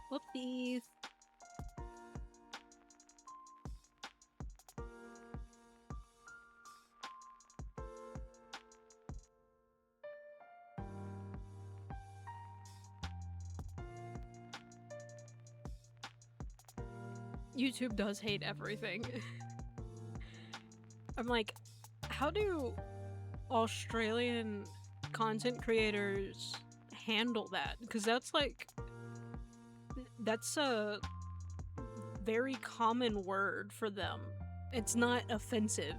Whoopsies. YouTube does hate everything. I'm like, how do Australian content creators handle that? Because that's like, that's a very common word for them. It's not offensive.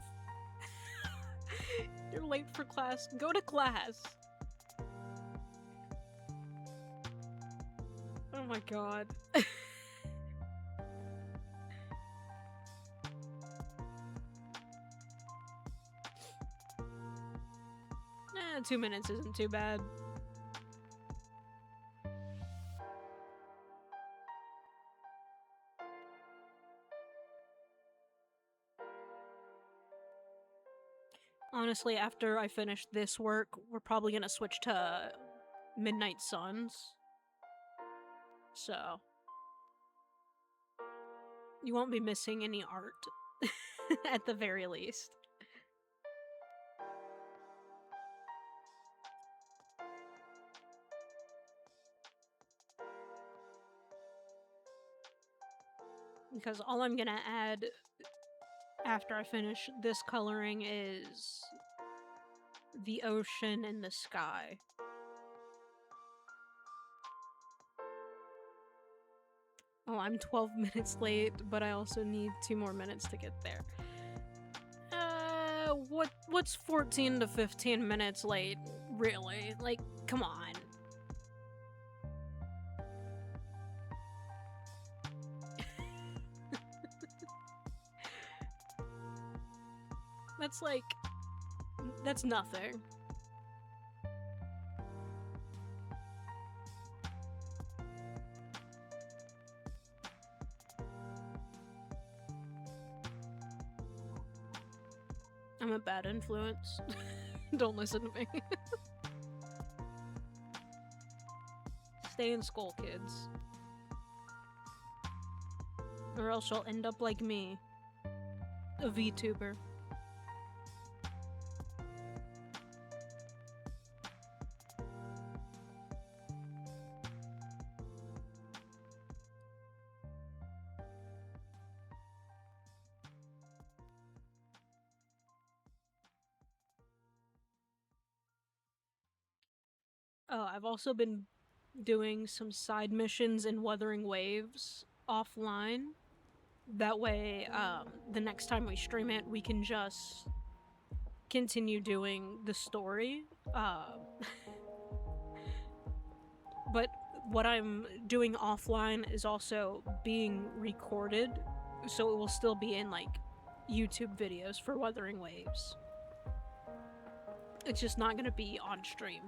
You're late for class. Go to class. Oh my god. 2 minutes isn't too bad. Honestly, after I finish this work, we're probably gonna switch to Midnight Suns. So, you won't be missing any art, at the very least. Because all I'm gonna add after I finish this coloring is the ocean and the sky. Oh, I'm 12 minutes late, but I also need 2 more minutes to get there. What's 14 to 15 minutes late, really? Like, come on. That's like, that's nothing. I'm a bad influence. Don't listen to me. Stay in school, kids. Or else you'll end up like me. A VTuber. Oh, I've also been doing some side missions in Wuthering Waves offline. That way, the next time we stream it, we can just continue doing the story. But what I'm doing offline is also being recorded, so it will still be in like YouTube videos for Wuthering Waves. It's just not gonna be on stream.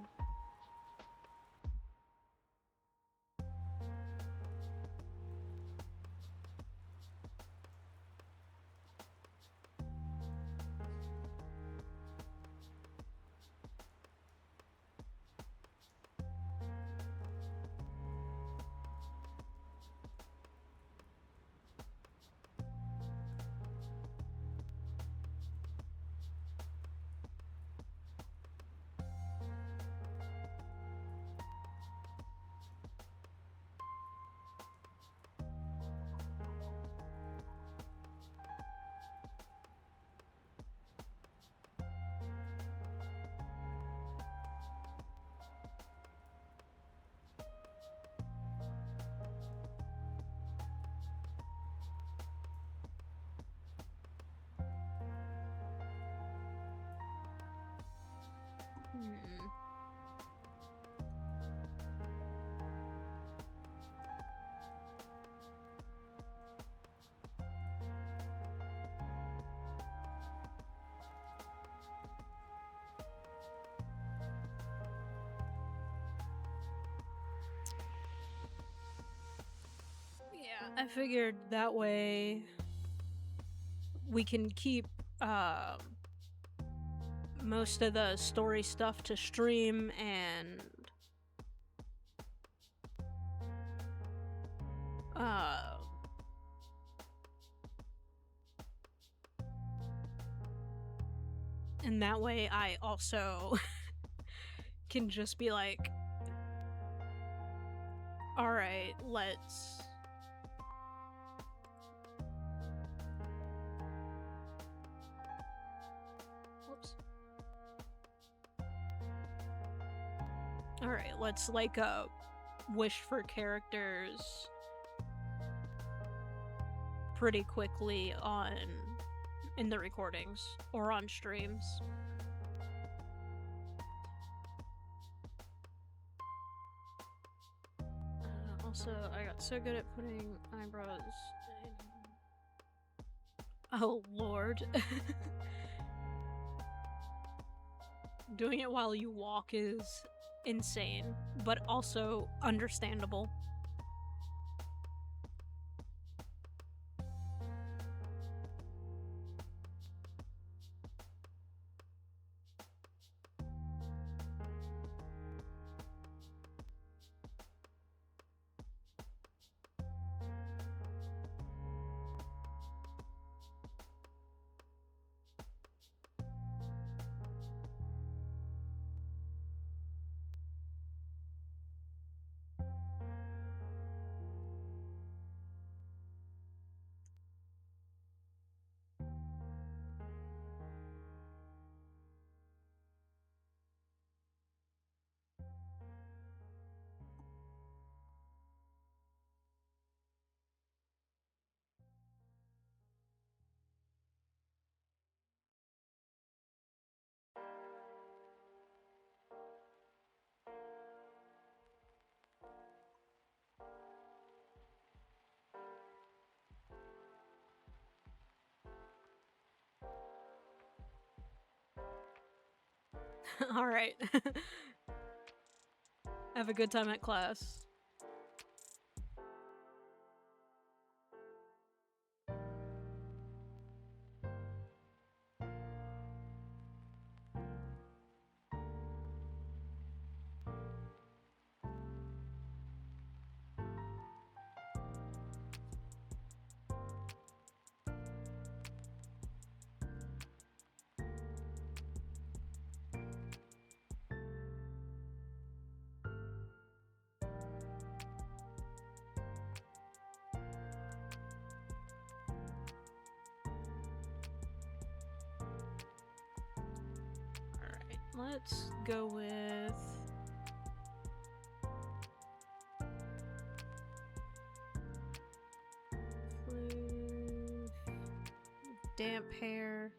Yeah, I figured that way we can keep most of the story stuff to stream, and that way I also can just be like, all right, let's Alright, let's like wish for characters pretty quickly in the recordings or on streams. Also, I got so good at putting eyebrows in... Oh lord. Doing it while you walk is insane, but also understandable. Alright. Have a good time at class. Alright, let's go with... damp hair.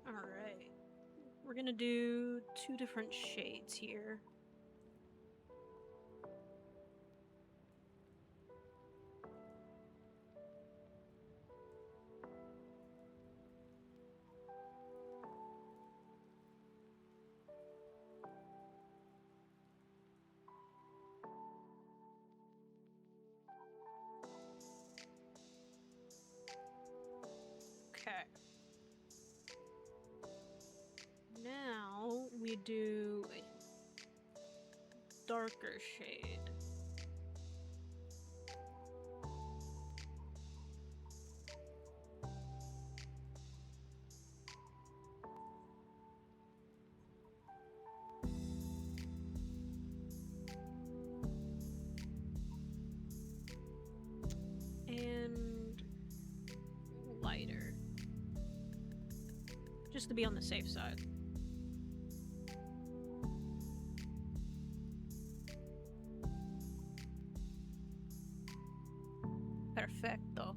Alright. We're gonna do 2 different shades here. Okay. Now we do a darker shade. And lighter. Just to be on the safe side. Perfecto.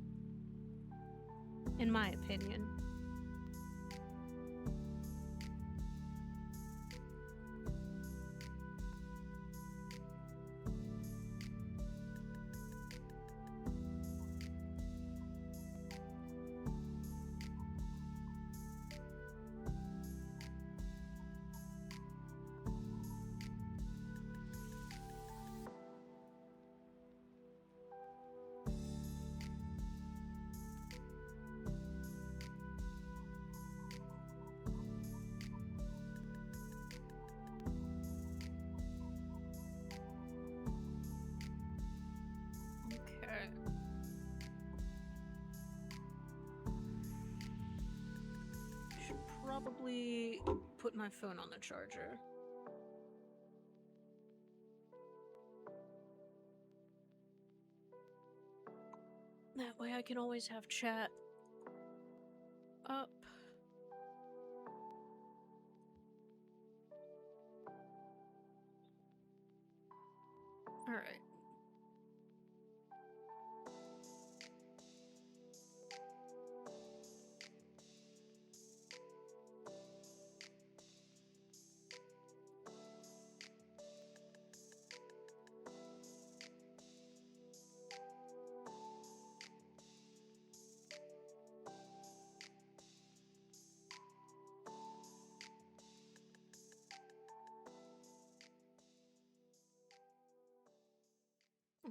In my opinion. Okay. Should probably put my phone on the charger. That way I can always have chat up. Alright.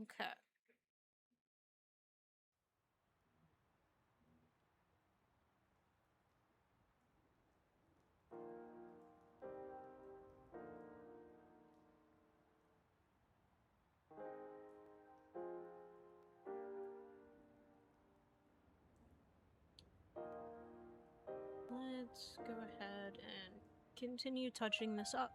Okay. Let's go ahead and continue touching this up.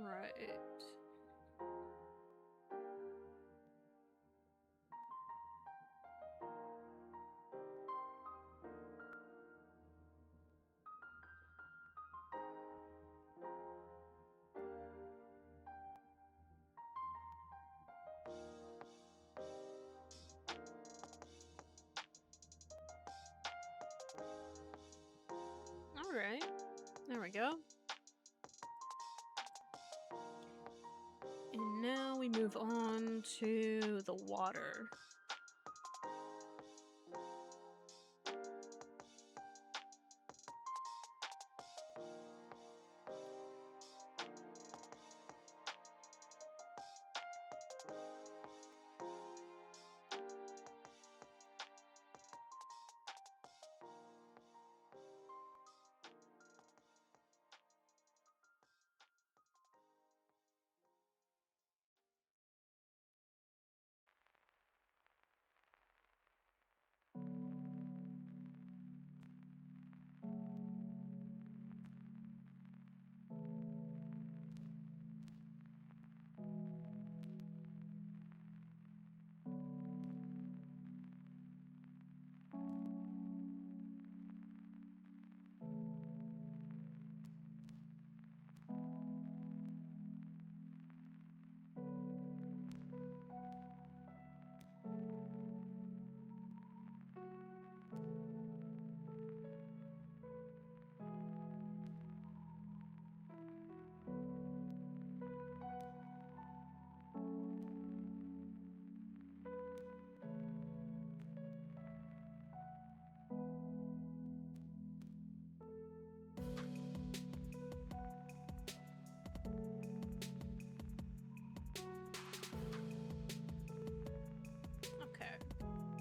Right. All right. There we go. And now we move on to the water. Okay.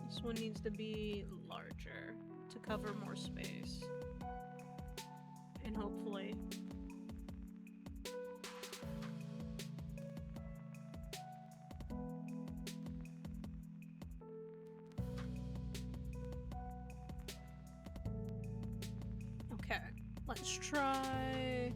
This one needs to be larger to cover more space. And hopefully okay, let's try.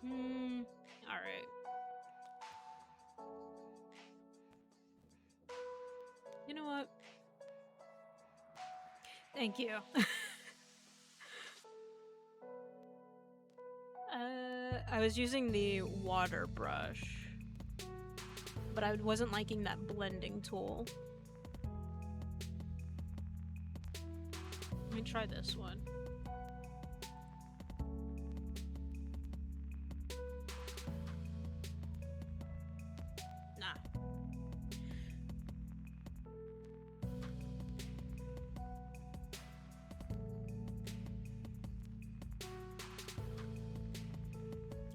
Alright. You know what? Thank you. I was using the water brush, but I wasn't liking that blending tool. Let me try this one. Nah.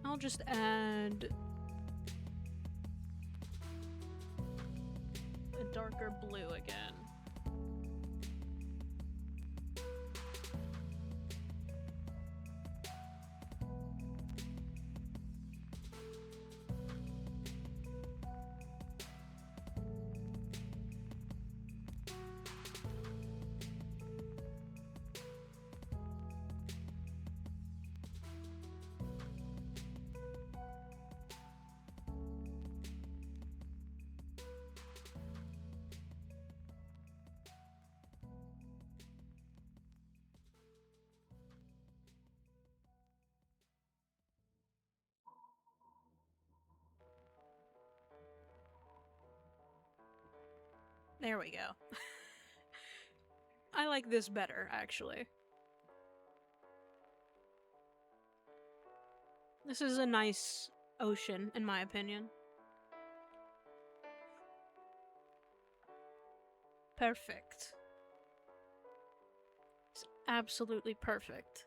I'll just add a darker blue again. There we go. I like this better, actually. This is a nice ocean, in my opinion. Perfect. It's absolutely perfect.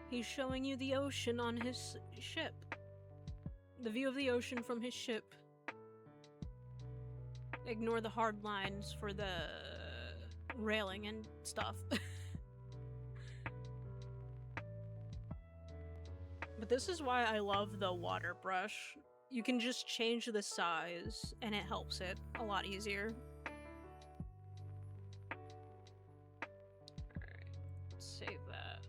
He's showing you the ocean on his ship. The view of the ocean from his ship. Ignore the hard lines for the railing and stuff. But this is why I love the water brush. You can just change the size and it helps it a lot easier. Alright, save that.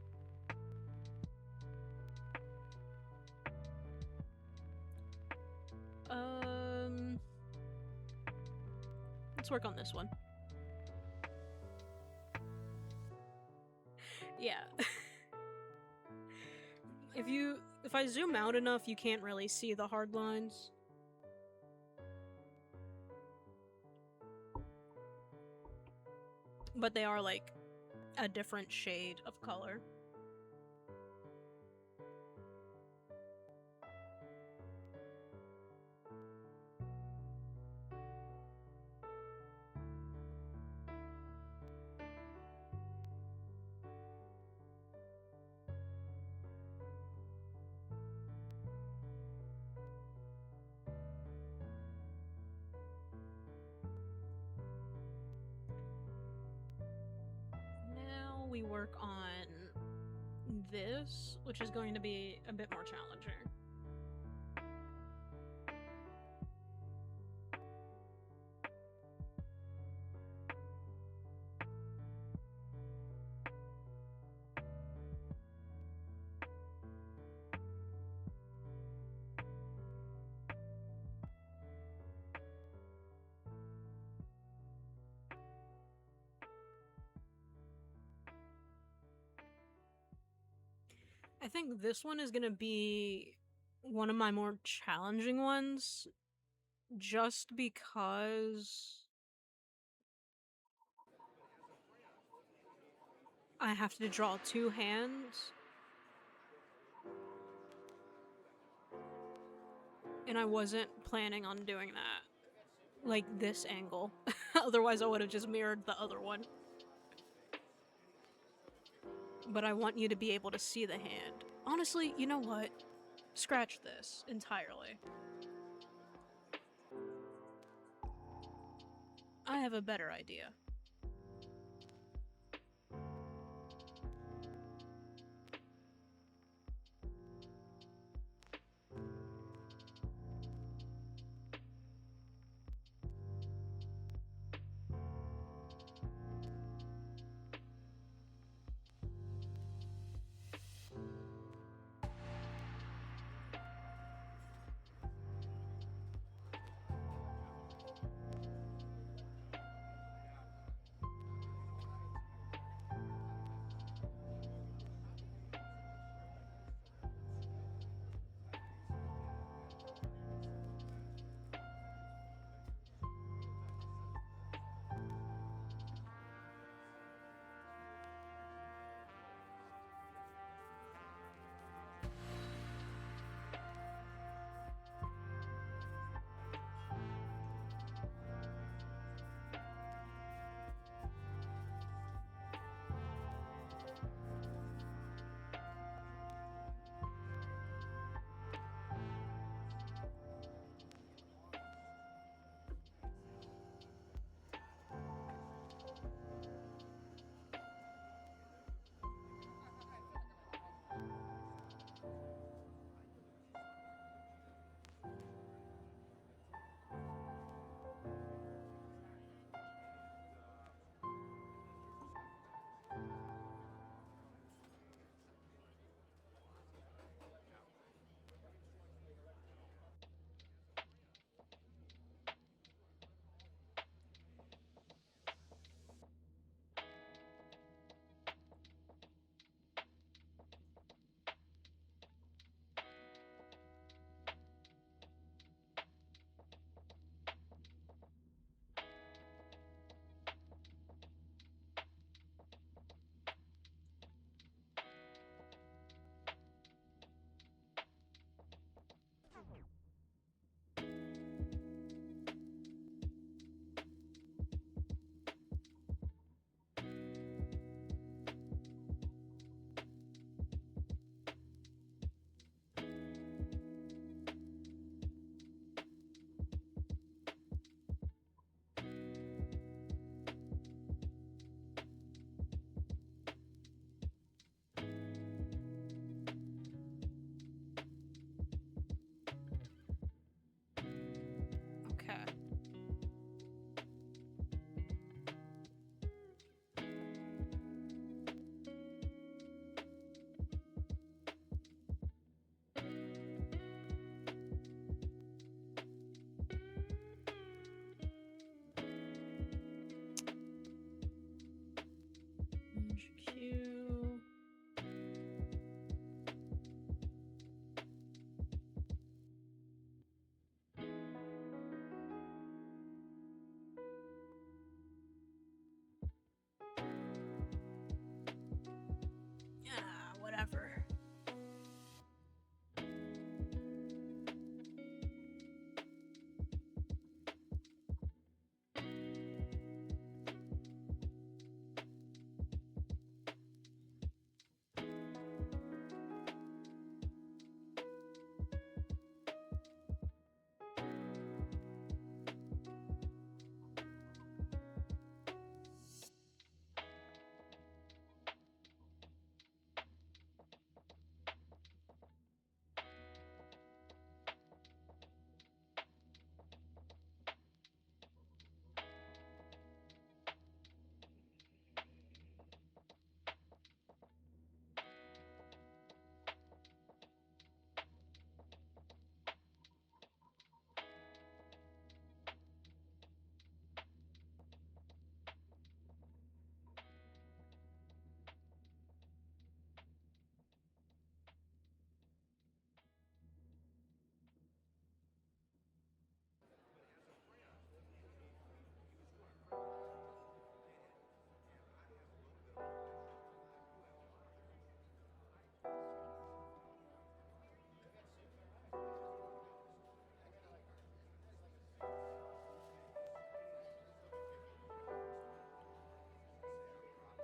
Let's work on this one. Yeah. If I zoom out enough, you can't really see the hard lines. But they are like a different shade of color. We work on this, which is going to be a bit more challenging. I think this one is gonna be one of my more challenging ones, just because I have to draw two hands. And I wasn't planning on doing that. like this angle. Otherwise, I would have just mirrored the other one. But I want you to be able to see the hand. Honestly, you know what? Scratch this entirely. I have a better idea. Okay. Q.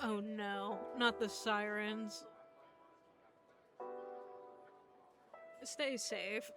Oh no, not the sirens. Stay safe.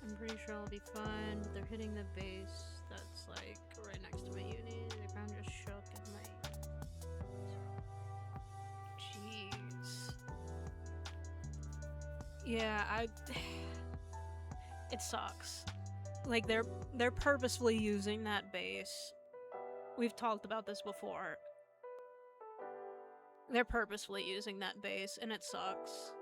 I'm pretty sure I'll be fine, but they're hitting the base that's like right next to my unit. The ground just shook and my... Jeez. Yeah, it sucks. Like they're purposefully using that base. We've talked about this before. They're purposefully using that base and it sucks.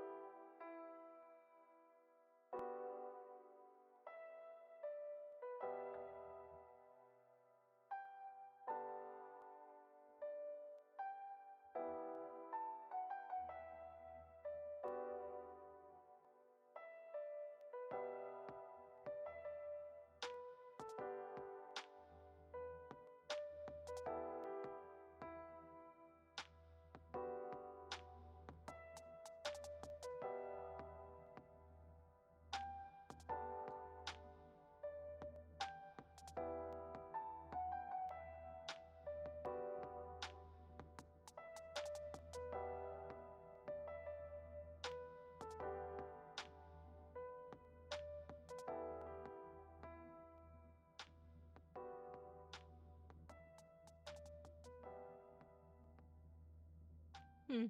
Hmm.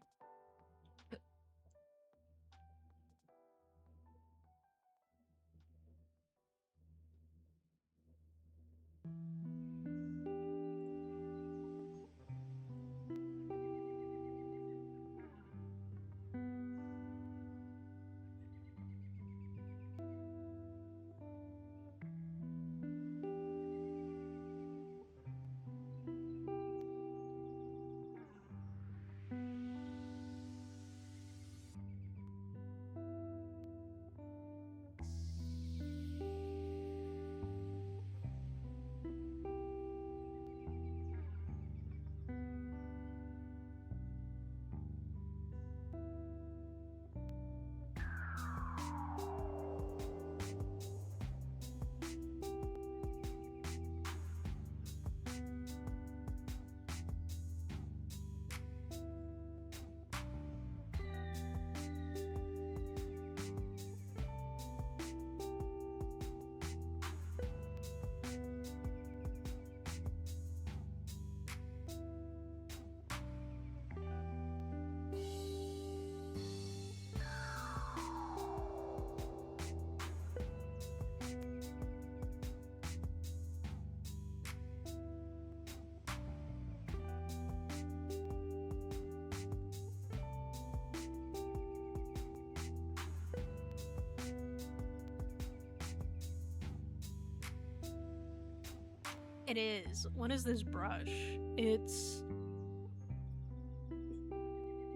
It is. What is this brush? It's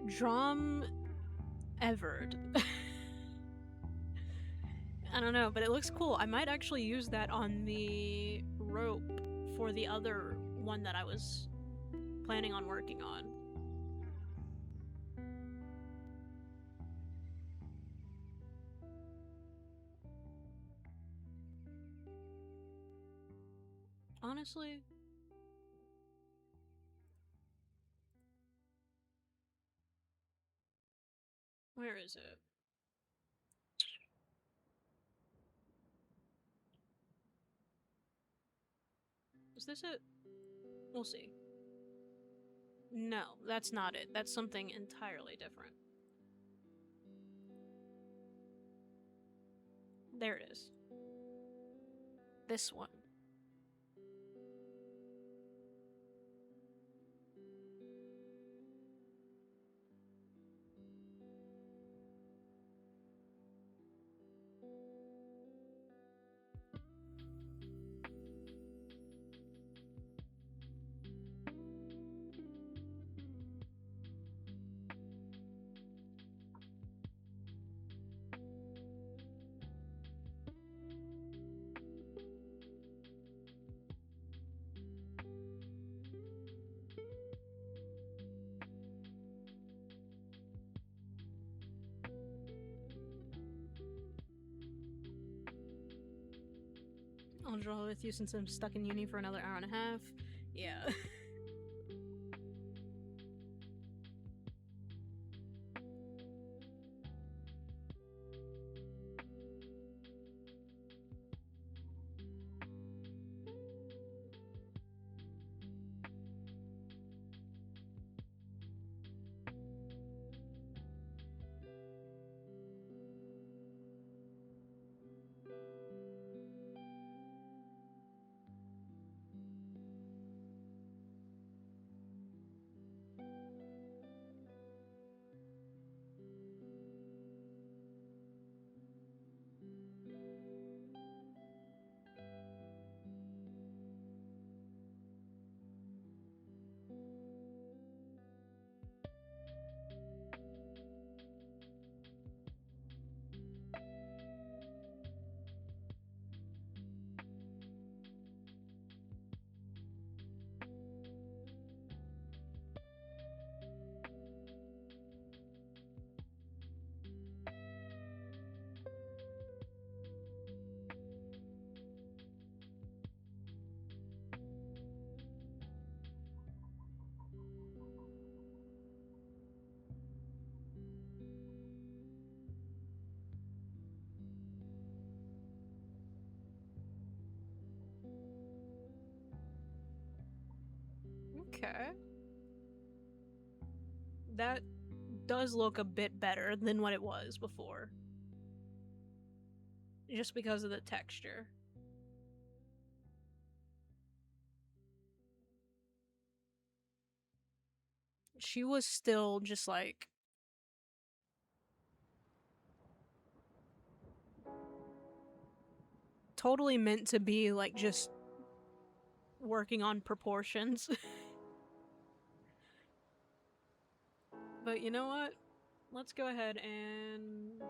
Drum Evered. I don't know, but it looks cool. I might actually use that on the rope for the other one that I was planning on working on. Honestly, where is it? Is this it? We'll see. No, that's not it. That's something entirely different. There it is. This one. I'll draw with you since I'm stuck in uni for another hour and a half. Yeah. Okay. That does look a bit better than what it was before. Just because of the texture. She was still just like totally meant to be like just working on proportions. But you know what? Let's go ahead and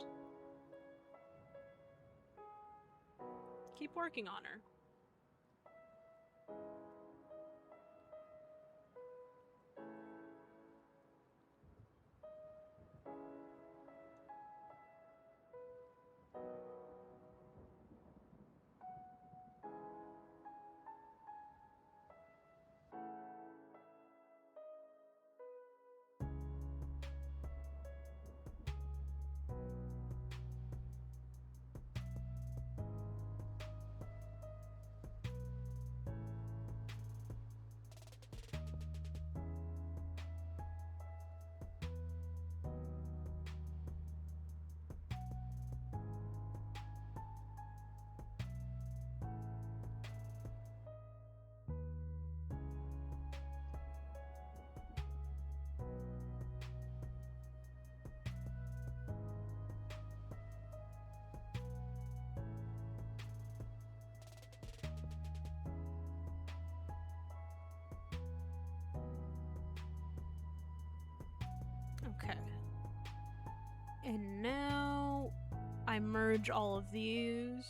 keep working on her. Okay. And now I merge all of these.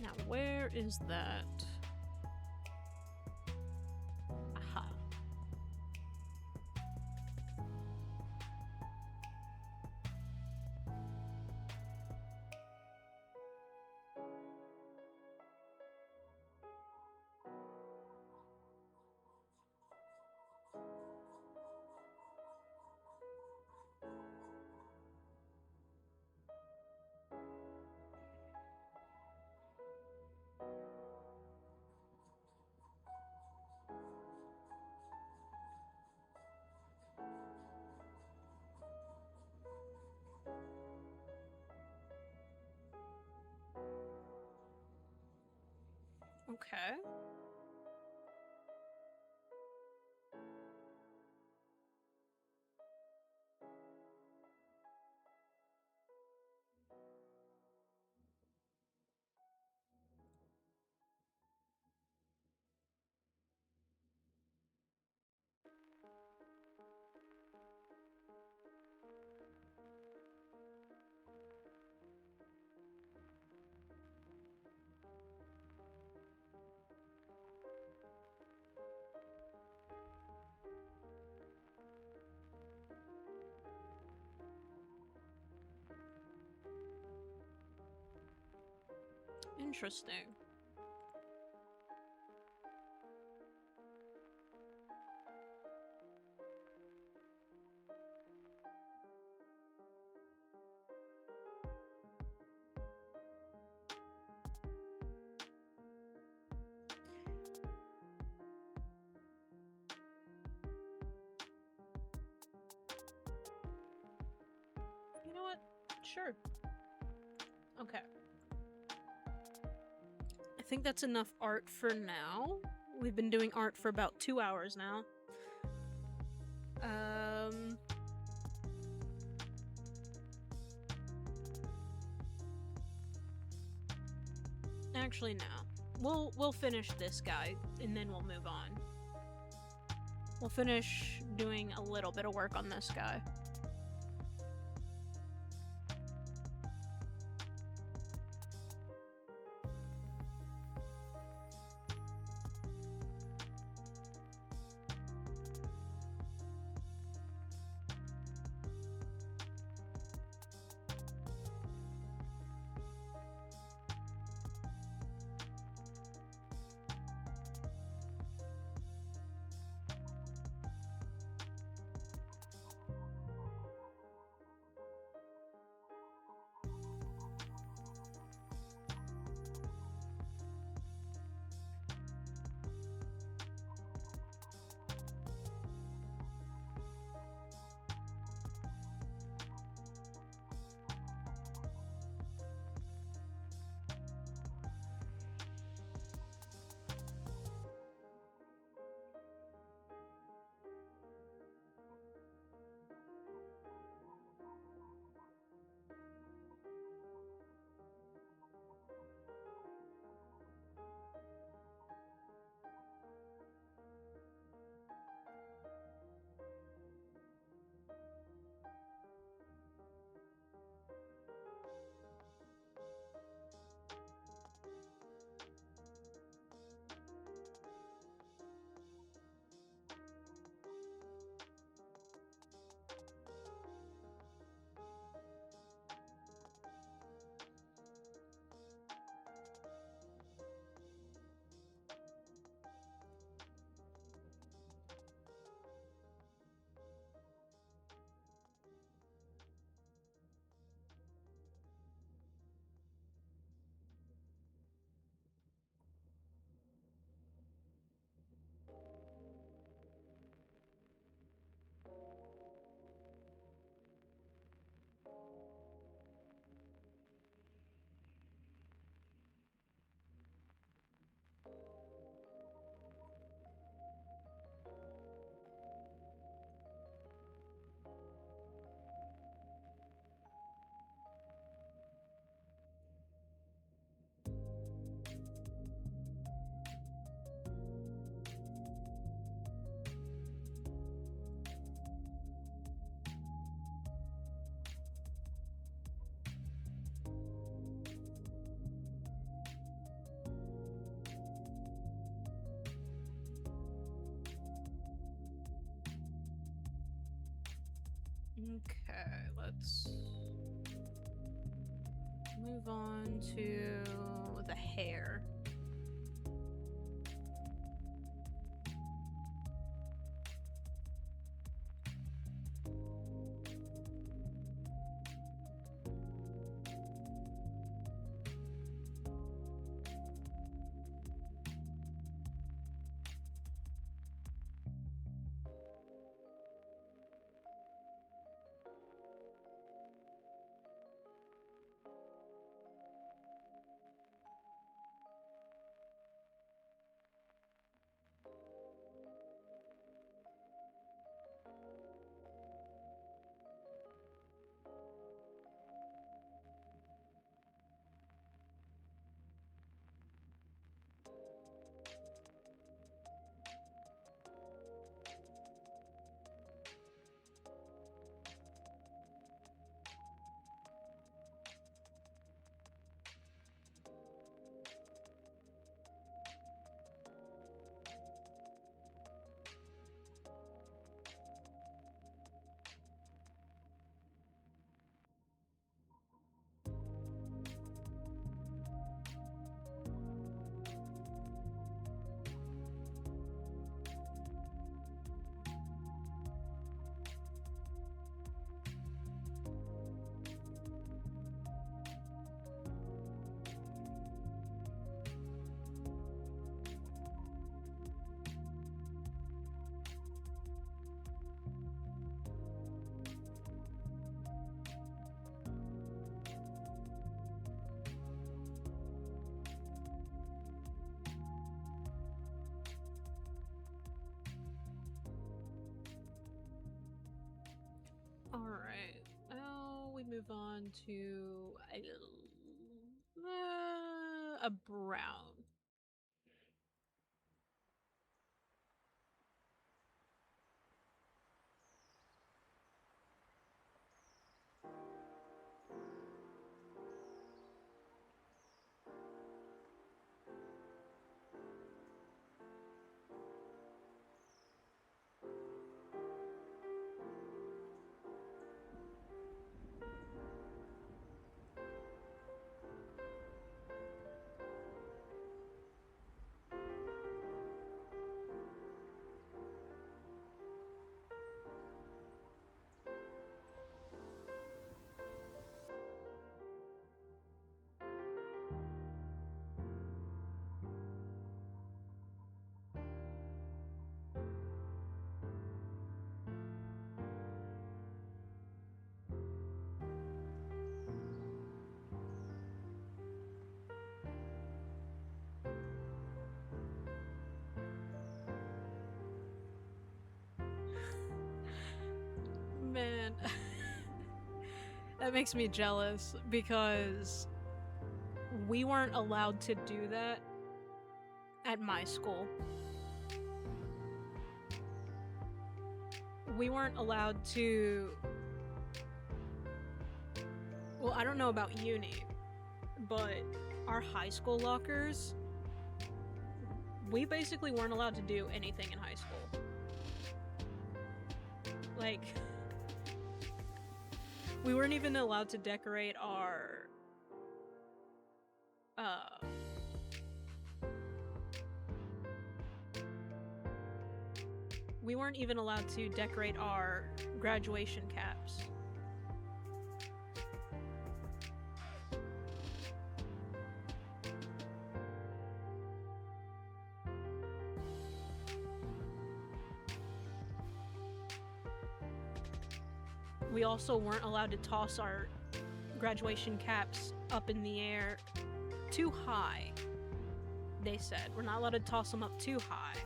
Now, where is that? Aha. Okay. Interesting. You know what? Sure. Okay. I think that's enough art for now. We've been doing art for about 2 hours now. Actually, no. We'll finish this guy, and then we'll move on. We'll finish doing a little bit of work on this guy. Okay, let's move on to the hair. Alright. Now we move on to a brown. Man, that makes me jealous because we weren't allowed to do that at my school. We weren't allowed to. Well, I don't know about uni, but our high school lockers, we basically weren't allowed to do anything in high school. Like, we weren't even allowed to decorate our we weren't even allowed to decorate our graduation caps. We also weren't allowed to toss our graduation caps up in the air too high. They said we're not allowed to toss them up too high.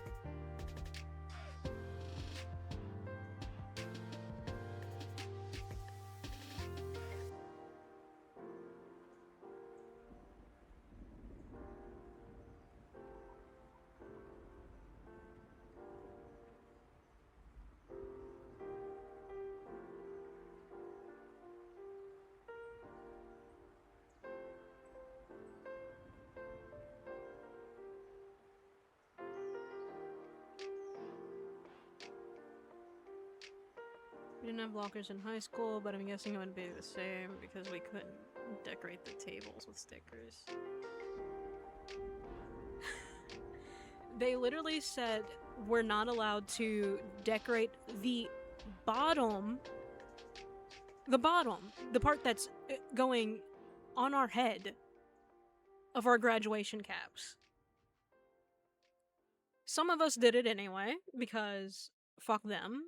We didn't have lockers in high school, but I'm guessing it would be the same because we couldn't decorate the tables with stickers. They literally said we're not allowed to decorate the bottom, the part that's going on our head of our graduation caps. Some of us did it anyway, because fuck them.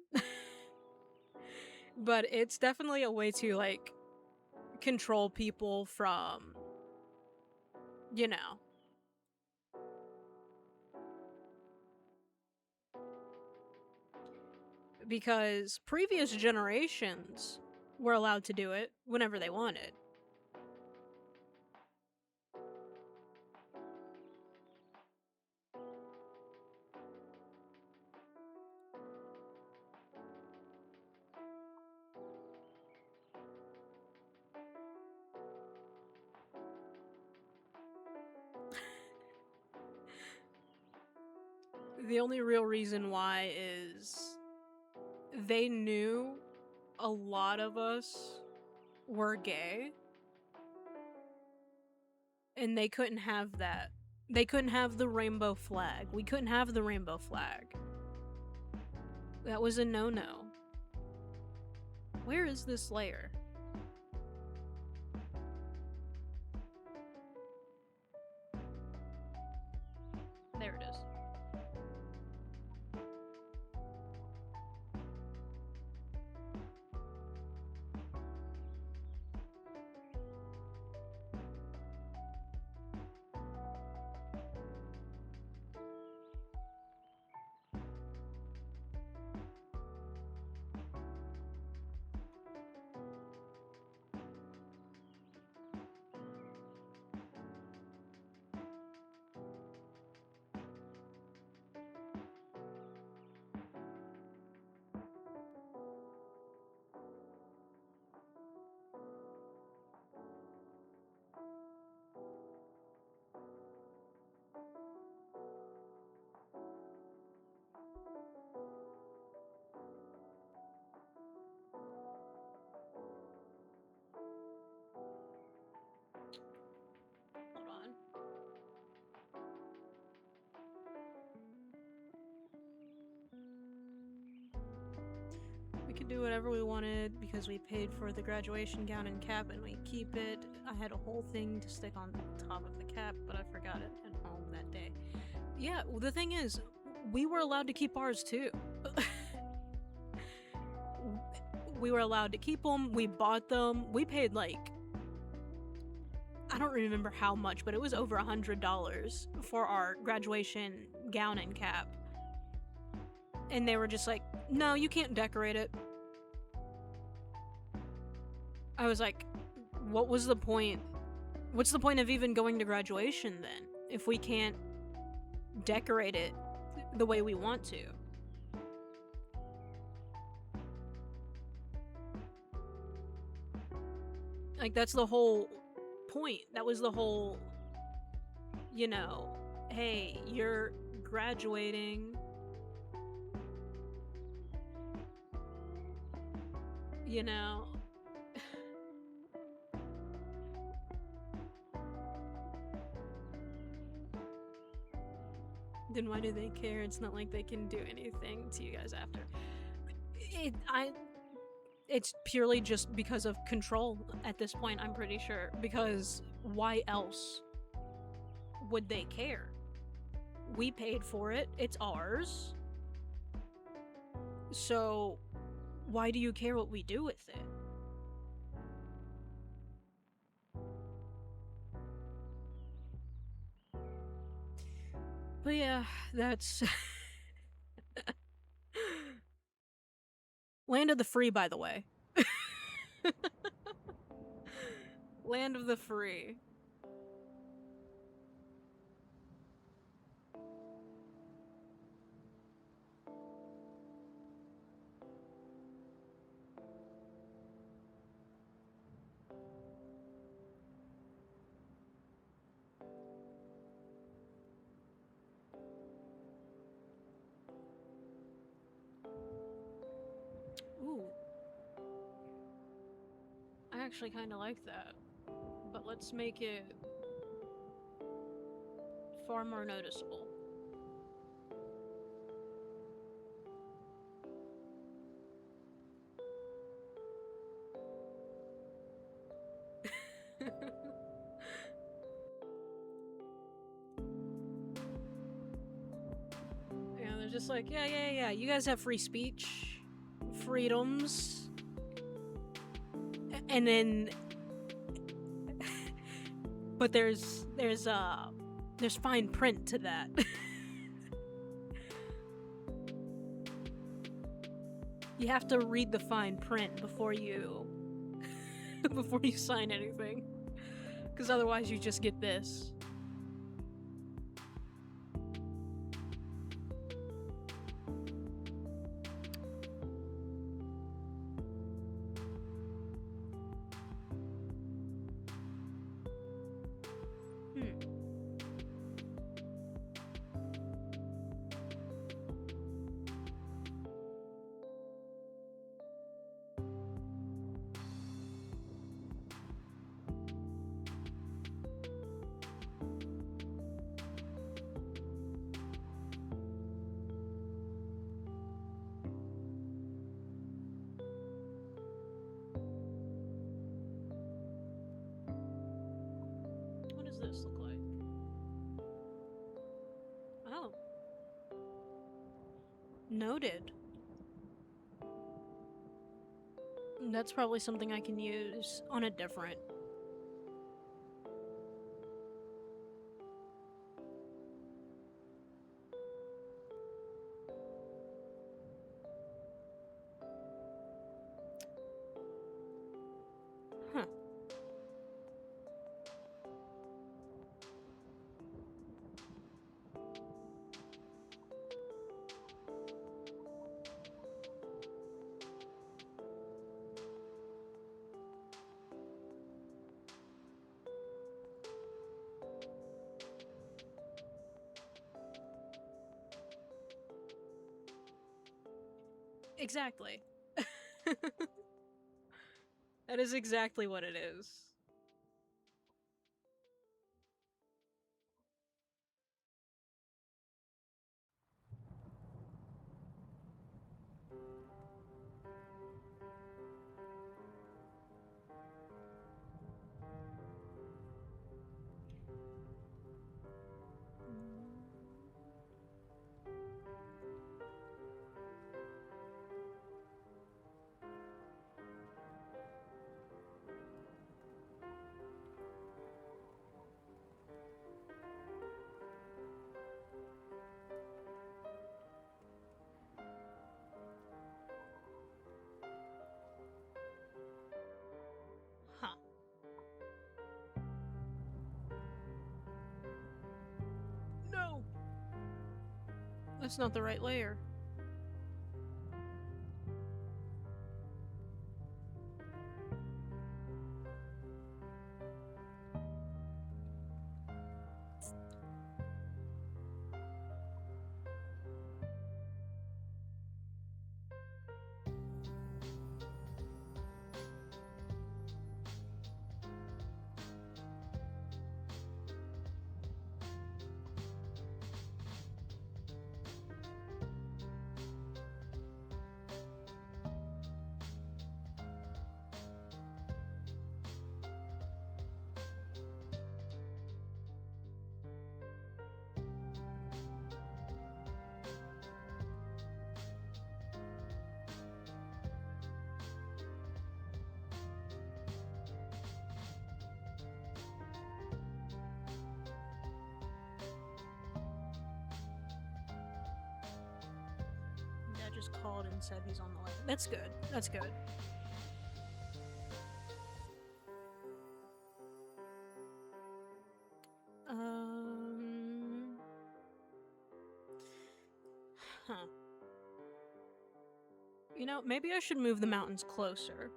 But it's definitely a way to, like, control people from, you know. Because previous generations were allowed to do it whenever they wanted. The only real reason why is they knew a lot of us were gay, and they couldn't have that. They couldn't have the rainbow flag. We couldn't have the rainbow flag. That was a no-no. Where is this layer? There it is. do whatever we wanted because we paid for the graduation gown and cap and we keep it. I had a whole thing to stick on top of the cap, but I forgot it at home that day. Yeah, well, the thing is, we were allowed to keep ours too. We were allowed to keep them, we bought them, we paid like, I don't remember how much, but it was over $100 for our graduation gown and cap. And they were just like, no, you can't decorate it. I was like, what was the point? What's the point of even going to graduation then, if we can't decorate it the way we want to? Like, that's the whole point. That was the whole, you know, hey, you're graduating. You know. Then why do they care? It's not like they can do anything to you guys after. It's purely just because of control at this point, I'm pretty sure. Because why else would they care? We paid for it, it's ours. So, why do you care what we do with it? But yeah, that's... Land of the free, by the way. Land of the free. Ooh. I actually kind of like that. But let's make it far more noticeable. Yeah, they're just like, yeah, you guys have free speech, freedoms, and then, but there's fine print to that. You have to read the fine print before you before you sign anything, because otherwise you just get this. What does this look like? Oh. Noted. That's probably something I can use on a different. Huh. Exactly. That is exactly what it is. That's not the right layer. Dad just called and said he's on the way. That's good. That's good. Huh. You know, maybe I should move the mountains closer.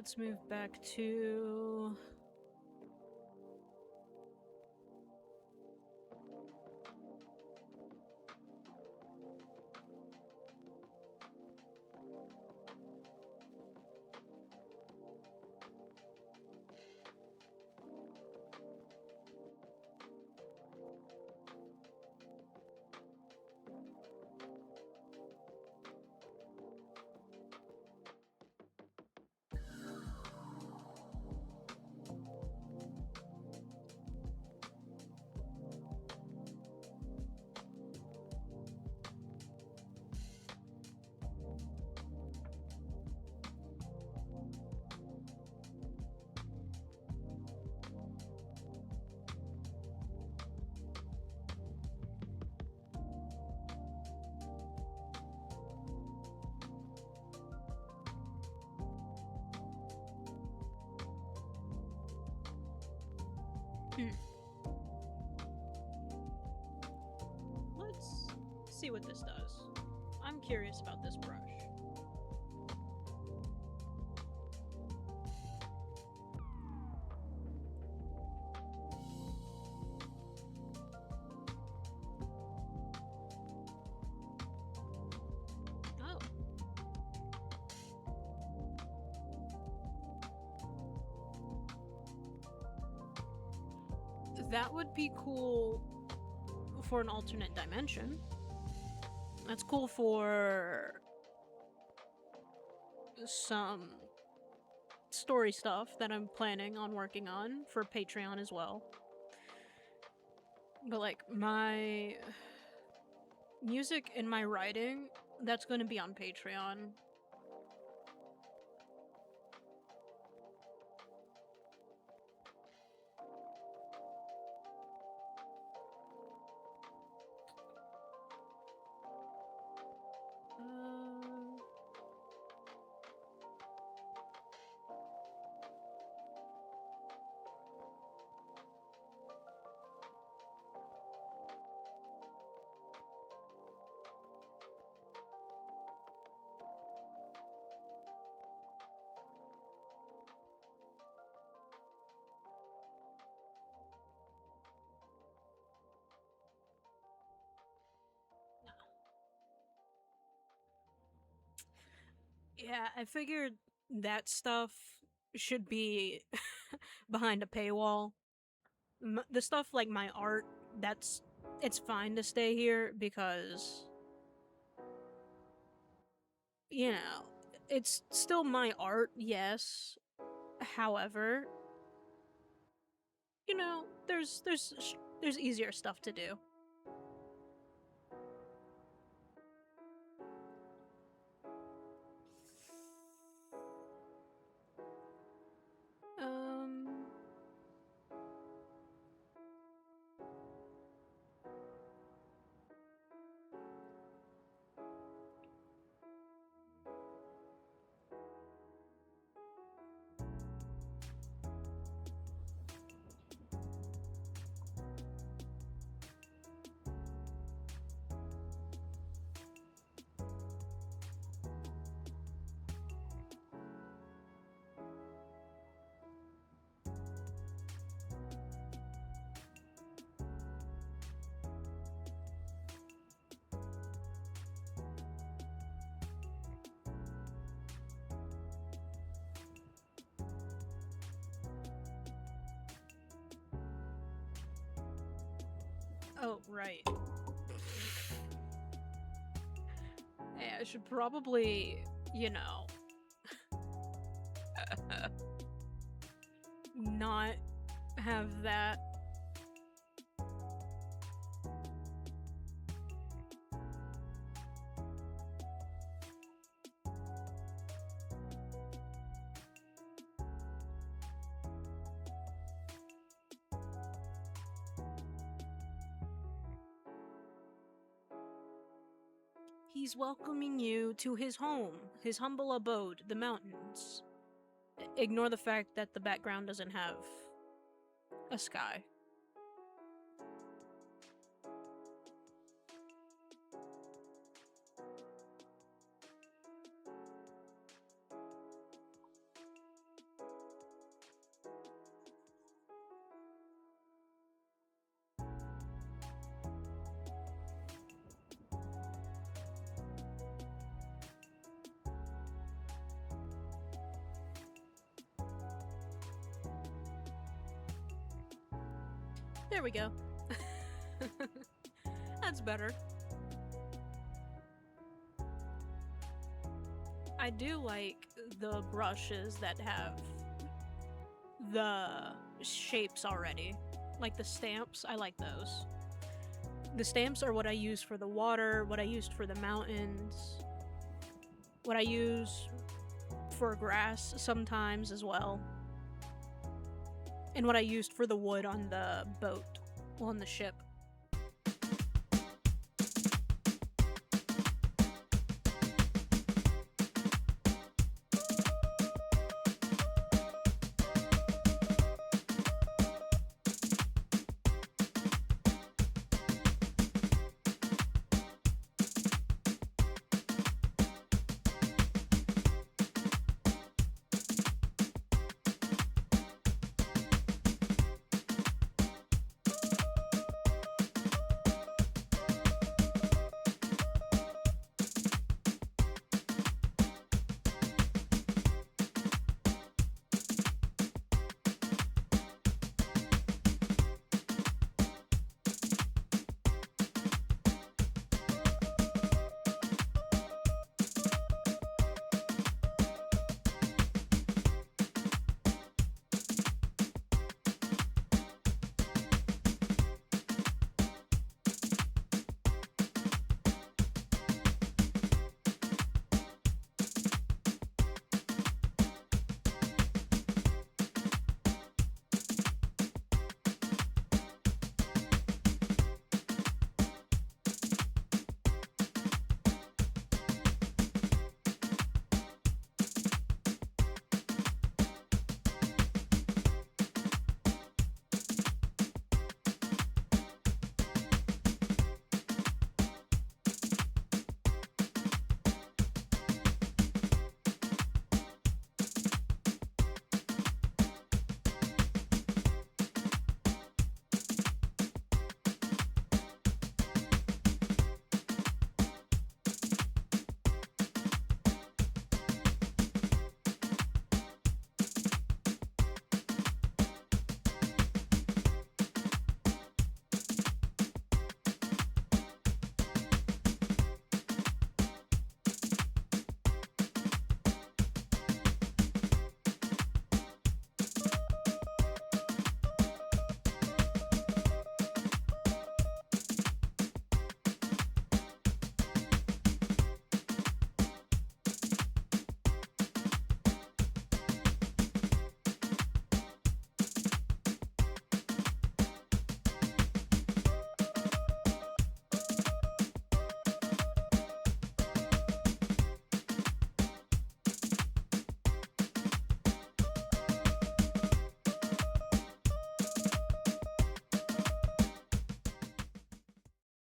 let's move back to... Let's see what this does. I'm curious about this brush. Oh. That would be cool for an alternate dimension. That's cool for some story stuff that I'm planning on working on for Patreon as well. But like my music and my writing, that's going to be on Patreon. Yeah, I figured that stuff should be behind a paywall. The stuff like my art, it's fine to stay here because, you know, it's still my art, yes. However, you know, there's easier stuff to do. Um Oh, right. Hey, I should probably, you know, not have that. He's welcoming you to his home, his humble abode, the mountains. Ignore the fact that the background doesn't have a sky. There we go. That's better. I do like the brushes that have the shapes already. Like the stamps, I like those. The stamps are what I use for the water, what I used for the mountains, what I use for grass sometimes as well, and what I used for the wood on the boat, on the ship.